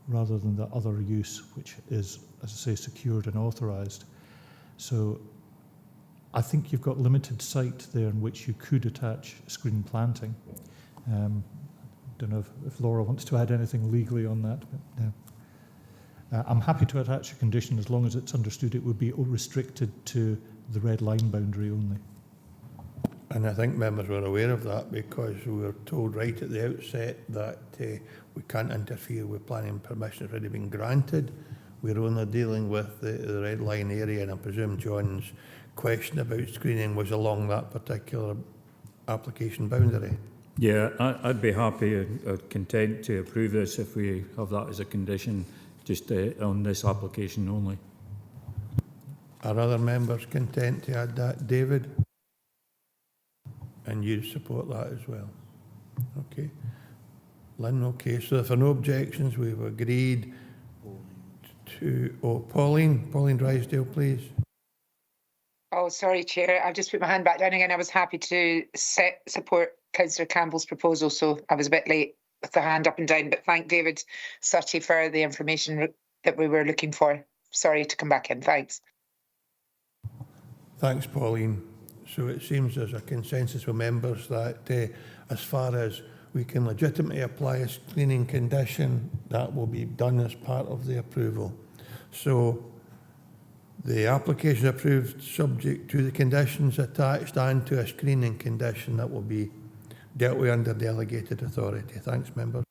[SPEAKER 11] rather than the other use, which is, as I say, secured and authorised. So I think you've got limited site there in which you could attach screen planting. Don't know if Laura wants to add anything legally on that. But, I'm happy to attach a condition as long as it's understood it would be restricted to the red line boundary only.
[SPEAKER 1] And I think members were aware of that because we were told right at the outset that we can't interfere with planning permission that's already been granted. We're only dealing with the red line area, and I presume John's question about screening was along that particular application boundary.
[SPEAKER 9] Yeah, I'd be happy or content to approve this if we have that as a condition, just on this application only.
[SPEAKER 1] Are other members content to add that? David? And you support that as well? Okay. Lynn, okay. So if there are no objections, we've agreed to... Oh, Pauline Drysdale, please.
[SPEAKER 12] Oh, sorry, Chair. I've just put my hand back down again. I was happy to support Councillor Campbell's proposal, so I was a bit late with the hand up and down, but thank David Sutty for the information that we were looking for. Sorry to come back in, thanks.
[SPEAKER 1] Thanks, Pauline. So it seems there's a consensus with members that as far as we can legitimately apply a screening condition, that will be done as part of the approval. So the application approved subject to the conditions attached and to a screening condition that will be dealt with under delegated authority. Thanks, members.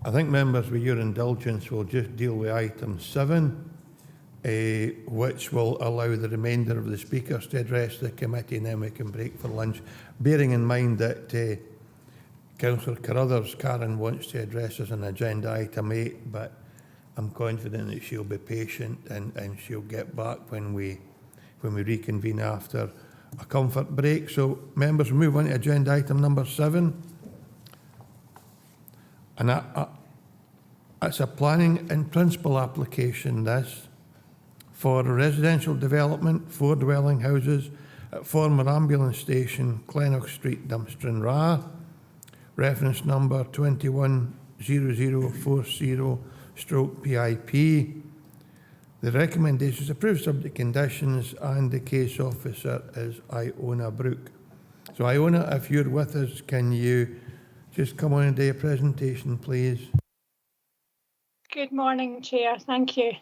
[SPEAKER 1] I think, members, with your indulgence, we'll just deal with item 7, which will allow the remainder of the speakers to address the committee, and then we can break for lunch, bearing in mind that Councillor Carruthers, Karen, wants to address us on agenda item 8, but I'm confident that she'll be patient and she'll get back when we reconvene after a comfort break. So, members, we move on to agenda item number 7. And it's a planning in principle application, this, for a residential development, 4 dwelling houses at former ambulance station, Clennock Street, Dumfries Ra, reference number 210040/PIP. The recommendation is approved subject conditions, and the case officer is Iona Brooke. So Iona, if you're with us, can you just come on and do a presentation, please?
[SPEAKER 6] Good morning, Chair. Thank you.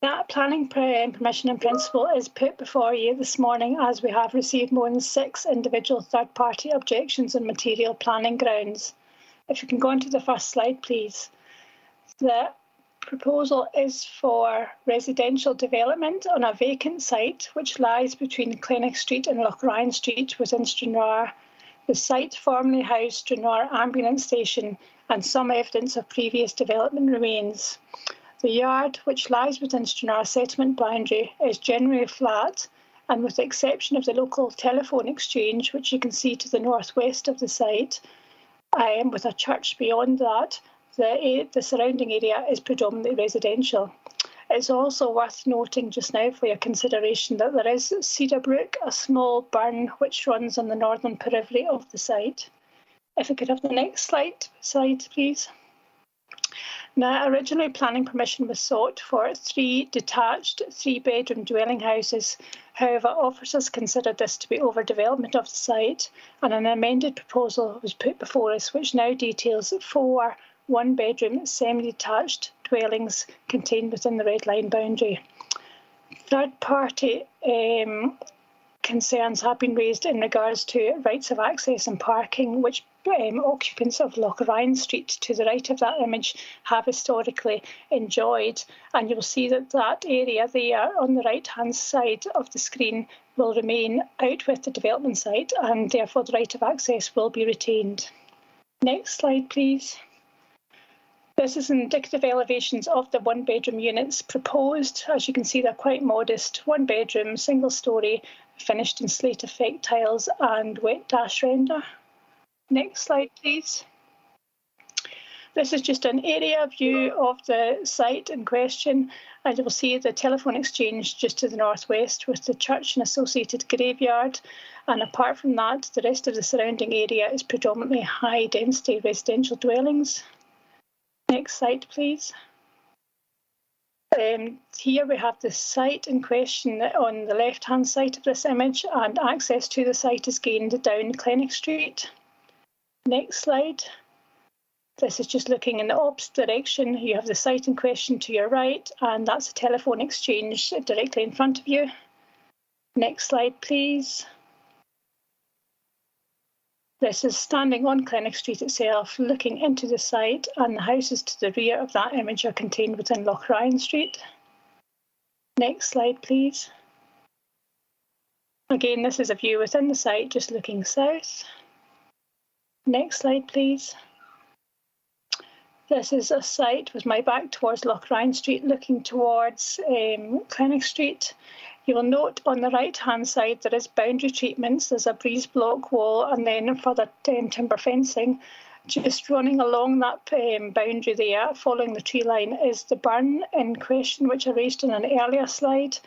[SPEAKER 6] That planning permission in principle is put before you this morning as we have received more than 6 individual third-party objections on material planning grounds. If you can go on to the first slide, please. The proposal is for residential development on a vacant site which lies between Clennock Street and Lochrayan Street within Stranraer. The site formerly housed Stranraer Ambulance Station, and some evidence of previous development remains. The yard, which lies within Stranraer settlement boundary, is generally flat, and with the exception of the local telephone exchange, which you can see to the northwest of the site, with a church beyond that, the surrounding area is predominantly residential. It's also worth noting just now for your consideration that there is Cedar Brook, a small burn which runs on the northern periphery of the site. If we could have the next slide, please. Now, originally planning permission was sought for 3 detached 3-bedroom dwelling houses. However, officers considered this to be overdevelopment of the site, and an amended proposal was put before us, which now details 4 1-bedroom semi-detached dwellings contained within the red line boundary. Third-party concerns have been raised in regards to rights of access and parking, which occupants of Lochrayan Street to the right of that image have historically enjoyed, and you'll see that area there on the right-hand side of the screen will remain out with the development site, and therefore the right of access will be retained. Next slide, please. This is indicative elevations of the 1-bedroom units proposed. As you can see, they're quite modest. 1-bedroom, single-storey, finished in slate effect tiles and wet dash render. Next slide, please. This is just an area view of the site in question, and you will see the telephone exchange just to the northwest with the church and associated graveyard. And apart from that, the rest of the surrounding area is predominantly high-density residential dwellings. Next slide, please. Here we have the site in question on the left-hand side of this image, and access to the site is gained down Clennock Street. Next slide. This is just looking in the opposite direction. You have the site in question to your right, and that's a telephone exchange directly in front of you. Next slide, please. This is standing on Clennock Street itself, looking into the site, and the houses to the rear of that image are contained within Lochrayan Street. Next slide, please. Again, this is a view within the site, just looking south. Next slide, please. This is a site with my back towards Lochrayan Street, looking towards Clennock Street. You will note on the right-hand side there is boundary treatments. There's a breeze block wall and then further timber fencing. Just running along that boundary there, following the tree line, is the burn in question, which I raised in an earlier slide.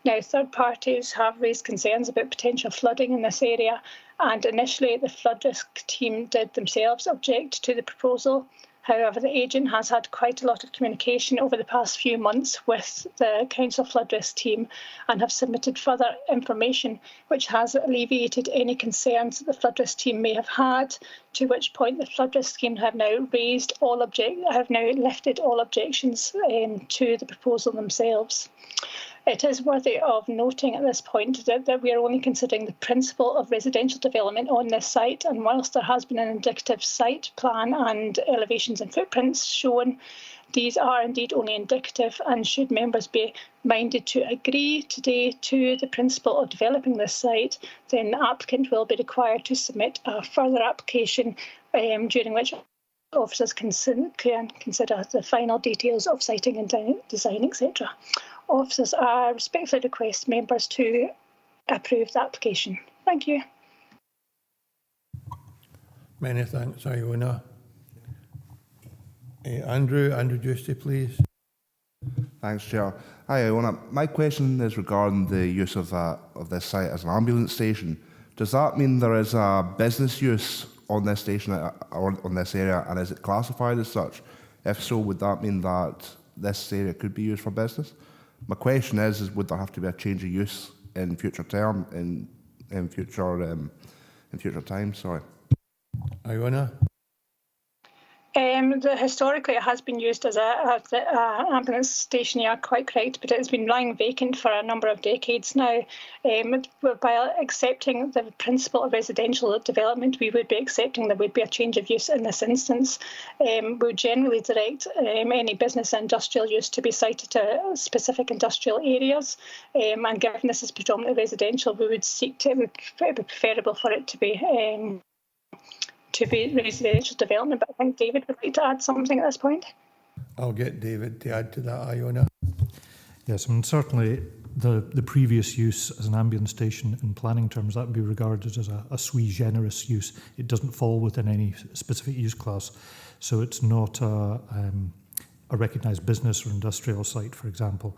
[SPEAKER 6] Now, third parties have raised concerns about potential flooding in this area, and initially the flood risk team did themselves object to the proposal. However, the agent has had quite a lot of communication over the past few months with the Council Flood Risk team and have submitted further information which has alleviated any concerns that the Flood Risk team may have had, to which point the Flood Risk team have now lifted all objections to the proposal themselves. It is worthy of noting at this point that we are only considering the principle of residential development on this site, and whilst there has been an indicative site plan and elevations and footprints shown, these are indeed only indicative, and should members be minded to agree today to the principle of developing this site, then the applicant will be required to submit a further application during which officers can consider the final details of siting and design, etc. Officers, I respectfully request members to approve the application. Thank you.
[SPEAKER 1] Many thanks, Iona. Andrew Giusti, please.
[SPEAKER 3] Thanks, Chair. Hi, Iona. My question is regarding the use of this site as an ambulance station. Does that mean there is a business use on this station or on this area, and is it classified as such? If so, would that mean that this area could be used for business? My question is would there have to be a change of use in future term, in future time? Sorry.
[SPEAKER 1] Iona?
[SPEAKER 6] Historically, it has been used as an ambulance station, you are quite correct, but it has been lying vacant for a number of decades now. By accepting the principle of residential development, we would be accepting there would be a change of use in this instance. We would generally direct any business and industrial use to be sited to specific industrial areas, and given this is predominantly residential, we would seek to, it would be preferable for it to be residential development, but I think David would like to add something at this point.
[SPEAKER 1] I'll get David to add to that, Iona.
[SPEAKER 11] Yes, I mean, certainly the previous use as an ambulance station in planning terms, that would be regarded as a sui generis use. It doesn't fall within any specific use class, so it's not a recognised business or industrial site, for example.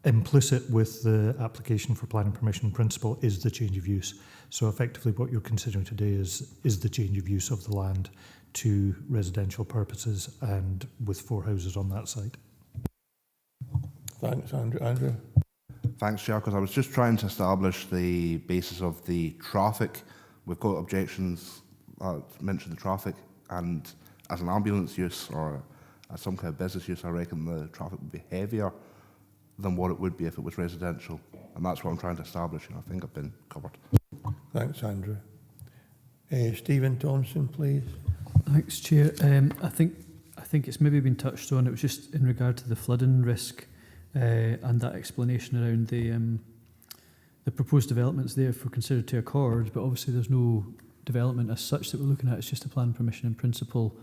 [SPEAKER 11] Implicit with the application for planning permission principle is the change of use. So effectively what you're considering today is the change of use of the land to residential purposes and with 4 houses on that site.
[SPEAKER 1] Thanks, Andrew.
[SPEAKER 3] Thanks, Chair, because I was just trying to establish the basis of the traffic. We've got objections, mentioned the traffic, and as an ambulance use or as some kind of business use, I reckon the traffic would be heavier than what it would be if it was residential. And that's what I'm trying to establish, and I think I've been covered.
[SPEAKER 1] Thanks, Andrew. Stephen Thompson, please.
[SPEAKER 4] Thanks, Chair. I think it's maybe been touched on. It was just in regard to the flooding risk and that explanation around the proposed developments there for considered to accord, but obviously there's no development as such that we're looking at. It's just a plan permission in principle,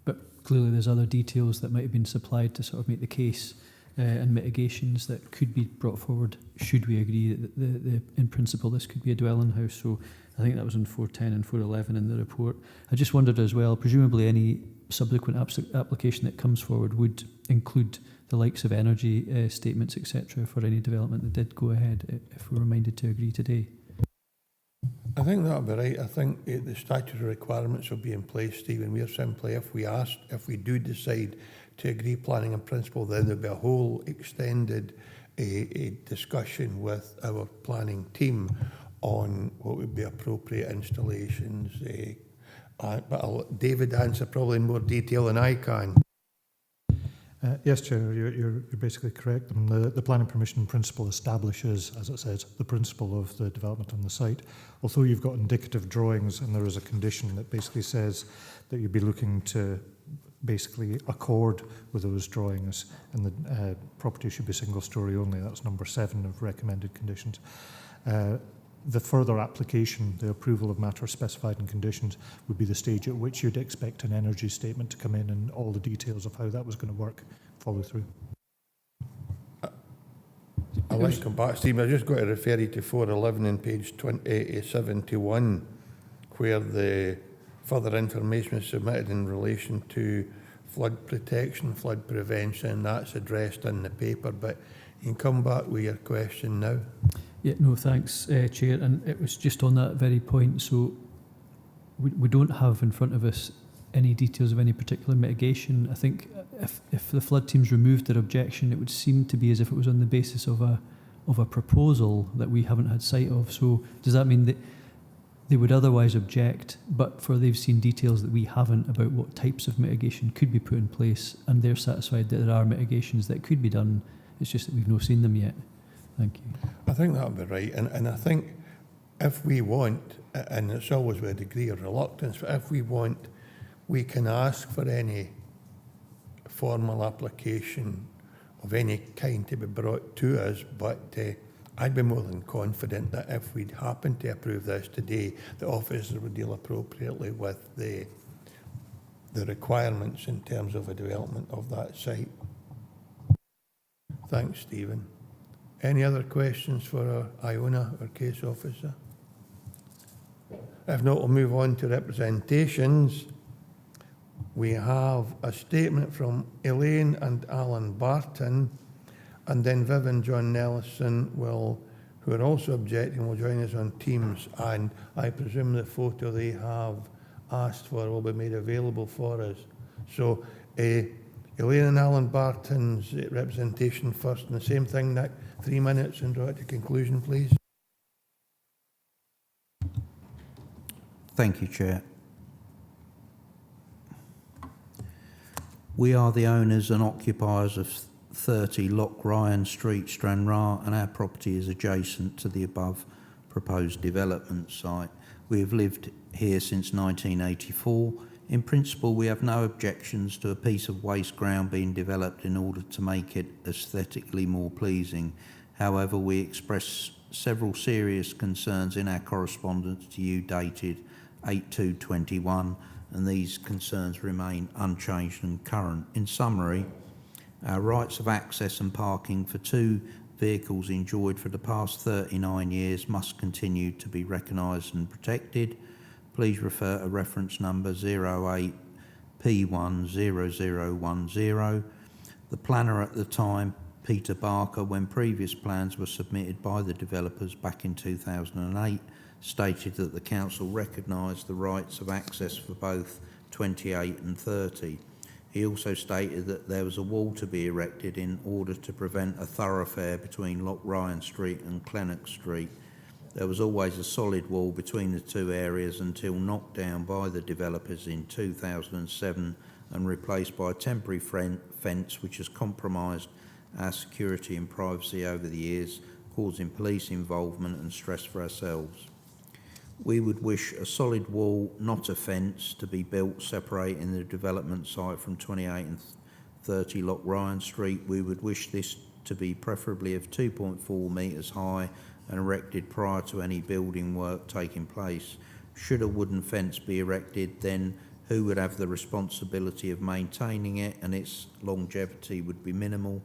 [SPEAKER 4] but clearly there's other details that might have been supplied to sort of make the case and mitigations that could be brought forward should we agree that in principle this could be a dwelling house. So I think that was in 410 and 411 in the report. I just wondered as well, presumably any subsequent application that comes forward would include the likes of energy statements, etc., for any development that did go ahead, if we were minded to agree today.
[SPEAKER 1] I think that'll be right. I think the statutory requirements will be in place, Stephen. We're simply, if we do decide to agree planning and principle, then there'll be a whole extended a discussion with our planning team on what would be appropriate installations. But I'll let David answer probably in more detail than I can.
[SPEAKER 11] Yes, Chair, you're basically correct. I mean, the planning permission principle establishes, as it says, the principle of the development on the site. Although you've got indicative drawings and there is a condition that basically says that you'd be looking to basically accord with those drawings, and the property should be single story only. That's number 7 of recommended conditions. The further application, the approval of matters specified in conditions, would be the stage at which you'd expect an energy statement to come in and all the details of how that was going to work follow through.
[SPEAKER 1] I'd like to come back, Steve. I've just got to refer you to 411 on page 71, where the further information was submitted in relation to flood protection, flood prevention, and that's addressed in the paper. But you can come back with your question now.
[SPEAKER 4] Yeah, no, thanks, Chair. And it was just on that very point. So we don't have in front of us any details of any particular mitigation. I think if the flood teams removed their objection, it would seem to be as if it was on the basis of a proposal that we haven't had sight of. So does that mean that they would otherwise object, but for they've seen details that we haven't about what types of mitigation could be put in place, and they're satisfied that there are mitigations that could be done? It's just that we've not seen them yet. Thank you.
[SPEAKER 1] I think that would be right. And I think if we want, and it's always with a degree of reluctance, but if we want, we can ask for any formal application of any kind to be brought to us, but I'd be more than confident that if we'd happen to approve this today, the officers would deal appropriately with the requirements in terms of a development of that site. Thanks, Stephen. Any other questions for our Iona or case officer? If not, we'll move on to representations. We have a statement from Elaine and Alan Barton, and then Viv and John Nelson who are also objecting, will join us on Teams, and I presume the photo they have asked for will be made available for us. So Elaine and Alan Barton's representation first, and the same thing, Nick, 3 minutes, and draw it to conclusion, please.
[SPEAKER 2] Thank you, Chair. We are the owners and occupiers of 30 Loch Ryan Street, Stranraer, and our property is adjacent to the above proposed development site. We have lived here since 1984. In principle, we have no objections to a piece of waste ground being developed in order to make it aesthetically more pleasing. However, we express several serious concerns in our correspondence to you dated 8/2/21, and these concerns remain unchanged and current. In summary, our rights of access and parking for 2 vehicles enjoyed for the past 39 years must continue to be recognised and protected. Please refer to reference number 08P10010. The planner at the time, Peter Barker, when previous plans were submitted by the developers back in 2008, stated that the council recognised the rights of access for both 28 and 30. He also stated that there was a wall to be erected in order to prevent a thoroughfare between Loch Ryan Street and Clennock Street. There was always a solid wall between the two areas until knocked down by the developers in 2007 and replaced by a temporary fence which has compromised our security and privacy over the years, causing police involvement and stress for ourselves. We would wish a solid wall, not a fence, to be built separating the development site from 28 and 30 Loch Ryan Street. We would wish this to be preferably of 2.4 metres high and erected prior to any building work taking place. Should a wooden fence be erected, then who would have the responsibility of maintaining it, and its longevity would be minimal.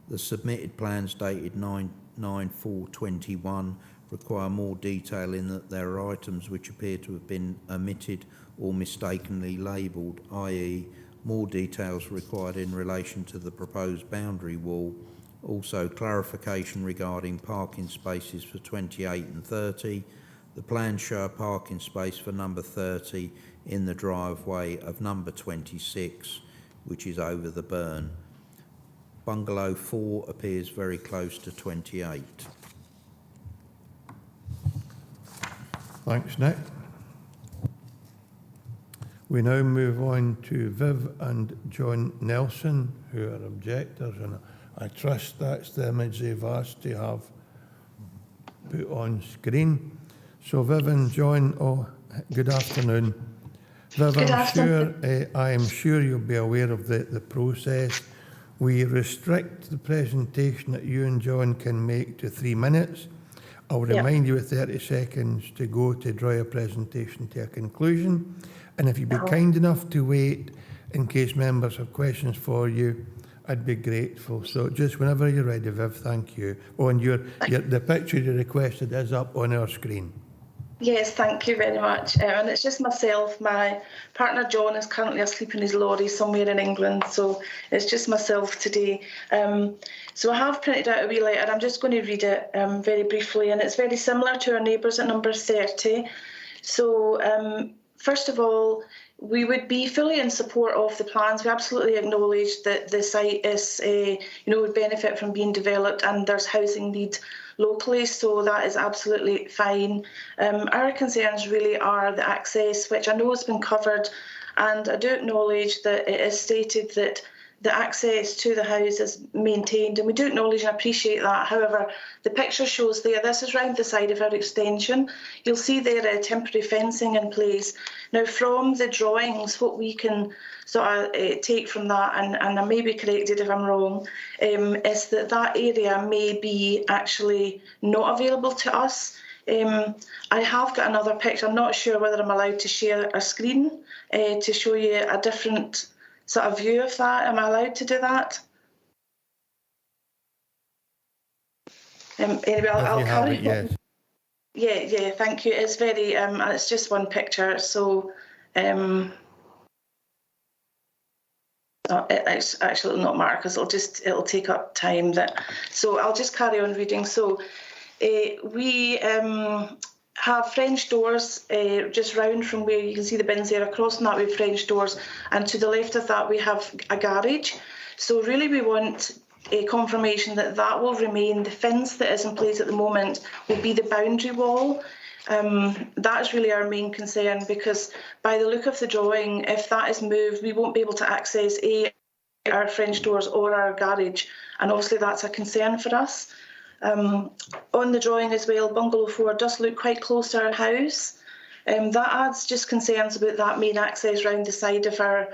[SPEAKER 2] The submitted plans dated 9/4/21 require more detail in that there are items which appear to have been omitted or mistakenly labelled, i.e. more details required in relation to the proposed boundary wall. Also, clarification regarding parking spaces for 28 and 30. The plans show a parking space for number 30 in the driveway of number 26, which is over the burn. Bungalow 4 appears very close to 28.
[SPEAKER 1] Thanks, Nick. We now move on to Viv and John Nelson, who are objectors, and I trust that's the image they've asked to have put on screen. So Viv and John, good afternoon. Viv, I am sure you'll be aware of the process. We restrict the presentation that you and John can make to 3 minutes. I'll remind you with 30 seconds to go to draw your presentation to a conclusion. And if you'd be kind enough to wait in case members have questions for you, I'd be grateful. So just whenever you're ready, Viv, thank you. Oh, and the picture you requested is up on our screen.
[SPEAKER 8] Yes, thank you very much. And it's just myself. My partner John is currently asleep in his lorry somewhere in England, so it's just myself today. So I have printed out a wee letter. I'm just going to read it very briefly, and it's very similar to our neighbours at number 30. So first of all, we would be fully in support of the plans. We absolutely acknowledge that the site is, would benefit from being developed, and there's housing need locally, so that is absolutely fine. Our concerns really are the access, which I know has been covered, and I do acknowledge that it is stated that the access to the house is maintained, and we do acknowledge and appreciate that. However, the picture shows there, this is round the side of our extension. You'll see there temporary fencing in place. Now, from the drawings, what we can sort of take from that, and I may be corrected if I'm wrong, is that that area may be actually not available to us. I have got another picture. I'm not sure whether I'm allowed to share a screen to show you a different sort of view of that. Am I allowed to do that? Anyway, I'll carry on.
[SPEAKER 1] Yes.
[SPEAKER 8] Yeah, thank you. It's very, it's just one picture, so it's actually not matter because it'll take up time. So I'll just carry on reading. So we have French doors just round from where you can see the bins there. Across from that we have French doors, and to the left of that we have a garage. So really we want a confirmation that that will remain. The fence that is in place at the moment will be the boundary wall. That is really our main concern, because by the look of the drawing, if that is moved, we won't be able to access our French doors or our garage, and obviously that's a concern for us. On the drawing as well, bungalow 4 does look quite close to our house. That adds just concerns about that main access round the side of our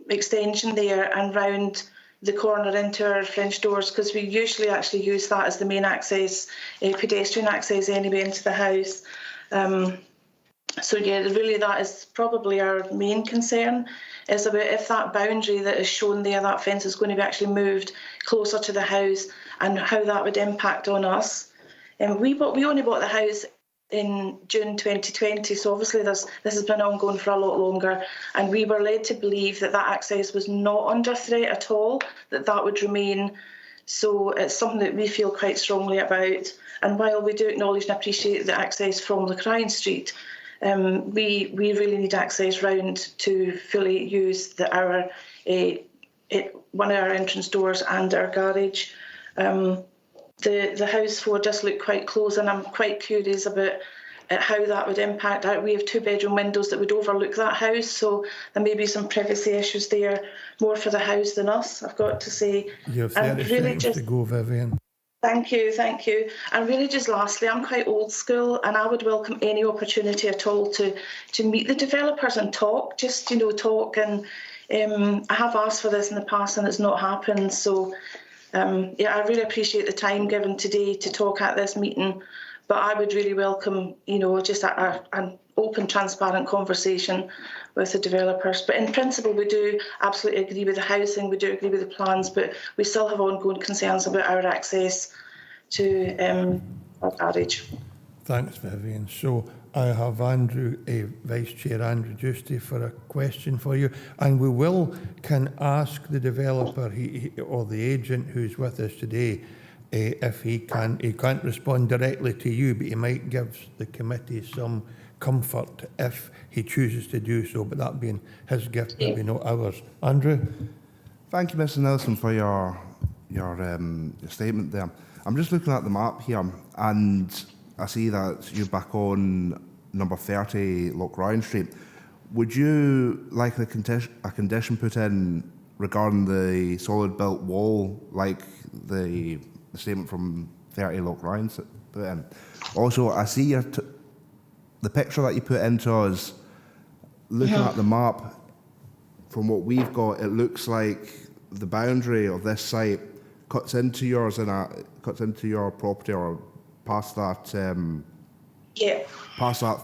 [SPEAKER 8] extension there and round the corner into our French doors, because we usually actually use that as the main access, pedestrian access anyway into the house. So yeah, really that is probably our main concern, is about if that boundary that is shown there, that fence is going to be actually moved closer to the house, and how that would impact on us. We only bought the house in June 2020, so obviously this has been ongoing for a lot longer, and we were led to believe that that access was not under threat at all, that would remain. So it's something that we feel quite strongly about. And while we do acknowledge and appreciate the access from Lacrine Street, we really need access round to fully use one of our entrance doors and our garage. The house 4 does look quite close, and I'm quite curious about how that would impact. We have 2-bedroom windows that would overlook that house, so there may be some privacy issues there, more for the house than us, I've got to say.
[SPEAKER 1] You have 30 seconds to go, Vivian.
[SPEAKER 8] Thank you. And really just lastly, I'm quite old school, and I would welcome any opportunity at all to meet the developers and talk, talk. And I have asked for this in the past and it's not happened. So I really appreciate the time given today to talk at this meeting, but I would really welcome, just an open, transparent conversation with the developers. But in principle, we do absolutely agree with the housing, we do agree with the plans, but we still have ongoing concerns about our access to our garage.
[SPEAKER 1] Thanks, Vivian. So I have Vice Chair Andrew Giusti for a question for you, and we can ask the developer or the agent who's with us today if he can't respond directly to you, but he might give the committee some comfort if he chooses to do so, but that being his gift, maybe not ours. Andrew?
[SPEAKER 3] Thank you, Mr. Nelson, for your statement there. I'm just looking at the map here, and I see that you're back on number 30 Loch Ryan Street. Would you like a condition put in regarding the solid built wall, like the statement from 30 Loch Ryan put in? Also, I see the picture that you put into us, looking at the map, from what we've got, it looks like the boundary of this site cuts into yours cuts into your property, or past that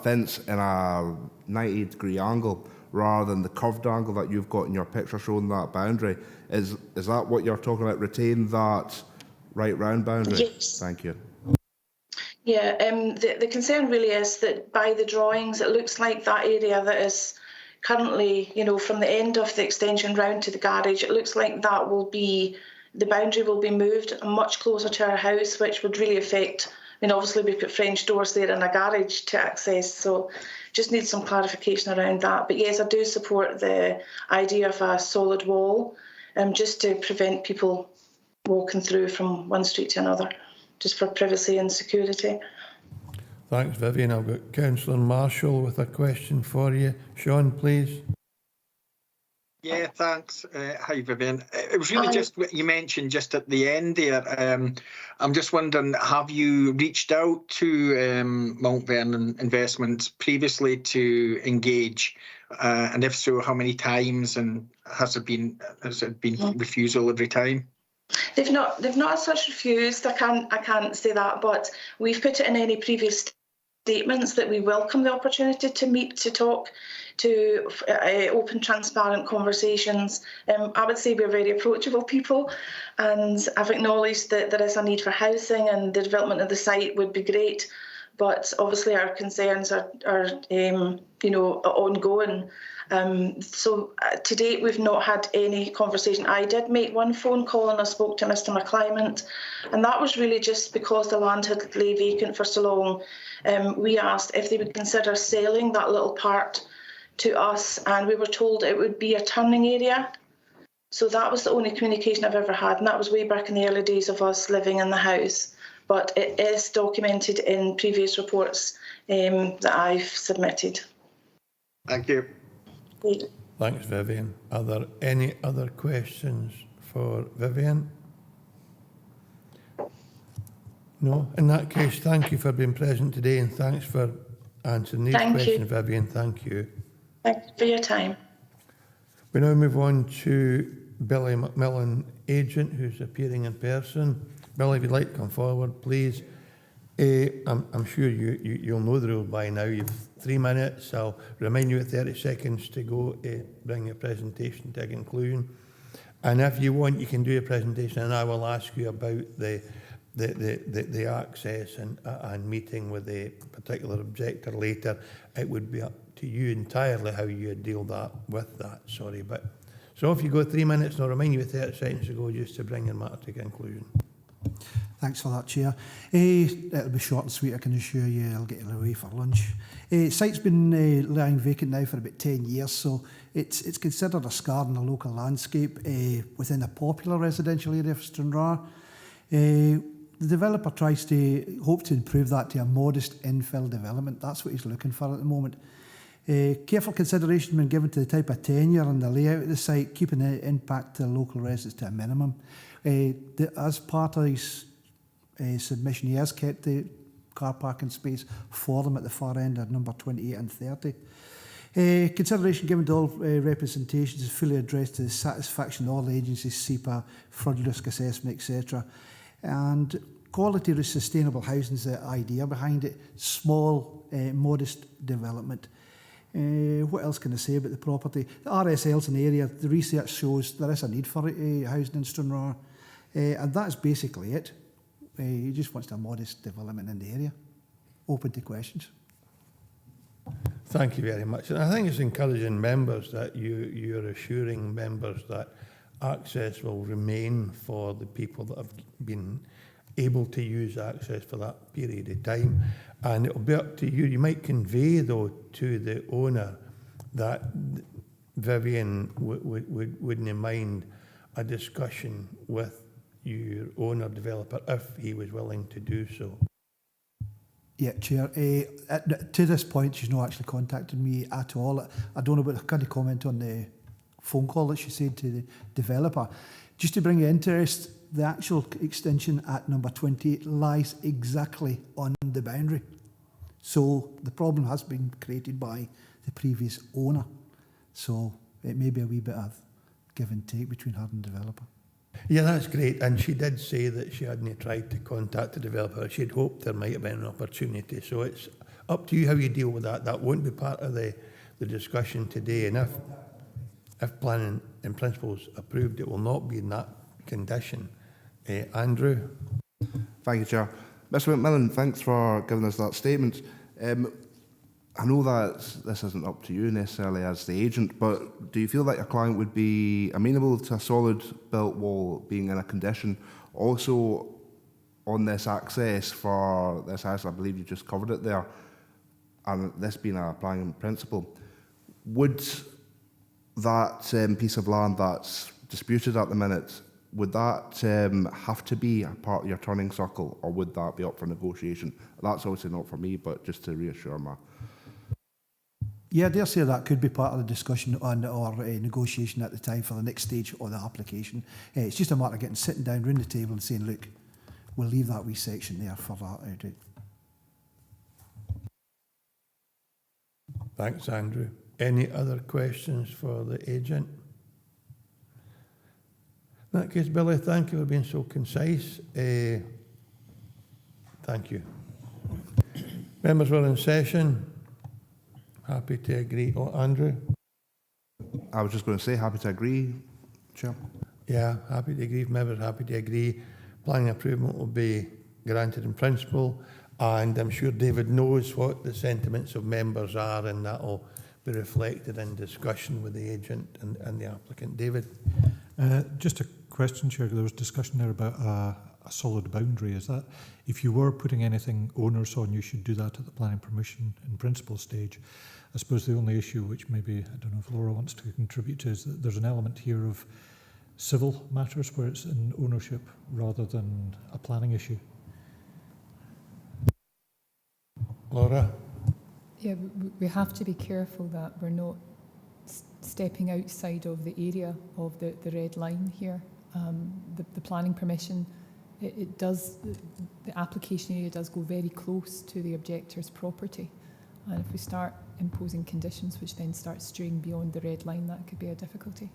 [SPEAKER 3] fence in a 90-degree angle, rather than the curved angle that you've got in your picture showing that boundary. Is that what you're talking about? Retain that right round boundary?
[SPEAKER 8] Yes.
[SPEAKER 3] Thank you.
[SPEAKER 8] Yeah, the concern really is that by the drawings, it looks like that area that is currently, you know, from the end of the extension round to the garage, it looks like that will be, the boundary will be moved much closer to our house, which would really affect, I mean, obviously we put French doors there and a garage to access, so just need some clarification around that. But yes, I do support the idea of a solid wall, just to prevent people walking through from one street to another, just for privacy and security.
[SPEAKER 1] Thanks, Vivian. I've got Councillor Marshall with a question for you. Sean, please.
[SPEAKER 10] Yeah, thanks. Hi, Vivian. It was really just what you mentioned just at the end there. I'm just wondering, have you reached out to Mount Vernon Investments previously to engage? And if so, how many times? And has it been refusal every time?
[SPEAKER 8] They've not as such refused. I can't say that, but we've put it in any previous statements that we welcome the opportunity to meet, to talk, to open, transparent conversations. I would say we're very approachable people, and I've acknowledged that there is a need for housing and the development of the site would be great, but obviously our concerns are ongoing. So to date, we've not had any conversation. I did make one phone call and I spoke to Mr McClymont, and that was really just because the land had lay vacant for so long. We asked if they would consider selling that little part to us, and we were told it would be a turning area. So that was the only communication I've ever had, and that was way back in the early days of us living in the house. But it is documented in previous reports that I've submitted.
[SPEAKER 10] Thank you.
[SPEAKER 1] Thanks, Vivian. Are there any other questions for Vivian? No? In that case, thank you for being present today and thanks for answering these questions, Vivian. Thank you.
[SPEAKER 8] Thank you for your time.
[SPEAKER 1] We now move on to Billy McMillan, agent, who's appearing in person. Billy, if you'd like to come forward, please. I'm sure you'll know the rules by now. You've 3 minutes. I'll remind you at 30 seconds to go bring your presentation to a conclusion. And if you want, you can do your presentation, and I will ask you about the access and meeting with a particular objector later. It would be up to you entirely how you deal with that. Sorry, but so if you go 3 minutes, and I'll remind you at 30 seconds to go just to bring your matter to conclusion.
[SPEAKER 22] Thanks for that, Chair. It'll be short and sweet, I can assure you. I'll get you away for lunch. Site's been lying vacant now for about 10 years, so it's considered a scar in the local landscape within a popular residential area of Stranraer. The developer tries to hope to improve that to a modest infill development. That's what he's looking for at the moment. Careful consideration been given to the type of tenure and the layout of the site, keeping the impact to local residents to a minimum. As part of his submission, he has kept the car parking space for them at the far end at number 28 and 30. Consideration given to all representations is fully addressed to the satisfaction of all agencies, SEPA, flood risk assessment, etc. And quality of sustainable housing is the idea behind it. Small, modest development. What else can I say about the property? The RSL's an area, the research shows there is a need for housing in Stranraer, and that's basically it. He just wants a modest development in the area. Open to questions.
[SPEAKER 1] Thank you very much. And I think it's encouraging members that you're assuring members that access will remain for the people that have been able to use access for that period of time. And it'll be up to you. You might convey, though, to the owner that Vivian wouldn't mind a discussion with your owner developer if he was willing to do so.
[SPEAKER 22] Yeah, Chair. To this point, she's not actually contacted me at all. I don't know, but I can't comment on the phone call that she said to the developer. Just to bring you interest, the actual extension at number 28 lies exactly on the boundary. So the problem has been created by the previous owner. So it may be a wee bit of give and take between her and the developer.
[SPEAKER 1] Yeah, that's great. And she did say that she hadn't tried to contact the developer. She'd hoped there might have been an opportunity. So it's up to you how you deal with that. That won't be part of the discussion today. And if planning in principle is approved, it will not be in that condition. Andrew?
[SPEAKER 3] Thank you, Chair. Mr McMillan, thanks for giving us that statement. I know that this isn't up to you necessarily as the agent, but do you feel that your client would be amenable to a solid built wall being in a condition? Also, on this access for this house, I believe you just covered it there, and this being a planning principle, would that piece of land that's disputed at the minute, would that have to be a part of your turning circle, or would that be up for negotiation? That's obviously not for me, but just to reassure me.
[SPEAKER 22] Yeah, I dare say that could be part of the discussion on or negotiation at the time for the next stage of the application. It's just a matter of sitting down round the table and saying, look, we'll leave that wee section there for that.
[SPEAKER 1] Thanks, Andrew. Any other questions for the agent? In that case, Billy, thank you for being so concise. Thank you. Members, we're in session. Happy to agree. Oh, Andrew?
[SPEAKER 3] I was just going to say, happy to agree, Chair.
[SPEAKER 1] Yeah, happy to agree. Members, happy to agree. Planning approval will be granted in principle, and I'm sure David knows what the sentiments of members are, and that will be reflected in discussion with the agent and the applicant. David?
[SPEAKER 11] Just a question, Chair. There was discussion there about a solid boundary. Is that if you were putting anything onerous on, you should do that at the planning permission in principle stage? I suppose the only issue, which maybe, I don't know if Laura wants to contribute to, is that there's an element here of civil matters where it's in ownership rather than a planning issue.
[SPEAKER 1] Laura?
[SPEAKER 7] Yeah, we have to be careful that we're not stepping outside of the area of the red line here. The planning permission, the application area does go very close to the objector's property. And if we start imposing conditions which then start straying beyond the red line, that could be a difficulty.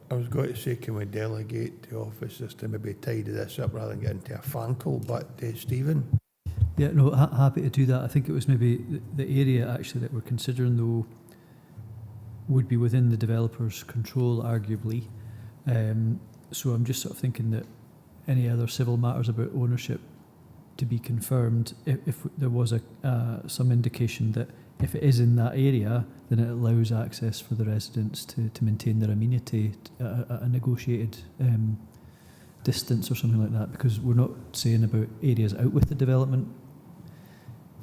[SPEAKER 1] I was going to say, can we delegate to officers to maybe tidy this up rather than get into a fankle, but Stephen?
[SPEAKER 4] Yeah, no, happy to do that. I think it was maybe the area actually that we're considering, though, would be within the developer's control, arguably. So I'm just sort of thinking that any other civil matters about ownership to be confirmed, if there was some indication that if it is in that area, then it allows access for the residents to maintain their amenity at a negotiated distance or something like that, because we're not saying about areas out with the development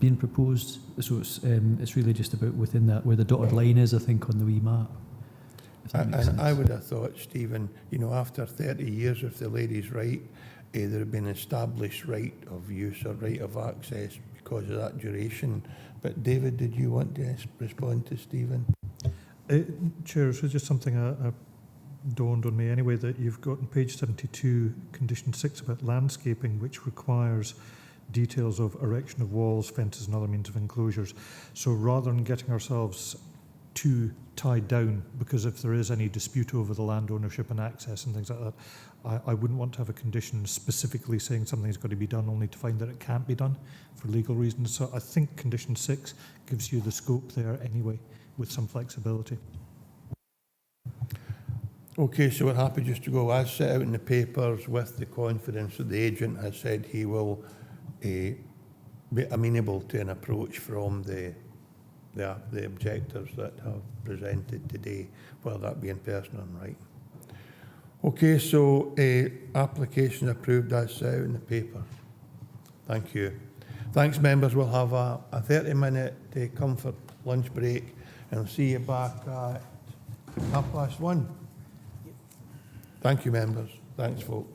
[SPEAKER 4] being proposed. So it's really just about within that, where the dotted line is, I think, on the wee map.
[SPEAKER 1] And I would have thought, Stephen, after 30 years, if the lady's right, there had been an established right of use or right of access because of that duration. But David, did you want to respond to Stephen?
[SPEAKER 11] Chair, so just something dawned on me anyway, that you've got on page 72, condition 6 about landscaping, which requires details of erection of walls, fences and other means of enclosures. So rather than getting ourselves too tied down, because if there is any dispute over the land ownership and access and things like that, I wouldn't want to have a condition specifically saying something's got to be done only to find that it can't be done for legal reasons. So I think condition 6 gives you the scope there anyway, with some flexibility.
[SPEAKER 1] Okay, so we're happy just to go as set out in the papers with the confidence that the agent has said he will be amenable to an approach from the objectors that have presented today, whether that be in person or right. Okay, so application approved as set out in the paper. Thank you. Thanks, members. We'll have a 30-minute comfort lunch break, and I'll see you back at 1:30. Thank you, members. Thanks, folks.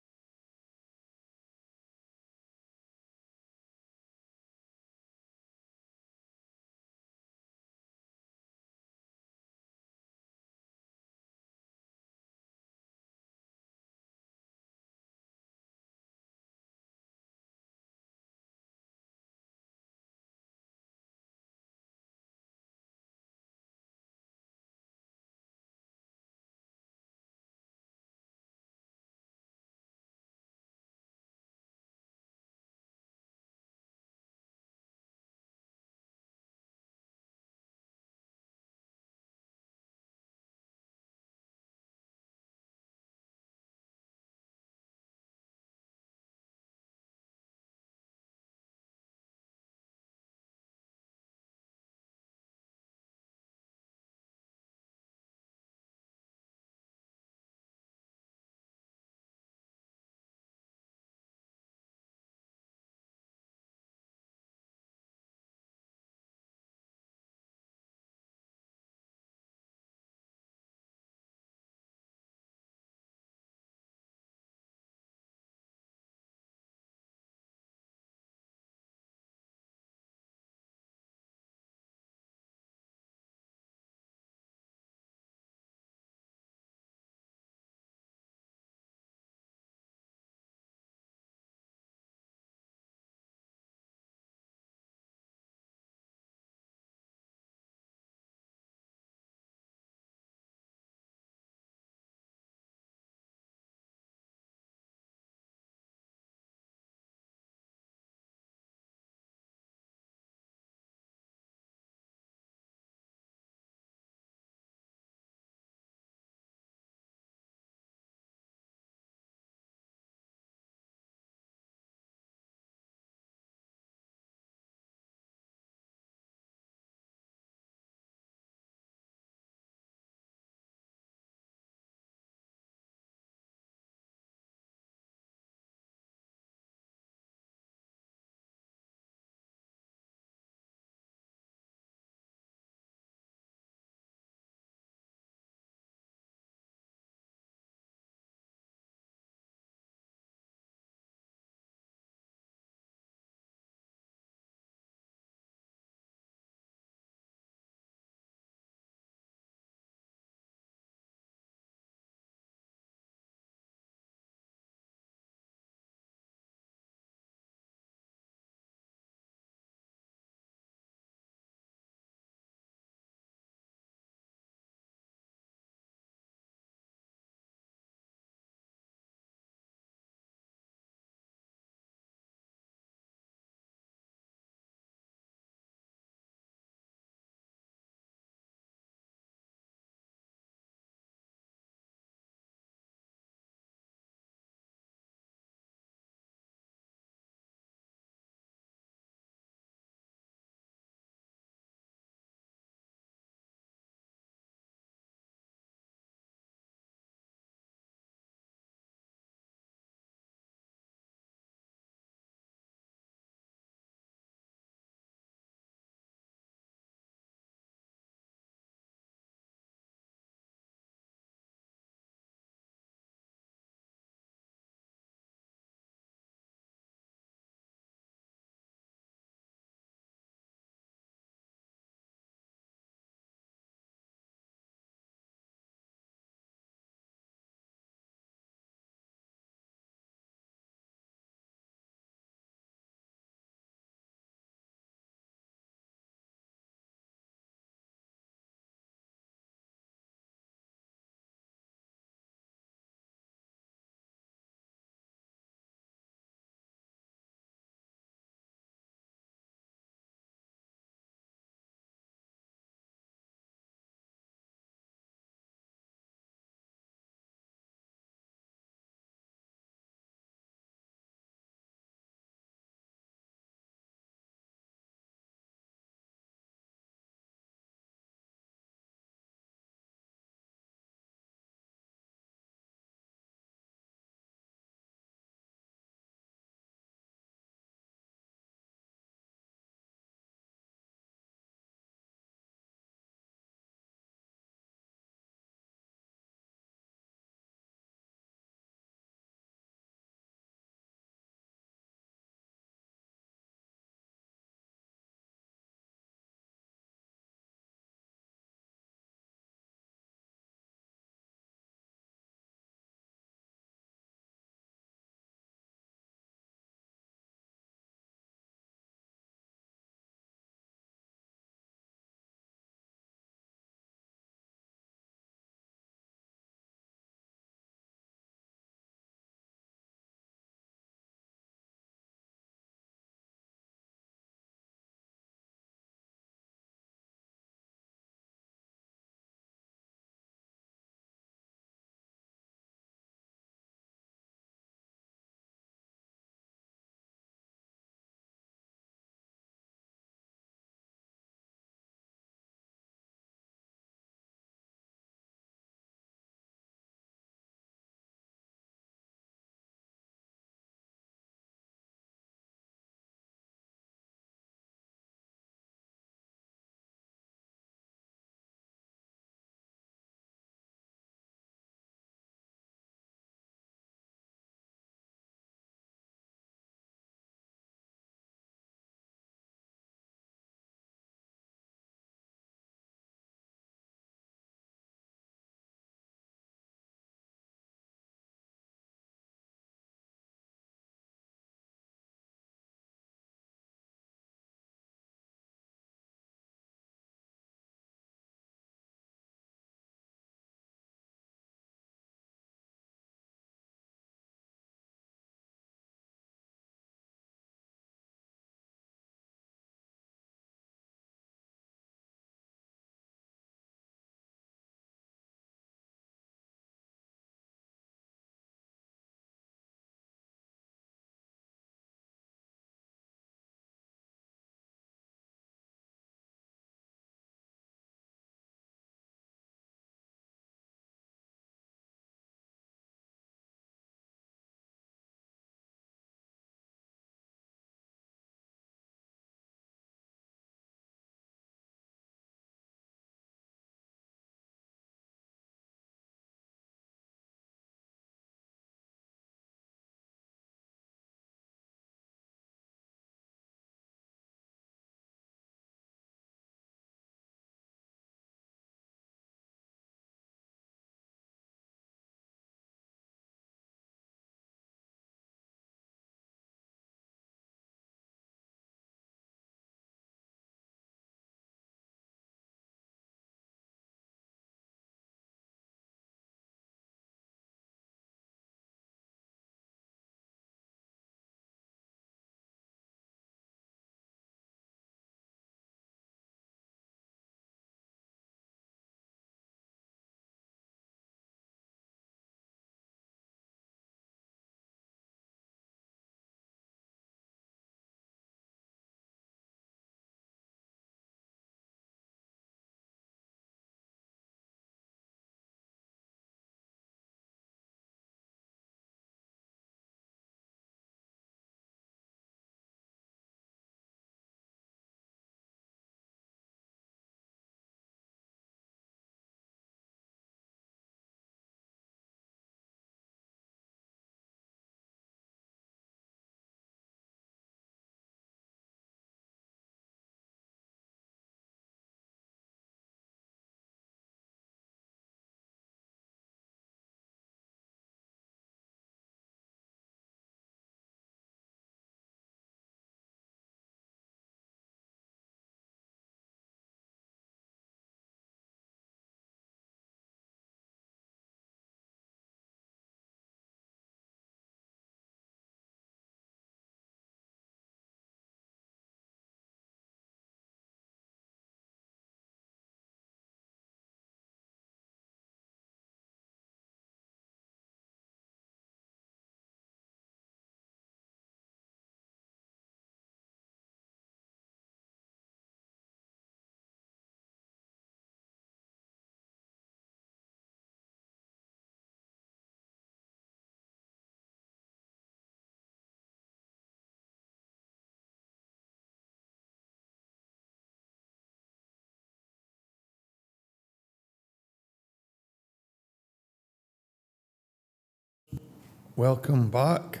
[SPEAKER 1] welcome back.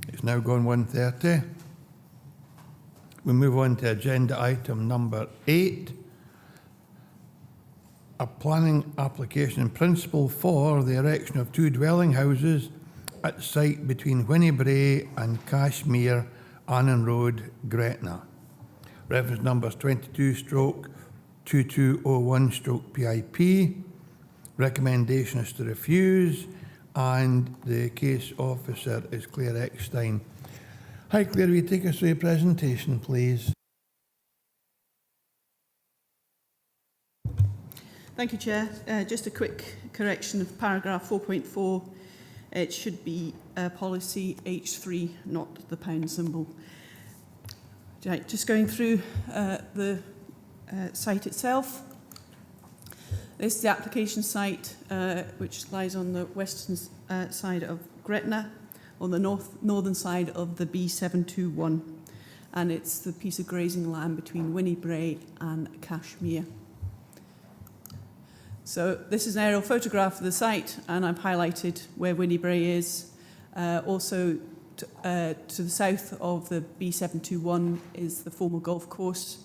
[SPEAKER 1] It's now gone 1:30. We move on to agenda item number 8. A planning application in principle for the erection of 2 dwelling houses at site between Whinny and Cashmere, Annan Road, Gretna. Reference numbers 22/2201/PIP. Recommendation is to refuse, and the case officer is Claire Eckstein. Hi Claire, will you take us through your presentation, please?
[SPEAKER 15] Thank you, Chair. Just a quick correction of paragraph 4.4. It should be policy H3, not the pound symbol. Right, just going through the site itself. This is the application site, which lies on the western side of Gretna, on the northern side of the B721, and it's the piece of grazing land between Whinny and Cashmere. So this is an aerial photograph of the site, and I've highlighted where Whinny is. Also, to the south of the B721 is the former golf course,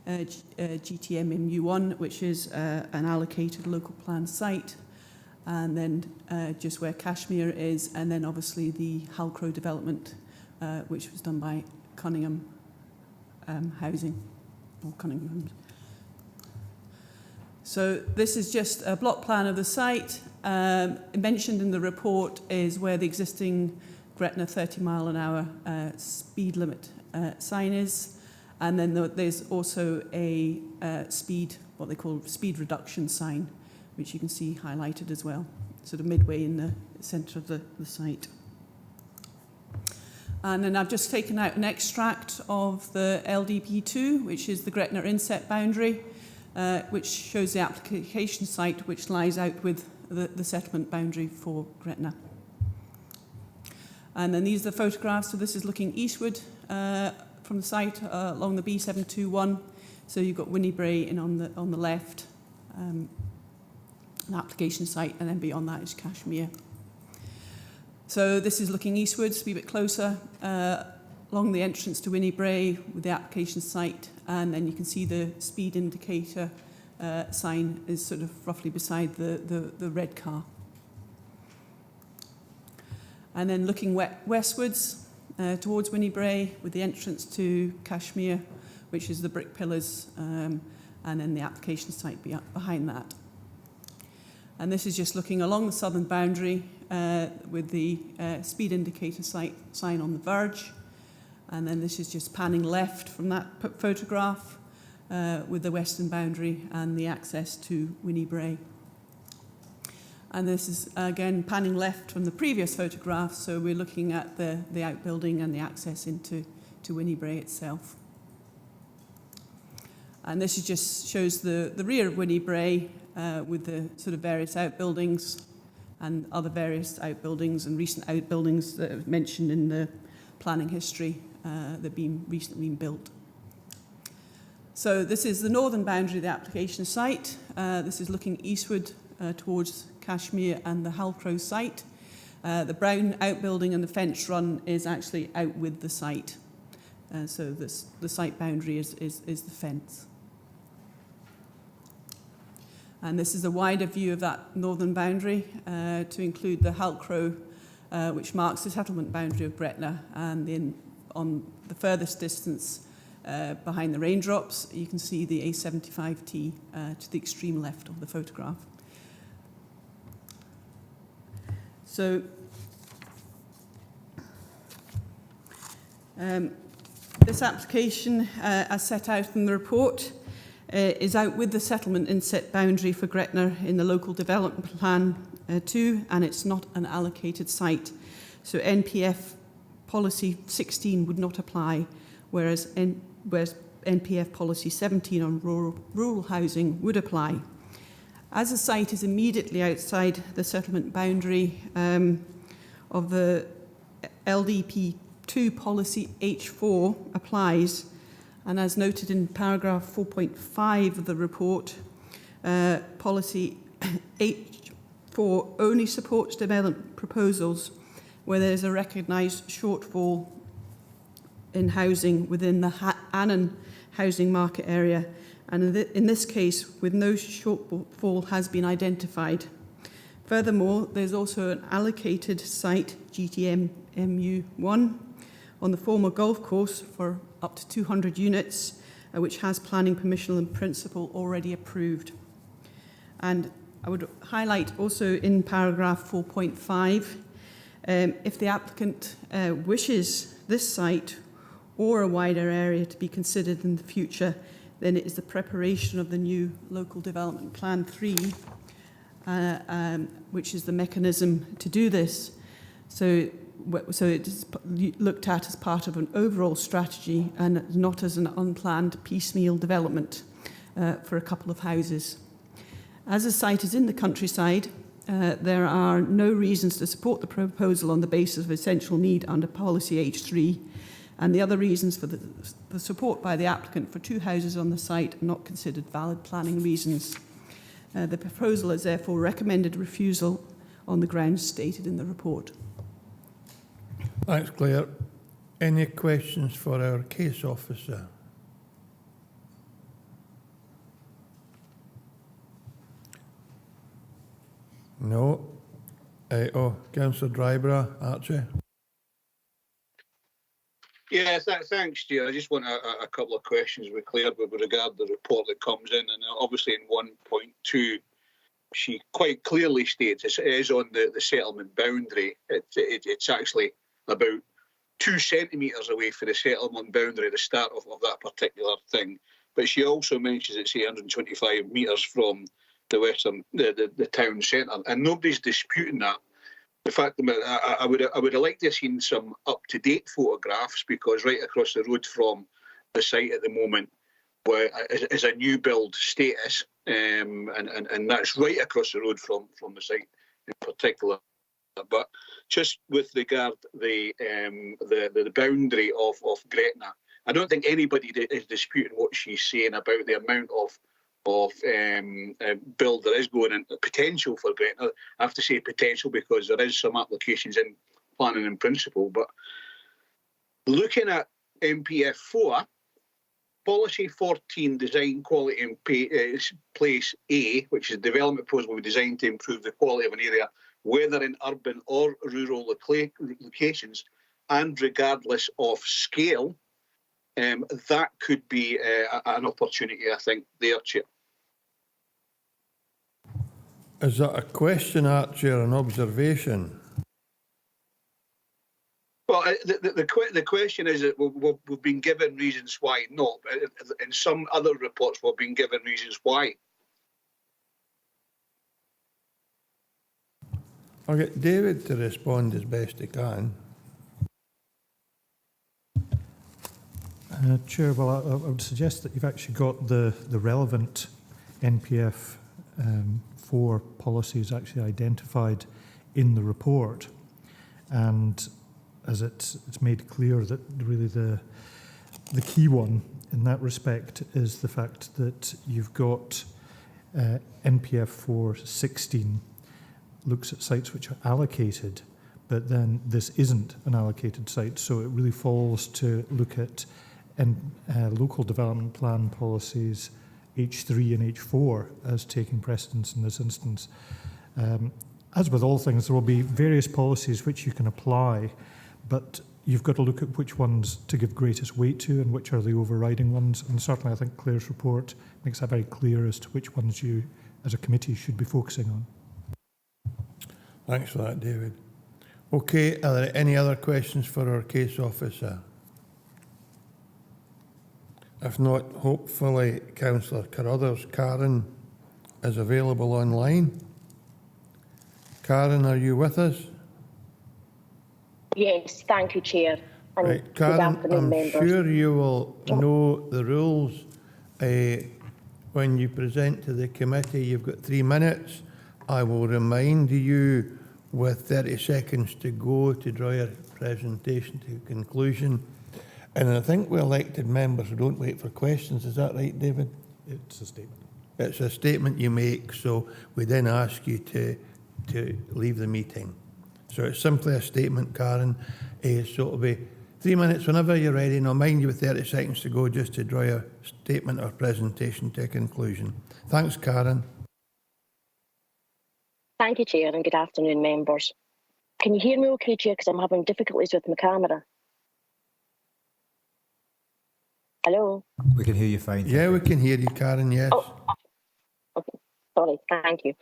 [SPEAKER 15] GTMMU1, which is an allocated local plan site. And then just where Cashmere is, and then obviously the Halcrow development, which was done by Cunningham Housing, or Cunningham Homes. So this is just a block plan of the site. Mentioned in the report is where the existing Gretna 30-mile-an-hour speed limit sign is. And then there's also a what they call speed reduction sign, which you can see highlighted as well, sort of midway in the centre of the site. And then I've just taken out an extract of the LDP2, which is the Gretna inset boundary, which shows the application site, which lies out with the settlement boundary for Gretna. And then these are the photographs. So this is looking eastward from the site along the B721. So you've got Whinny in on the left, an application site, and then beyond that is Cashmere. So this is looking eastwards, be a bit closer, along the entrance to Whinny with the application site, and then you can see the speed indicator sign is sort of roughly beside the red car. And then looking westwards towards Whinny with the entrance to Cashmere, which is the brick pillars, and then the application site behind that. And this is just looking along the southern boundary with the speed indicator sign on the verge. And then this is just panning left from that photograph with the western boundary and the access to Whinny. And this is, again, panning left from the previous photograph, so we're looking at the outbuilding and the access into Whinny itself. And this is just shows the rear of Whinny with the sort of various outbuildings and other various outbuildings and recent outbuildings that are mentioned in the planning history that have been recently built. So this is the northern boundary of the application site. This is looking eastward towards Cashmere and the Halcrow site. The brown outbuilding and the fence run is actually out with the site. So the site boundary is the fence. And this is a wider view of that northern boundary to include the Halcrow, which marks the settlement boundary of Gretna. And then on the furthest distance behind the raindrops, you can see the A75T to the extreme left of the photograph. So this application, as set out in the report, is out with the settlement inset boundary for Gretna in the local development plan 2, and it's not an allocated site. So NPF policy 16 would not apply, whereas NPF policy 17 on rural housing would apply. As the site is immediately outside the settlement boundary of the LDP2 policy H4 applies, and as noted in paragraph 4.5 of the report, policy H4 only supports development proposals where there's a recognised shortfall in housing within the Annan housing market area, and in this case, with no shortfall has been identified. Furthermore, there's also an allocated site, GTMU1, on the former golf course for up to 200 units, which has planning permission in principle already approved. And I would highlight also in paragraph 4.5, if the applicant wishes this site or a wider area to be considered in the future, then it is the preparation of the new Local Development Plan 3, which is the mechanism to do this. So it is looked at as part of an overall strategy and not as an unplanned piecemeal development for a couple of houses. As the site is in the countryside, there are no reasons to support the proposal on the basis of essential need under Policy H3, and the other reasons for the support by the applicant for 2 houses on the site are not considered valid planning reasons. The proposal is therefore recommended refusal on the grounds stated in the report.
[SPEAKER 1] Thanks, Claire. Any questions for our case officer? No. Councillor Dryborough, Archie.
[SPEAKER 5] Yeah, thanks, Chair. I just want a couple of questions with Claire with regard to the report that comes in. And obviously in 1.2, she quite clearly states it is on the settlement boundary. It's actually about 2 centimetres away from the settlement boundary at the start of that particular thing. But she also mentions it's 125 metres from the town centre, and nobody's disputing that. The fact that I would have liked to have seen some up-to-date photographs, because right across the road from the site at the moment is a new build status, and that's right across the road from the site in particular. But just with regard the boundary of Gretna, I don't think anybody is disputing what she's saying about the amount of build there is going in, potential for Gretna. I have to say potential because there is some applications in planning in principle. But looking at MPF 4, Policy 14, Design Quality in Place A, which is development proposal designed to improve the quality of an area, whether in urban or rural locations, and regardless of scale, that could be an opportunity, I think, there, Chair.
[SPEAKER 1] Is that a question, Archie, or an observation?
[SPEAKER 5] Well, the question is that we've been given reasons why not, but in some other reports we've been given reasons why.
[SPEAKER 1] I'll get David to respond as best he can.
[SPEAKER 11] Chair, well, I would suggest that you've actually got the relevant NPF 4 policies actually identified in the report, and as it's made clear that really the key one in that respect is the fact that you've got NPF 416 looks at sites which are allocated, but then this isn't an allocated site, so it really falls to look at local development plan policies H3 and H4 as taking precedence in this instance. As with all things, there will be various policies which you can apply, but you've got to look at which ones to give greatest weight to and which are the overriding ones. And certainly I think Claire's report makes that very clear as to which ones you, as a committee, should be focusing on.
[SPEAKER 1] Thanks for that, David. Okay, are there any other questions for our case officer? If not, hopefully Councillor Carruthers, Karen, is available online. Karen, are you with us?
[SPEAKER 16] Yes, thank you, Chair. And
[SPEAKER 1] right, Karen, I'm
[SPEAKER 16] members.
[SPEAKER 1] sure you will know the rules. When you present to the committee, you've got 3 minutes. I will remind you with 30 seconds to go to draw your presentation to conclusion. And I think we elected members who don't wait for questions. Is that right, David?
[SPEAKER 11] It's a statement.
[SPEAKER 1] It's a statement you make, so we then ask you to leave the meeting. So it's simply a statement, Karen. So it'll be 3 minutes whenever you're ready, and I'll mind you with 30 seconds to go just to draw your statement or presentation to a conclusion. Thanks, Karen.
[SPEAKER 16] Thank you, Chair, and good afternoon, members. Can you hear me okay, Chair, because I'm having difficulties with my camera? Hello?
[SPEAKER 17] We can hear you fine.
[SPEAKER 1] Yeah, we can hear you, Karen, yes.
[SPEAKER 16] Oh, okay. Sorry, thank you.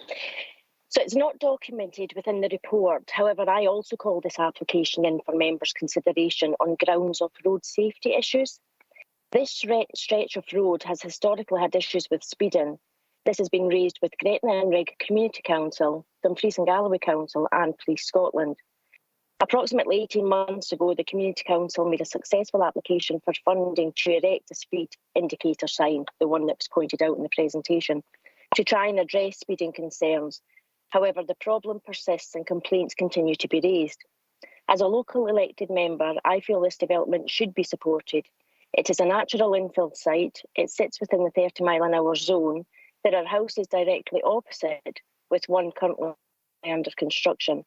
[SPEAKER 16] So it's not documented within the report. However, I also call this application in for members' consideration on grounds of road safety issues. This stretch of road has historically had issues with speeding. This has been raised with Gretna and Reg Community Council, Dumfries and Galloway Council and Police Scotland. Approximately 18 months ago, the Community Council made a successful application for funding to erect a speed indicator sign, the one that was pointed out in the presentation, to try and address speeding concerns. However, the problem persists and complaints continue to be raised. As a local elected member, I feel this development should be supported. It is a natural infill site. It sits within the 30-mile-an-hour zone. There are houses directly opposite, with one currently under construction.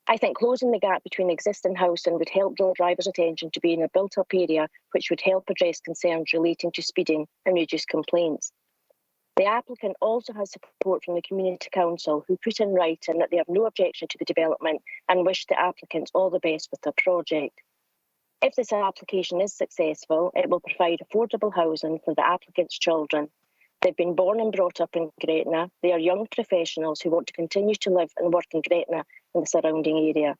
[SPEAKER 16] I think closing the gap between existing housing would help draw drivers' attention to being a built-up area, which would help address concerns relating to speeding and reduce complaints. The applicant also has support from the Community Council, who put in writing that they have no objection to the development and wish the applicants all the best with their project. If this application is successful, it will provide affordable housing for the applicant's children. They've been born and brought up in Gretna. They are young professionals who want to continue to live and work in Gretna and the surrounding area.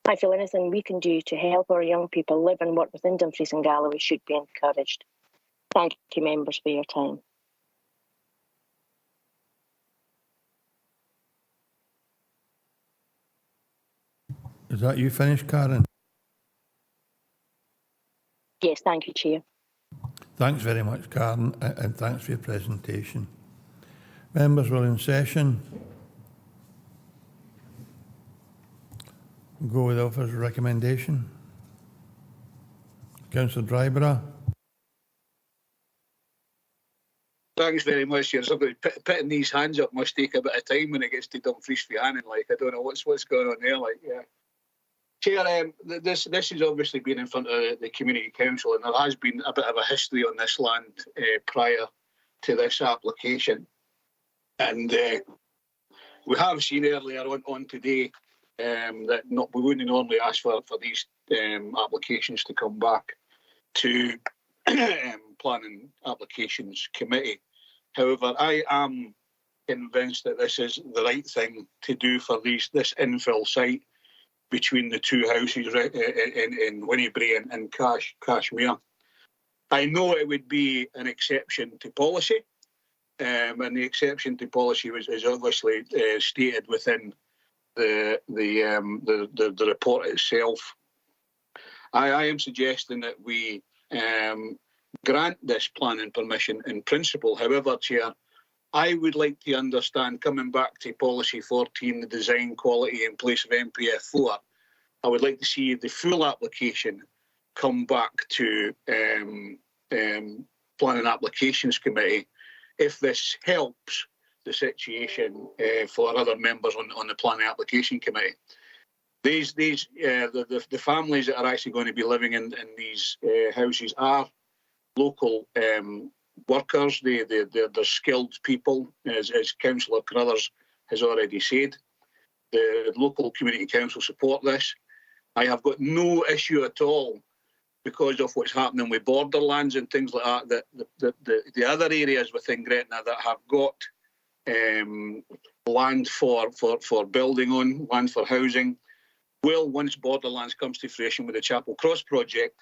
[SPEAKER 16] I feel anything we can do to help our young people live and work within Dumfries and Galloway should be encouraged. Thank you, members, for your time.
[SPEAKER 1] Is that you finished, Karen?
[SPEAKER 16] Yes, thank you, Chair.
[SPEAKER 1] Thanks very much, Karen, and thanks for your presentation. Members, we're in session. Go with the offer's recommendation. Councillor Dryborough.
[SPEAKER 5] Thanks very much, Chair. Somebody putting these hands up must take a bit of time when it gets to Dumfries v Hannon. Like, I don't know what's going on there. Like, yeah. Chair, this has obviously been in front of the Community Council, and there has been a bit of a history on this land prior to this application. And we have seen earlier on today that we wouldn't normally ask for these applications to come back to Planning Applications Committee. However, I am convinced that this is the right thing to do for this infill site between the two houses in Winnibree and Cashmere. I know it would be an exception to policy, and the exception to policy is obviously stated within the report itself. I am suggesting that we grant this planning permission in principle. However, Chair, I would like to understand, coming back to policy 14, the design quality in place of MPF 4, I would like to see the full application come back to Planning Applications Committee if this helps the situation for other members on the Planning Application Committee. The families that are actually going to be living in these houses are local workers. They're skilled people, as Councillor Carruthers has already said. The local community council support this. I have got no issue at all because of what's happening with borderlands and things like that. The other areas within Gretna that have got land for building on, land for housing, will, once borderlands comes to fruition with the Chapel Cross project,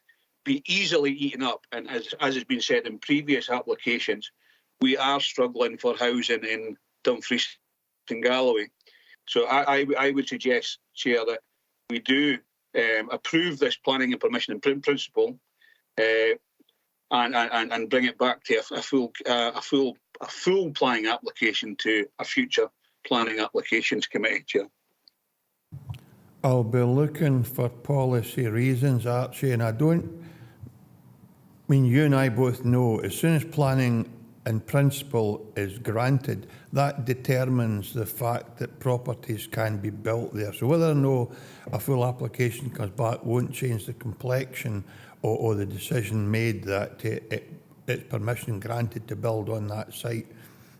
[SPEAKER 5] be easily eaten up. And as has been said in previous applications, we are struggling for housing in Dumfries and Galloway. So I would suggest, Chair, that we do approve this planning and permission in principle, and bring it back to a full planning application to a future Planning Applications Committee, Chair.
[SPEAKER 1] I'll be looking for policy reasons, Archie, and you and I both know as soon as planning in principle is granted, that determines the fact that properties can be built there. So whether or no a full application comes back won't change the complexion or the decision made that it's permission granted to build on that site.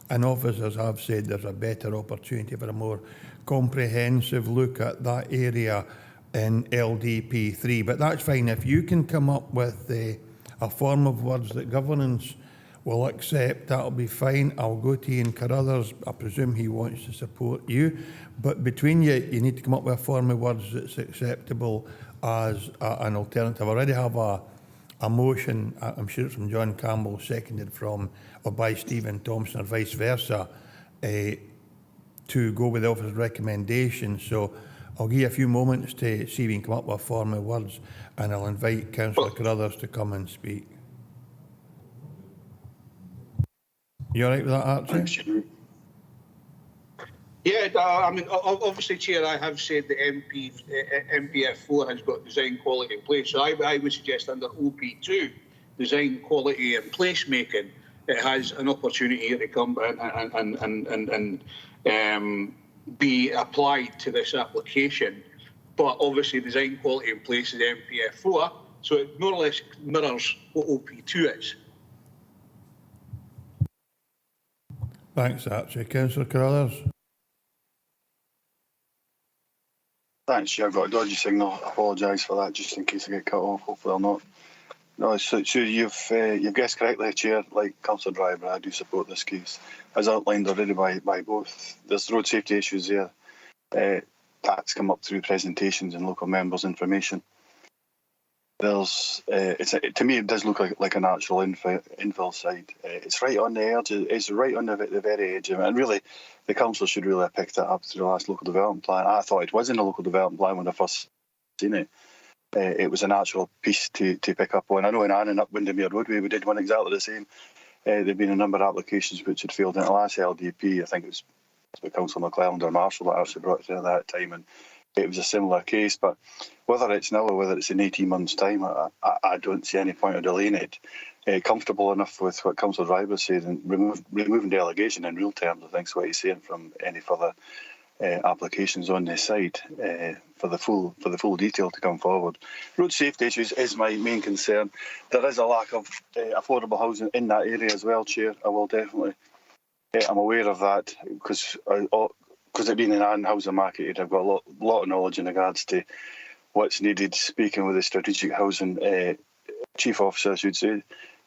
[SPEAKER 1] And officers have said there's a better opportunity for a more comprehensive look at that area in LDP3. But that's fine. If you can come up with a form of words that governance will accept, that'll be fine. I'll go to Ian Carruthers. I presume he wants to support you. But between you, you need to come up with a form of words that's acceptable as an alternative. I already have a motion, I'm sure it's from John Campbell, seconded from or by Stephen Thompson or vice versa, to go with the officer's recommendation. So I'll give you a few moments to see if we can come up with a form of words, and I'll invite Councillor Carruthers to come and speak. You all right with that, Archie?
[SPEAKER 5] Yeah, I mean, obviously, Chair, I have said that MPF4 has got design quality in place. So I would suggest under OP2, design quality and placemaking, it has an opportunity to come and be applied to this application. But obviously, design quality in place is MPF4, so it more or less mirrors what OP2 is.
[SPEAKER 1] Thanks, Archie. Councillor Carruthers.
[SPEAKER 17] Thanks, Chair. I've got a dodgy signal. I apologise for that, just in case I get cut off. Hopefully I'll not. No, so you've guessed correctly, Chair. Like Councillor Driver, I do support this case. As outlined already by both, there's road safety issues there. That's come up through presentations and local members' information. There's, to me, it does look like a natural infill site. It's right on the edge. It's right on the very edge of it. And really, the council should really have picked that up through the last local development plan. I thought it was in the local development plan when I first seen it. It was a natural piece to pick up on. I know in Annan up Windermere Roadway we did one exactly the same. There'd been a number of applications which had failed in the last LDP. I think it was Councillor McClelland or Marshall that actually brought it in at that time, and it was a similar case. But whether it's now or whether it's in 18 months' time, I don't see any point of delaying it. Comfortable enough with what Councillor Driver said and removing delegation in real terms, I think is what he's saying, from any further applications on this site for the full detail to come forward. Road safety issues is my main concern. There is a lack of affordable housing in that area as well, Chair. I will definitely. I'm aware of that because it being an Annan housing market, I've got a lot of knowledge in regards to what's needed. Speaking with the strategic housing chief officer, I should say,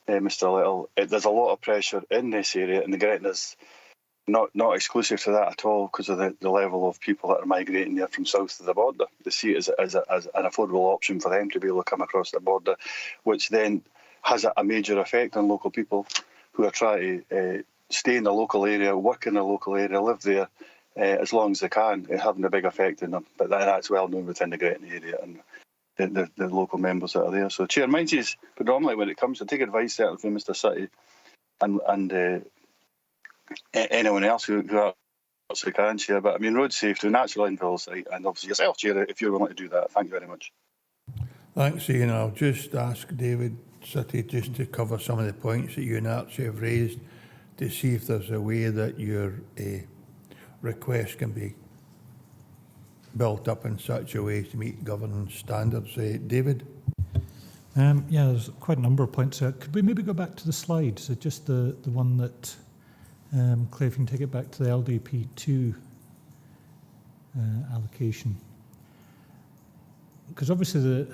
[SPEAKER 17] Mr. Little, there's a lot of pressure in this area, and the Gretna's not exclusive to that at all because of the level of people that are migrating there from south of the border. They see it as an affordable option for them to be able to come across the border, which then has a major effect on local people who are trying to stay in the local area, work in the local area, live there as long as they can, having a big effect on them. But that's well known within the Gretna area and the local members that are there. So, Chair, mine is predominantly when it comes to take advice certainly from Mr. City and anyone else who actually can, Chair. But I mean, road safety, natural infill site, and obviously yourself, Chair, if you're willing to do that. Thank you very much.
[SPEAKER 1] Thanks, Ian. I'll just ask David City just to cover some of the points that you and Archie have raised to see if there's a way that your request can be built up in such a way to meet governance standards. David?
[SPEAKER 11] Yeah, there's quite a number of points there. Could we maybe go back to the slide? So just the one that, Claire, if you can take it back to the LDP2 allocation. Because obviously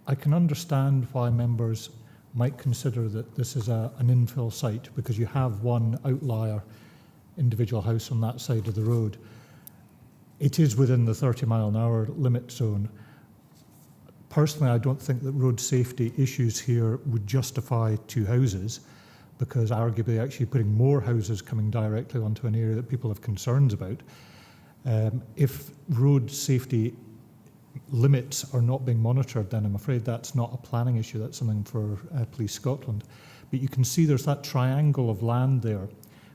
[SPEAKER 11] I can understand why members might consider that this is an infill site because you have one outlier individual house on that side of the road. It is within the 30-mile-an-hour limit zone. Personally, I don't think that road safety issues here would justify two houses because arguably actually putting more houses coming directly onto an area that people have concerns about. If road safety limits are not being monitored, then I'm afraid that's not a planning issue, that's something for Police Scotland. But you can see there's that triangle of land there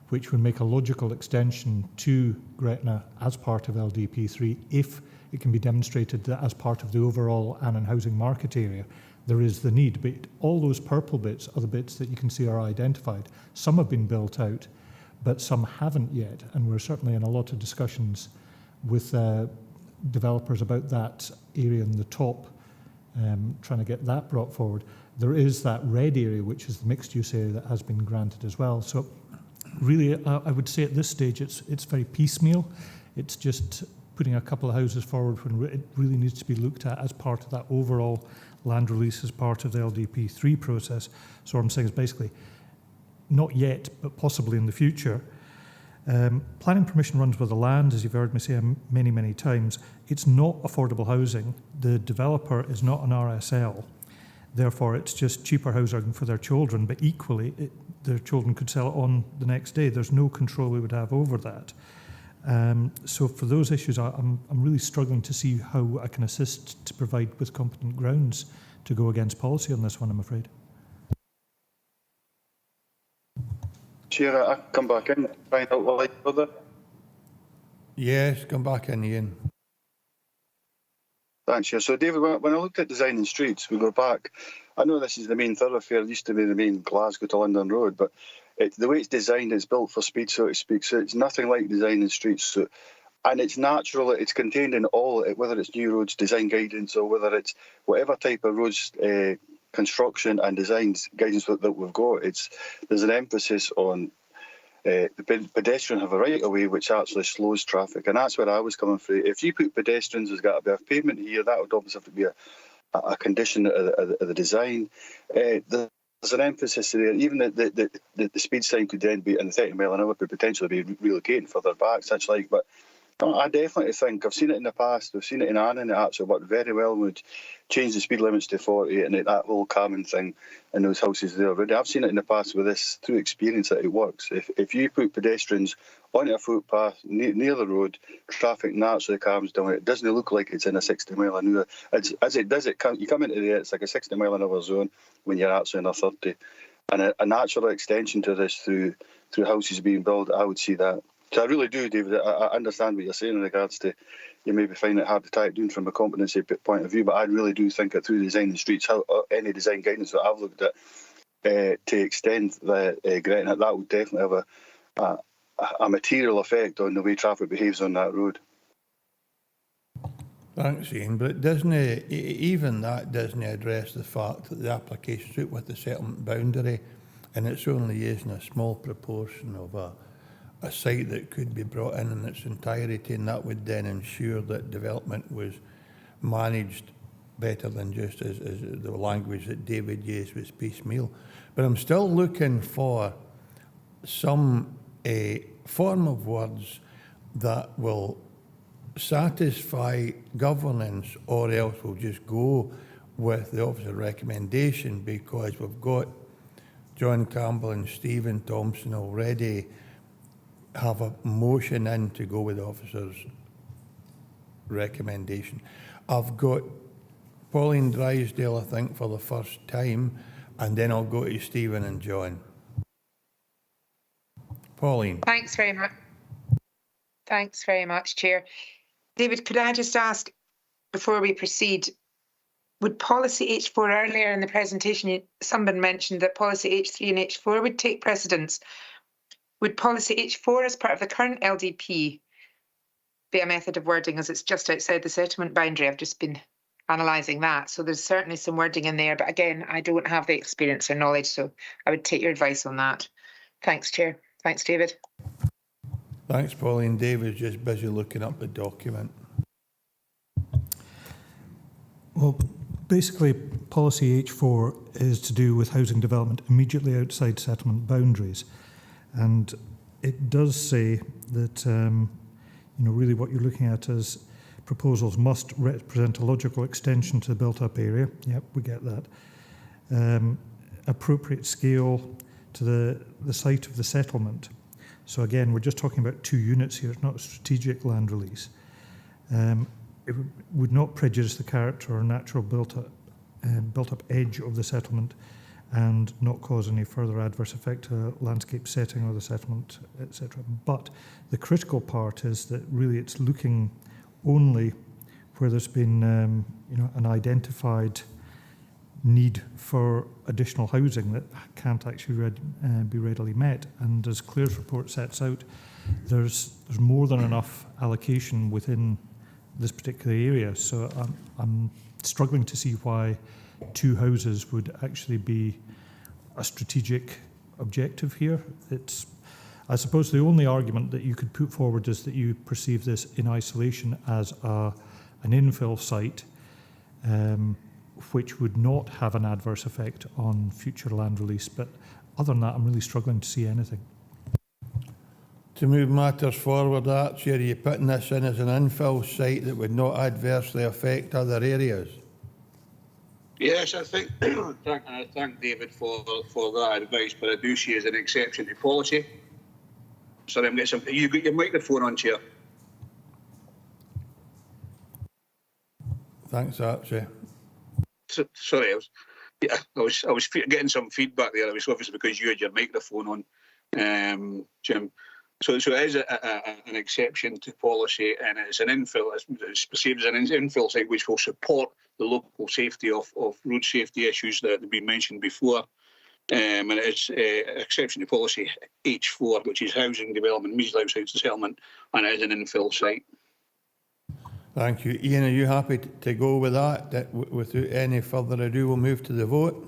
[SPEAKER 11] which would make a logical extension to Gretna as part of LDP3 if it can be demonstrated that as part of the overall Annan housing market area, there is the need. But all those purple bits are the bits that you can see are identified. Some have been built out, but some haven't yet. And we're certainly in a lot of discussions with developers about that area in the top, trying to get that brought forward. There is that red area, which is the mixed use area that has been granted as well. So really, I would say at this stage, it's very piecemeal. It's just putting a couple of houses forward when it really needs to be looked at as part of that overall land release as part of the LDP3 process. So what I'm saying is basically, not yet, but possibly in the future. Planning permission runs with the land, as you've heard me say many, many times. It's not affordable housing. The developer is not an RSL. Therefore, it's just cheaper housing for their children, but equally, their children could sell it on the next day. There's no control we would have over that. So for those issues, I'm really struggling to see how I can assist to provide with competent grounds to go against policy on this one, I'm afraid.
[SPEAKER 17] Chair, I come back in, find out what I further.
[SPEAKER 1] Yes, come back in, Ian.
[SPEAKER 17] Thanks, Chair. So, David, when I looked at designing streets, we go back. I know this is the main thoroughfare. It used to be the main Glasgow to London road, but the way it's designed, it's built for speed, so to speak. So it's nothing like designing streets. So, and it's natural. It's contained in all, whether it's new roads, design guidance, or whether it's whatever type of roads construction and design guidance that we've got. There's an emphasis on the pedestrian have a right of way, which actually slows traffic, and that's where I was coming from. If you put pedestrians, there's got to be a pavement here. That would obviously have to be a condition of the design. There's an emphasis there. Even the speed sign could then be, and the 30 mile an hour could potentially be relocating further back, such like. But I definitely think, I've seen it in the past, we've seen it in Annan, it actually worked very well. Would change the speed limits to 40 and that whole calming thing in those houses there already. I've seen it in the past with this, through experience, that it works. If you put pedestrians onto a footpath near the road, traffic naturally calms down. It doesn't look like it's in a 60 mile an hour. As it does, you come into there, it's like a 60 mile an hour zone when you're actually in a 30. And a natural extension to this through houses being built, I would see that. So I really do, David. I understand what you're saying in regards to you maybe find it hard to tie it down from a competency point of view, but I really do think that through designing streets, any design guidance that I've looked at to extend the Gretna, that would definitely have a material effect on the way traffic behaves on that road.
[SPEAKER 1] Thanks, Ian, but it doesn't, even that doesn't address the fact that the application suit with the settlement boundary, and it's only using a small proportion of a site that could be brought in its entirety, and that would then ensure that development was managed better than just as the language that David used was piecemeal. But I'm still looking for some form of words that will satisfy governance, or else we'll just go with the officer recommendation, because we've got John Campbell and Stephen Thompson already have a motion in to go with the officer's recommendation. I've got Pauline Drysdale, I think, for the first time, and then I'll go to Stephen and John. Pauline.
[SPEAKER 12] Thanks very much. Thanks very much, Chair. David, could I just ask, before we proceed, would policy H4, earlier in the presentation, someone mentioned that policy H3 and H4 would take precedence. Would policy H4 as part of the current LDP be a method of wording, as it's just outside the settlement boundary? I've just been analysing that. So there's certainly some wording in there, but again, I don't have the experience or knowledge, so I would take your advice on that. Thanks, Chair. Thanks, David.
[SPEAKER 1] Thanks, Pauline. David's just busy looking up the document.
[SPEAKER 11] Well, basically, policy H4 is to do with housing development immediately outside settlement boundaries. And it does say that, really what you're looking at is proposals must represent a logical extension to the built-up area. Yep, we get that. Appropriate scale to the site of the settlement. So again, we're just talking about 2 units here. It's not a strategic land release. It would not prejudice the character or natural built-up edge of the settlement, and not cause any further adverse effect to the landscape setting or the settlement, etc. But the critical part is that really it's looking only where there's been an identified need for additional housing that can't actually be readily met. And as Claire's report sets out, there's more than enough allocation within this particular area. So I'm struggling to see why 2 houses would actually be a strategic objective here. I suppose the only argument that you could put forward is that you perceive this in isolation as an infill site, which would not have an adverse effect on future land release. But other than that, I'm really struggling to see anything.
[SPEAKER 1] To move matters forward, Archie, are you putting this in as an infill site that would not adversely affect other areas?
[SPEAKER 5] Yes, I think, I thank David for that advice, but I do see it as an exception to policy. Sorry, I'm getting some. You got your microphone on, Chair.
[SPEAKER 1] Thanks, Archie.
[SPEAKER 5] Sorry, I was getting some feedback there. It was obviously because you had your microphone on, Jim. So it is an exception to policy, and it's an infill. It's perceived as an infill site which will support the local safety of road safety issues that have been mentioned before. And it's exception to policy H4, which is housing development immediately outside the settlement, and it is an infill site.
[SPEAKER 1] Thank you. Ian, are you happy to go with that? Without any further ado, we'll move to the vote.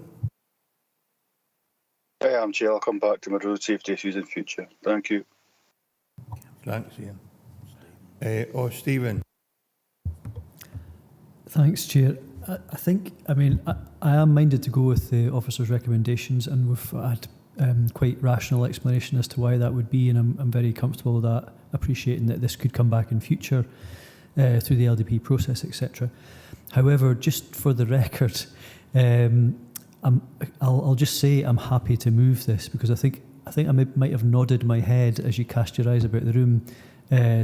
[SPEAKER 17] I am, Chair. I'll come back to my road safety issues in future. Thank you.
[SPEAKER 1] Thanks, Ian. Stephen.
[SPEAKER 4] Thanks, Chair. I am minded to go with the officer's recommendations, and we've had quite rational explanation as to why that would be, and I'm very comfortable with that, appreciating that this could come back in future through the LDP process, etc. However, just for the record, I'll just say I'm happy to move this, because I think I might have nodded my head as you cast your eyes about the room.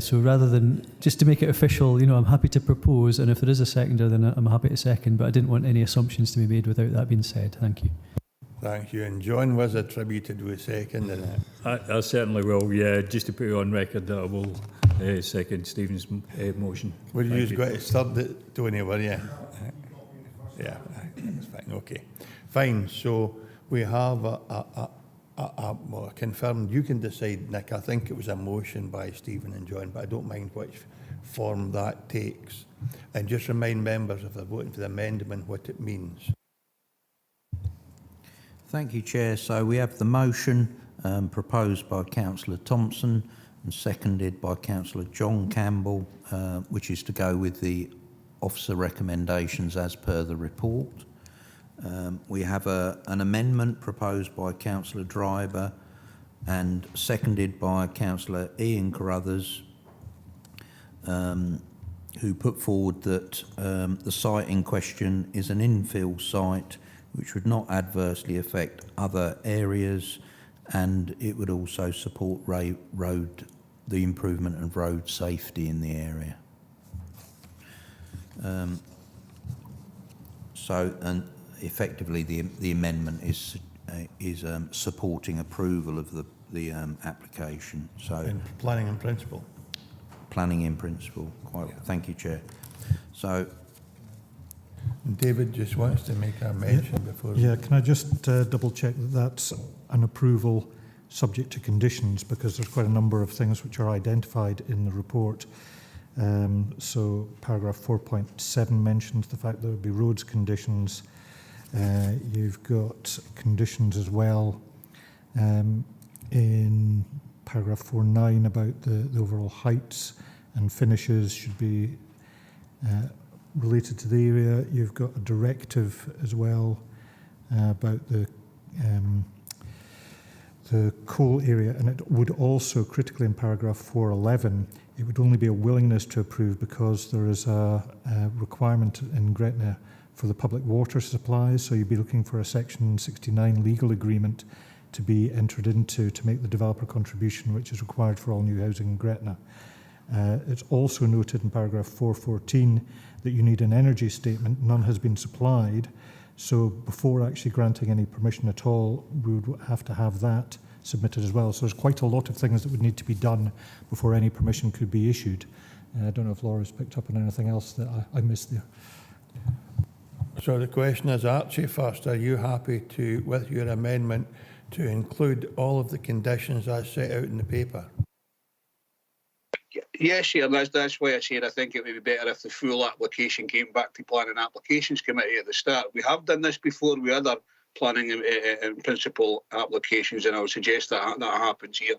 [SPEAKER 4] So rather than, just to make it official, I'm happy to propose, and if there is a seconder, then I'm happy to second, but I didn't want any assumptions to be made without that being said. Thank you.
[SPEAKER 1] Thank you. And John was attributed with seconding it.
[SPEAKER 9] I certainly will, yeah, just to put it on record that I will second Stephen's motion.
[SPEAKER 1] Well, you've got to start it, Tony, were you? Yeah, that's fine. Okay. Fine. So we have well, confirmed. You can decide, Nick. I think it was a motion by Stephen and John, but I don't mind which form that takes. And just remind members, if they're voting for the amendment, what it means.
[SPEAKER 2] Thank you, Chair. So we have the motion proposed by Councillor Thompson and seconded by Councillor John Campbell, which is to go with the officer recommendations as per the report. We have an amendment proposed by Councillor Driver and seconded by Councillor Ian Carruthers, who put forward that the site in question is an infill site which would not adversely affect other areas, and it would also support the improvement of road safety in the area. Effectively, the amendment is supporting approval of the application. So
[SPEAKER 1] in planning in principle.
[SPEAKER 2] Planning in principle. Quite. Yeah. Thank you, Chair. So
[SPEAKER 1] David just wants to make a mention before.
[SPEAKER 11] Yeah, can I just double check that that's an approval subject to conditions, because there's quite a number of things which are identified in the report. So paragraph 4.7 mentions the fact there would be roads conditions. You've got conditions as well in paragraph 4.9 about the overall heights and finishes should be related to the area. You've got a directive as well about the coal area, and it would also, critically in paragraph 4.11, it would only be a willingness to approve because there is a requirement in Gretna for the public water supplies, so you'd be looking for a section 69 legal agreement to be entered into to make the developer contribution which is required for all new housing in Gretna. It's also noted in paragraph 4.14 that you need an energy statement. None has been supplied, so before actually granting any permission at all, we would have to have that submitted as well. So there's quite a lot of things that would need to be done before any permission could be issued. I don't know if Laura's picked up on anything else that I missed there.
[SPEAKER 1] So the question is, Archie first, are you happy to, with your amendment, to include all of the conditions as set out in the paper?
[SPEAKER 5] Yes, Chair, that's why I said I think it would be better if the full application came back to Planning Applications Committee at the start. We have done this before with other planning and principle applications, and I would suggest that that happens here.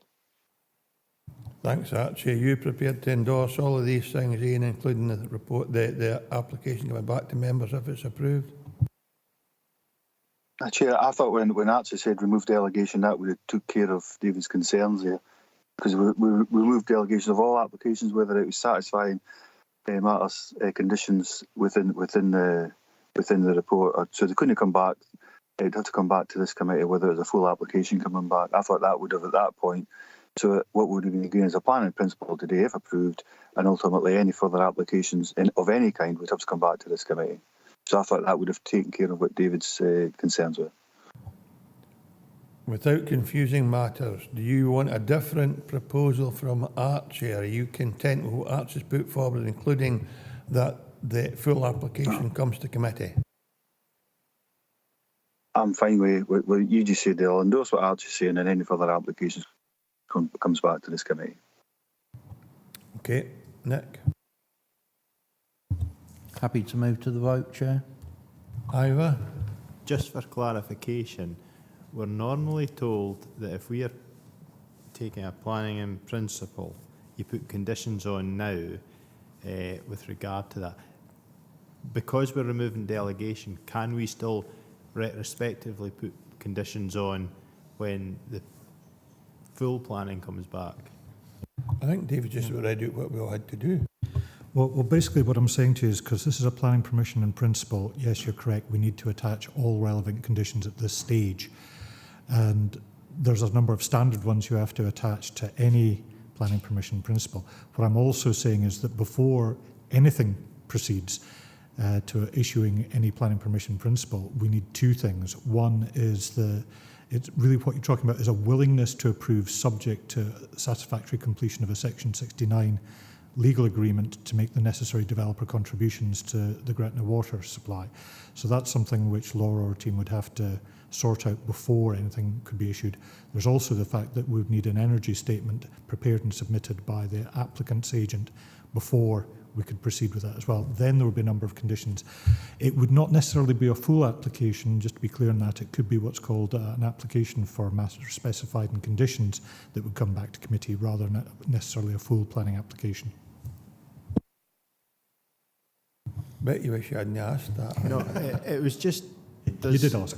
[SPEAKER 1] Thanks, Archie. Are you prepared to endorse all of these things, Ian, including the report, the application coming back to members if it's approved?
[SPEAKER 17] Chair, I thought when Archie said remove delegation, that would have took care of David's concerns there, because we removed delegation of all applications, whether it was satisfying matters, conditions within the report, or, so they couldn't come back. They'd have to come back to this committee, whether it was a full application coming back. I thought that would have at that point. So what would have been agreed as a planning principle today, if approved, and ultimately any further applications of any kind would have to come back to this committee. So I thought that would have taken care of what David's concerns were.
[SPEAKER 1] Without confusing matters, do you want a different proposal from Archie? Are you content with what Archie's put forward, including that the full application comes to committee?
[SPEAKER 17] I'm fine with what you just said. I'll endorse what Archie's saying, and any further applications comes back to this committee.
[SPEAKER 1] Okay, Nick.
[SPEAKER 2] Happy to move to the vote, Chair.
[SPEAKER 1] Ivor?
[SPEAKER 14] Just for clarification, we're normally told that if we are taking a planning in principle, you put conditions on now with regard to that. Because we're removing delegation, can we still retrospectively put conditions on when the full planning comes back?
[SPEAKER 1] I think David just read out what we all had to do.
[SPEAKER 11] Well, basically what I'm saying to you is, because this is a planning permission in principle, yes, you're correct, we need to attach all relevant conditions at this stage. And there's a number of standard ones you have to attach to any planning permission in principle. What I'm also saying is that before anything proceeds to issuing any planning permission in principle, we need two things. One is it's really what you're talking about is a willingness to approve subject to satisfactory completion of a Section 69 legal agreement to make the necessary developer contributions to the Gretna water supply. So that's something which Laura or her team would have to sort out before anything could be issued. There's also the fact that we would need an energy statement prepared and submitted by the applicant's agent before we could proceed with that as well. Then there would be a number of conditions. It would not necessarily be a full application, just to be clear on that. It could be what's called an application for matters specified in conditions that would come back to committee rather than necessarily a full planning application.
[SPEAKER 1] Bet you wish you hadn't asked that.
[SPEAKER 14] No, it was just...
[SPEAKER 11] You did ask.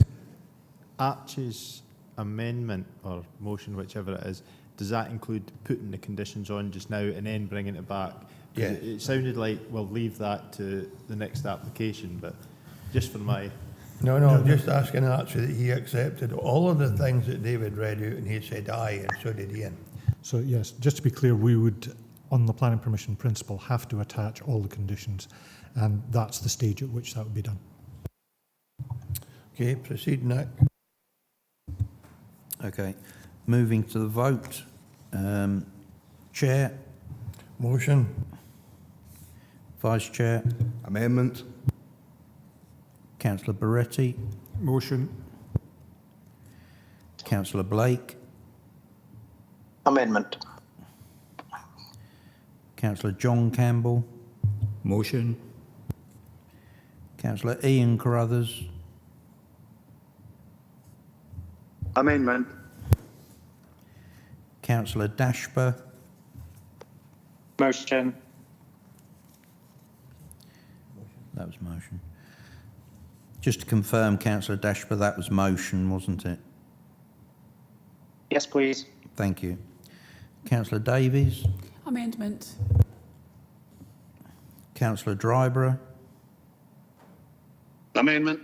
[SPEAKER 14] Archie's amendment or motion, whichever it is, does that include putting the conditions on just now and then bringing it back?
[SPEAKER 1] Yeah.
[SPEAKER 14] It sounded like we'll leave that to the next application, but just for my...
[SPEAKER 1] No, I'm just asking Archie that he accepted all of the things that David read out, and he said aye, and so did Ian.
[SPEAKER 11] So yes, just to be clear, we would, on the planning permission principle, have to attach all the conditions, and that's the stage at which that would be done.
[SPEAKER 1] Okay, proceed, Nick.
[SPEAKER 2] Okay, moving to the vote. Chair.
[SPEAKER 1] Motion.
[SPEAKER 2] Vice Chair.
[SPEAKER 3] Amendment.
[SPEAKER 2] Councillor Barretti.
[SPEAKER 19] Motion.
[SPEAKER 2] Councillor Blake.
[SPEAKER 10] Amendment.
[SPEAKER 2] Councillor John Campbell.
[SPEAKER 9] Motion.
[SPEAKER 2] Councillor Ian Carruthers.
[SPEAKER 17] Amendment.
[SPEAKER 2] Councillor Dashper.
[SPEAKER 10] Motion.
[SPEAKER 2] That was motion. Just to confirm, Councillor Dashper, that was motion, wasn't it?
[SPEAKER 10] Yes, please.
[SPEAKER 2] Thank you. Councillor Davies.
[SPEAKER 13] Amendment.
[SPEAKER 2] Councillor Dryborough.
[SPEAKER 5] Amendment.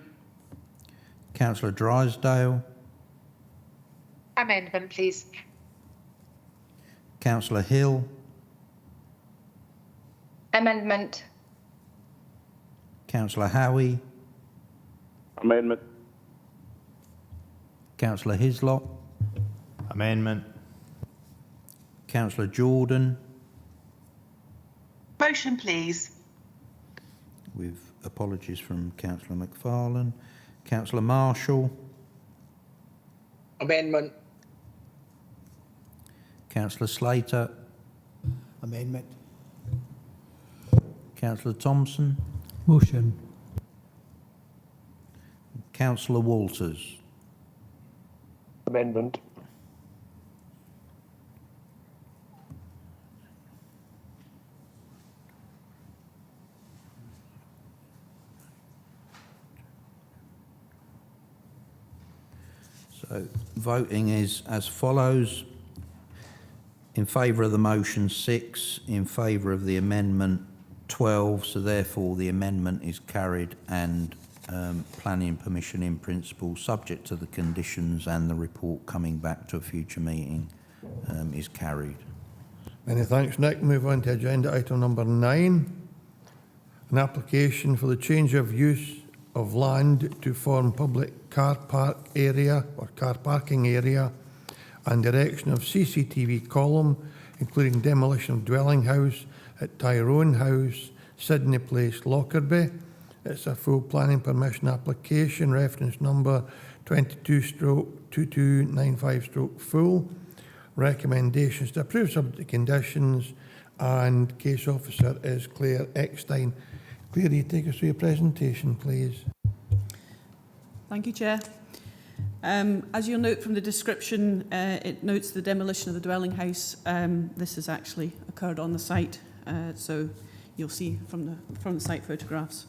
[SPEAKER 2] Councillor Drysdale.
[SPEAKER 12] Amendment, please.
[SPEAKER 2] Councillor Hill.
[SPEAKER 12] Amendment.
[SPEAKER 2] Councillor Howie.
[SPEAKER 10] Amendment.
[SPEAKER 2] Councillor Hislop.
[SPEAKER 14] Amendment.
[SPEAKER 2] Councillor Jordan.
[SPEAKER 12] Motion, please.
[SPEAKER 2] With apologies from Councillor McFarlane. Councillor Marshall.
[SPEAKER 10] Amendment.
[SPEAKER 2] Councillor Slater.
[SPEAKER 22] Amendment.
[SPEAKER 2] Councillor Thompson.
[SPEAKER 4] Motion.
[SPEAKER 2] Councillor Walters.
[SPEAKER 13] Amendment.
[SPEAKER 2] So voting is as follows. In favour of the motion 6, in favour of the amendment 12, so therefore the amendment is carried and planning permission in principle, subject to the conditions and the report coming back to a future meeting, is carried.
[SPEAKER 1] Many thanks, Nick. Move on to agenda item number 9. An application for the change of use of land to form public car park area or car parking area and erection of CCTV column, including demolition of dwelling house at Tyrone House, Sydney Place, Lockerbie. It's a full planning permission application, reference number 22/2295/full. Recommendations to approve subject to conditions, and case officer is Claire Eckstein. Claire, you take us through your presentation, please.
[SPEAKER 15] Thank you, Chair. As you'll note from the description, it notes the demolition of the dwelling house. This has actually occurred on the site, so you'll see from the site photographs.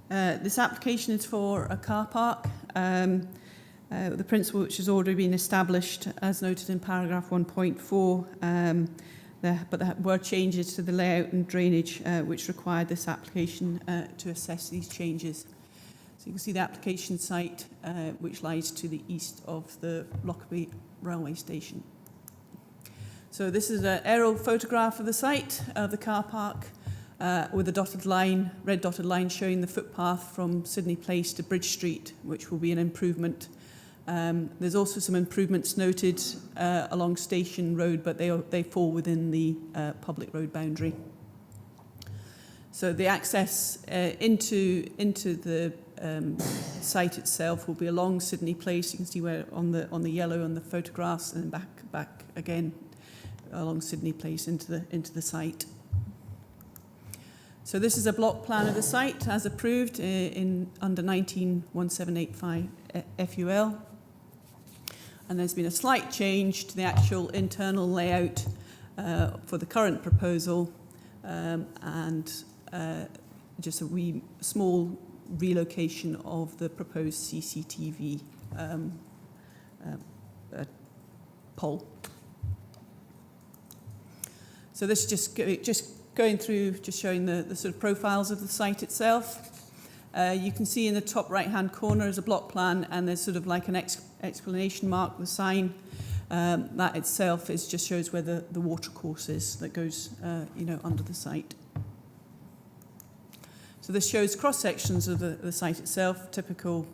[SPEAKER 15] This application is for a car park. The principle which has already been established, as noted in paragraph 1.4, but there were changes to the layout and drainage which required this application to assess these changes. So you can see the application site which lies to the east of the Lockerbie railway station. So this is an aerial photograph of the site of the car park with a dotted line, red dotted line showing the footpath from Sydney Place to Bridge Street, which will be an improvement. There's also some improvements noted along Station Road, but they fall within the public road boundary. So the access into the site itself will be along Sydney Place. You can see where on the yellow on the photographs, and then back again along Sydney Place into the site. So this is a block plan of the site as approved under 191785 FUL. And there's been a slight change to the actual internal layout for the current proposal, and just a wee small relocation of the proposed CCTV pole. So this is just going through, just showing the sort of profiles of the site itself. You can see in the top right-hand corner is a block plan, and there's sort of like an explanation mark, the sign. That itself just shows where the water course is that goes, under the site. So this shows cross-sections of the site itself, typical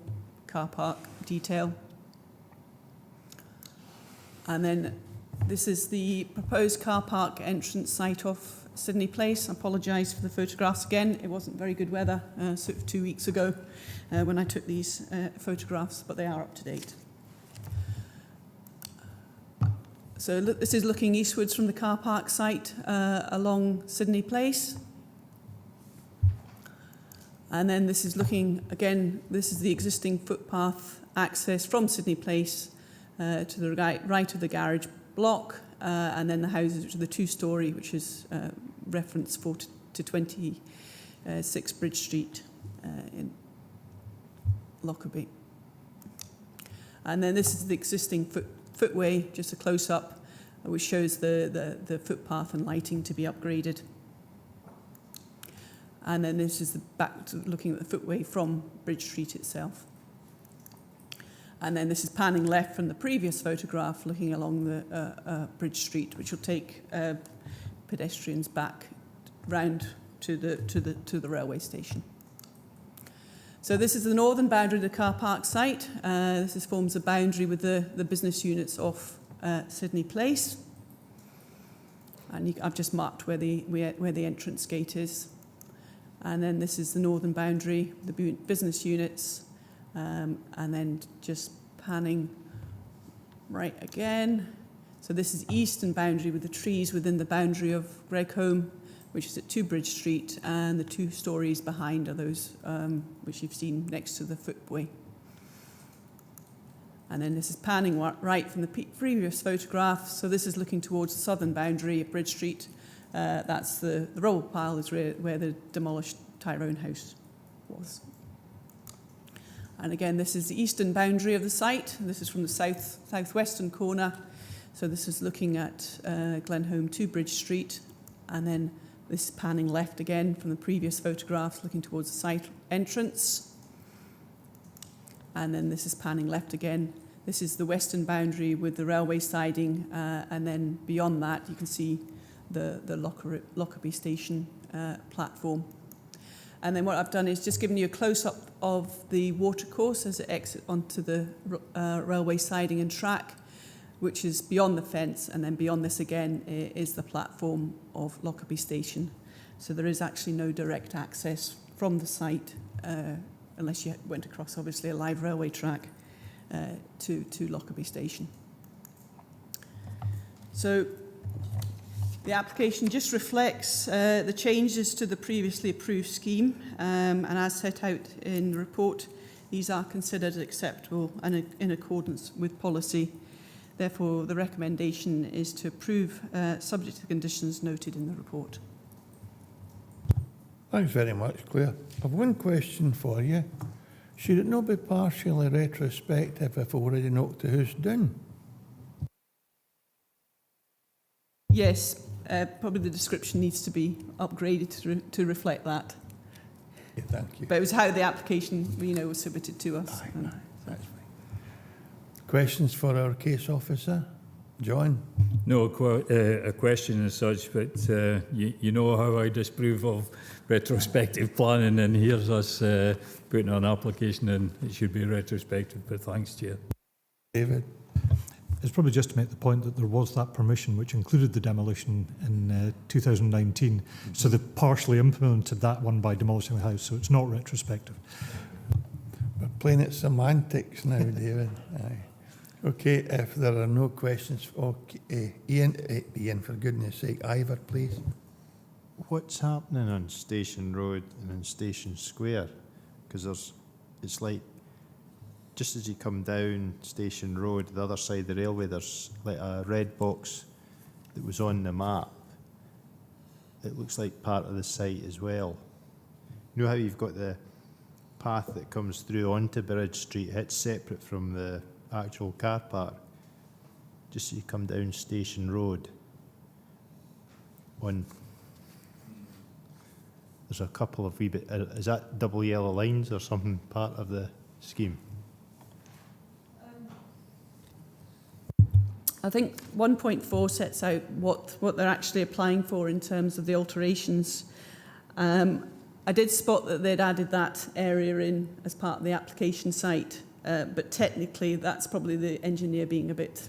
[SPEAKER 15] car park detail. And then this is the proposed car park entrance site off Sydney Place. I apologise for the photographs again. It wasn't very good weather sort of 2 weeks ago when I took these photographs, but they are up to date. So this is looking eastwards from the car park site along Sydney Place. And then this is looking, again, this is the existing footpath access from Sydney Place to the right of the garage block, and then the houses, which are the two-storey, which is reference 4 to 26 Bridge Street in Lockerbie. And then this is the existing footway, just a close-up, which shows the footpath and lighting to be upgraded. And then this is the back to looking at the footway from Bridge Street itself. And then this is panning left from the previous photograph, looking along the Bridge Street, which will take pedestrians back round to the railway station. So this is the northern boundary of the car park site. This forms a boundary with the business units off Sydney Place. And I've just marked where the entrance gate is. And then this is the northern boundary, the business units, and then just panning right again. So this is eastern boundary with the trees within the boundary of Gregholm, which is at 2 Bridge Street, and the 2 stories behind are those which you've seen next to the footway. And then this is panning right from the previous photograph. So this is looking towards the southern boundary of Bridge Street. That's the rubble pile is where the demolished Tyrone House was. And again, this is the eastern boundary of the site. This is from the southwestern corner. So this is looking at Glenholme 2 Bridge Street. And then this is panning left again from the previous photographs, looking towards the site entrance. And then this is panning left again. This is the western boundary with the railway siding. And then beyond that, you can see the Lockerbie Station platform. And then what I've done is just given you a close-up of the watercourse as it exits onto the railway siding and track, which is beyond the fence, and then beyond this again is the platform of Lockerbie Station. So there is actually no direct access from the site, unless you went across obviously a live railway track to Lockerbie Station. So the application just reflects the changes to the previously approved scheme, and as set out in the report, these are considered acceptable and in accordance with policy. Therefore, the recommendation is to approve subject to the conditions noted in the report.
[SPEAKER 1] Thanks very much, Claire. I've one question for you. Should it not be partially retrospective if we already knocked the house down?
[SPEAKER 15] Yes, probably the description needs to be upgraded to reflect that.
[SPEAKER 1] Yeah, thank you.
[SPEAKER 15] But it was how the application, was submitted to us.
[SPEAKER 1] Aye, that's fine. Questions for our case officer? John?
[SPEAKER 9] No a question as such, but you know how I disapprove of retrospective planning, and here's us putting an application in. It should be retrospective, but thanks, Chair.
[SPEAKER 1] David?
[SPEAKER 11] It's probably just to make the point that there was that permission which included the demolition in 2019. So they partially implemented that one by demolishing the house, so it's not retrospective.
[SPEAKER 1] We're playing at semantics now, David. Aye. Okay, if there are no questions, okay, Ian, for goodness sake, Ivor, please.
[SPEAKER 14] What's happening on Station Road and in Station Square? Because it's like, just as you come down Station Road, the other side of the railway, there's like a red box that was on the map. It looks like part of the site as well. You know how you've got the path that comes through onto Bridge Street, it's separate from the actual car park. Just as you come down Station Road, there's a couple of wee bit, is that double yellow lines or something part of the scheme?
[SPEAKER 15] I think 1.4 sets out what they're actually applying for in terms of the alterations. I did spot that they'd added that area in as part of the application site, but technically that's probably the engineer being a bit,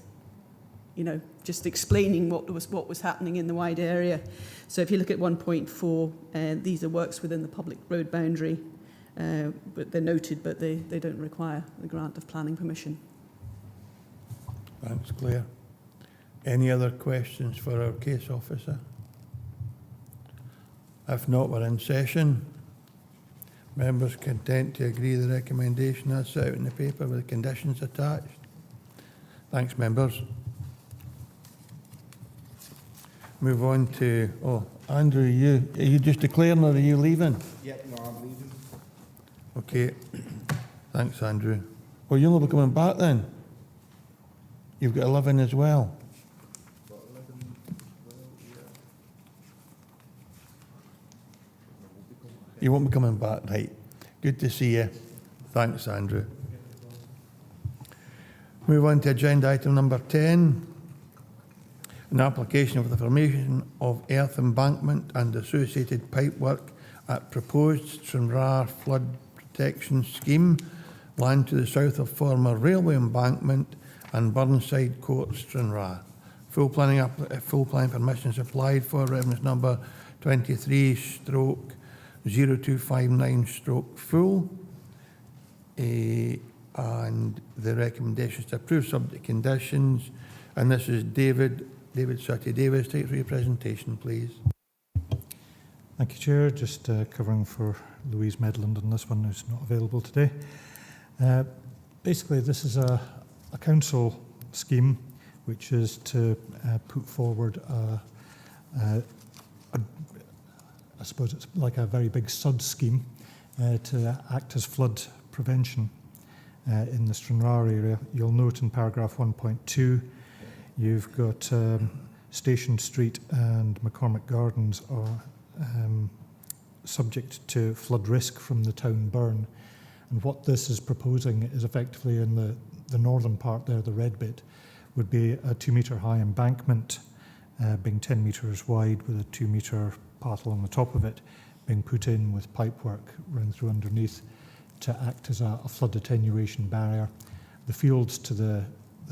[SPEAKER 15] just explaining what was happening in the wide area. So if you look at 1.4, these are works within the public road boundary, but they're noted, but they don't require the grant of planning permission.
[SPEAKER 1] Thanks, Claire. Any other questions for our case officer? If not, we're in session. Members content to agree the recommendation as set out in the paper with the conditions attached? Thanks, members. Move on to, Andrew, are you just declaring or are you leaving?
[SPEAKER 3] Yep, no, I'm leaving.
[SPEAKER 1] Okay. Thanks, Andrew. Well, you'll not be coming back then? You've got 11 as well? You won't be coming back, right? Good to see you. Thanks, Andrew. Move on to agenda item number 10. An application for the formation of earth embankment and associated pipework at proposed Stranraer flood protection scheme, land to the south of former railway embankment and Burnside Court, Stranraer. Full planning permissions applied for, reference number 23/2021 0259/full. And the recommendation is to approve subject conditions. And this is David Sutty. David, take for your presentation, please.
[SPEAKER 11] Thank you, Chair. Just covering for Louise Medland on this one, who's not available today. Basically, this is a council scheme which is to put forward I suppose it's like a very big SUD scheme to act as flood prevention in the Stranraer area. You'll note in paragraph 1.2, you've got Station Street and McCormick Gardens are subject to flood risk from the town burn. And what this is proposing is effectively in the northern part there, the red bit, would be a 2 metre high embankment being 10 metres wide with a 2 metre path along the top of it being put in with pipework running through underneath to act as a flood attenuation barrier. The fields to the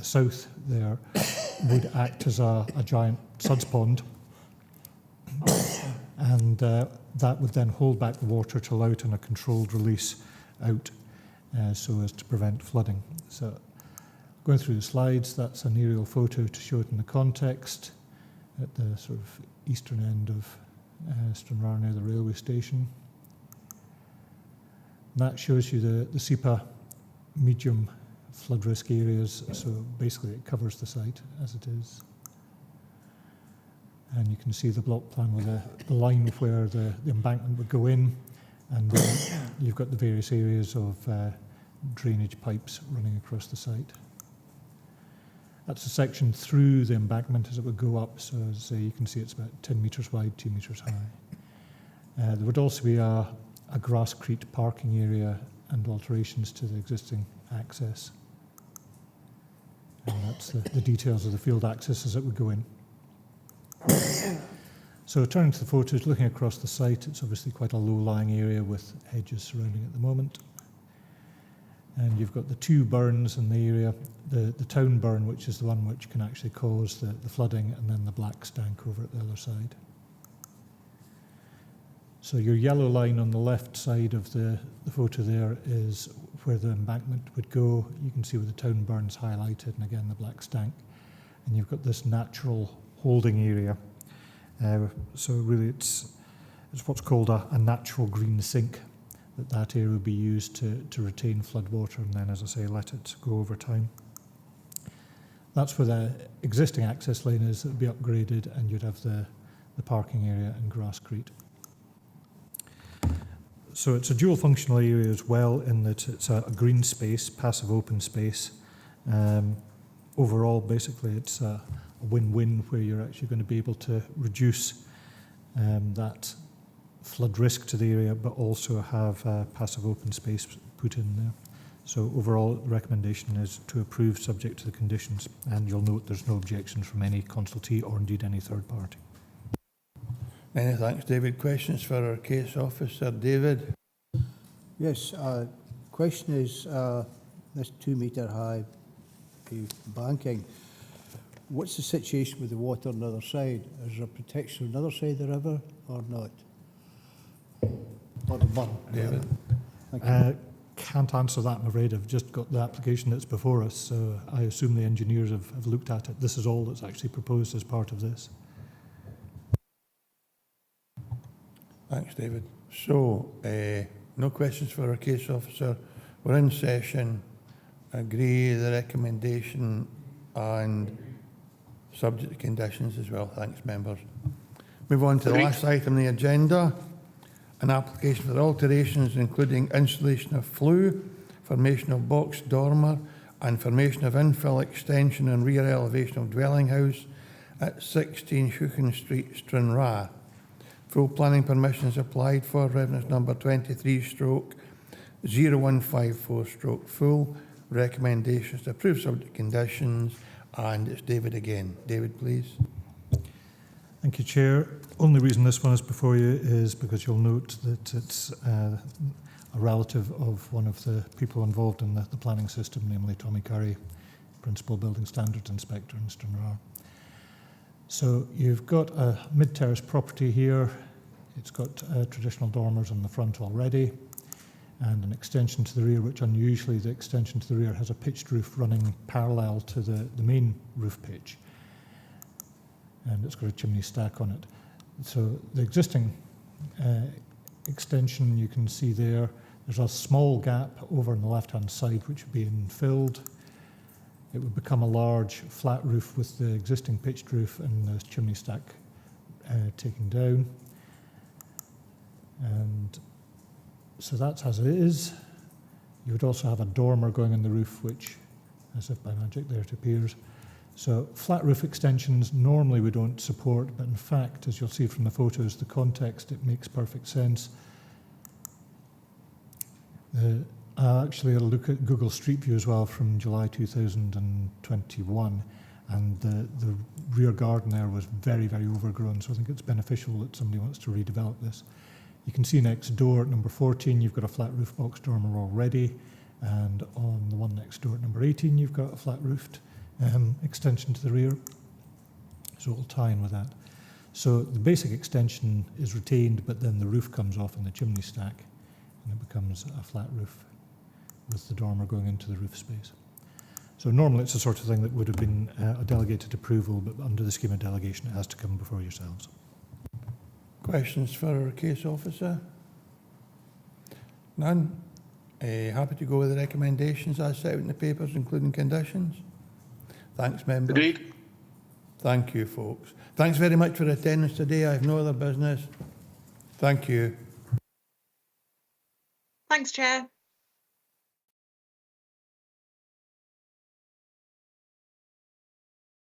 [SPEAKER 11] south there would act as a giant suds pond, and that would then hold back the water to allow it in a controlled release out so as to prevent flooding. So going through the slides, that's an aerial photo to show it in the context at the sort of eastern end of Stranraer near the railway station. And that shows you the SEPA medium flood risk areas, so basically it covers the site as it is. And you can see the block plan with the line where the embankment would go in, and then you've got the various areas of drainage pipes running across the site. That's a section through the embankment as it would go up, so as you can see it's about 10 metres wide, 2 metres high. There would also be a grasscrete parking area and alterations to the existing access. And that's the details of the field access as it would go in. So turning to the photos, looking across the site, it's obviously quite a low-lying area with hedges surrounding at the moment. And you've got the two burns in the area, the town burn, which is the one which can actually cause the flooding, and then the black stank over at the other side. So your yellow line on the left side of the photo there is where the embankment would go. You can see where the town burn's highlighted, and again the black stank. And you've got this natural holding area. So really it's what's called a natural green sink. That area would be used to retain flood water and then, as I say, let it go over time. That's where the existing access lane is that would be upgraded, and you'd have the parking area and grasscrete. So it's a dual functional area as well, in that it's a green space, passive open space. Overall, basically, it's a win-win where you're actually going to be able to reduce that flood risk to the area, but also have passive open space put in there. So overall, the recommendation is to approve subject to the conditions, and you'll note there's no objections from any consultee or indeed any third party.
[SPEAKER 1] Many thanks, David. Questions for our case officer, David?
[SPEAKER 13] Yes, question is this 2 metre high banking. What's the situation with the water on the other side? Is there protection on the other side of the river or not? Or the burn?
[SPEAKER 1] David?
[SPEAKER 13] Thank you.
[SPEAKER 11] Can't answer that, I'm afraid. I've just got the application that's before us, so I assume the engineers have looked at it. This is all that's actually proposed as part of this.
[SPEAKER 1] Thanks, David. So, no questions for our case officer. We're in session. Agree the recommendation and subject to conditions as well. Thanks, members. Move on to the last item on the agenda. An application for alterations including installation of flue, formation of box dormer, and formation of infill extension and rear elevation of dwelling house at 16 Schuchen Street, Stranraer. Full planning permission is applied for, reference number 23/0154/full. Recommendations to approve subject conditions, and it's David again. David, please.
[SPEAKER 11] Thank you, Chair. Only reason this one is before you is because you'll note that it's a relative of one of the people involved in the planning system, namely Tommy Curry, Principal Building Standards Inspector in Stranraer. So you've got a mid-terrace property here. It's got traditional dormers on the front already, and an extension to the rear, which unusually the extension to the rear has a pitched roof running parallel to the main roof pitch. And it's got a chimney stack on it. So the existing extension you can see there's a small gap over on the left-hand side which would be infilled. It would become a large flat roof with the existing pitched roof and the chimney stack taken down. And so that's as it is. You would also have a dormer going on the roof, which, as if by magic, there it appears. So flat roof extensions normally we don't support, but in fact, as you'll see from the photos, the context, it makes perfect sense. I actually had a look at Google Street View as well from July 2021, and the rear garden there was very, very overgrown, so I think it's beneficial that somebody wants to redevelop this. You can see next door at number 14, you've got a flat roof box dormer already, and on the one next door at number 18, you've got a flat roofed extension to the rear, so it'll tie in with that. So the basic extension is retained, but then the roof comes off in the chimney stack, and it becomes a flat roof with the dormer going into the roof space. So normally it's the sort of thing that would have been a delegated approval, but under the scheme of delegation it has to come before yourselves.
[SPEAKER 1] Questions for our case officer? None? Happy to go with the recommendations as set out in the papers, including conditions? Thanks, members.
[SPEAKER 5] Agreed.
[SPEAKER 1] Thank you, folks. Thanks very much for attendance today. I have no other business. Thank you.
[SPEAKER 18] Thanks, Chair.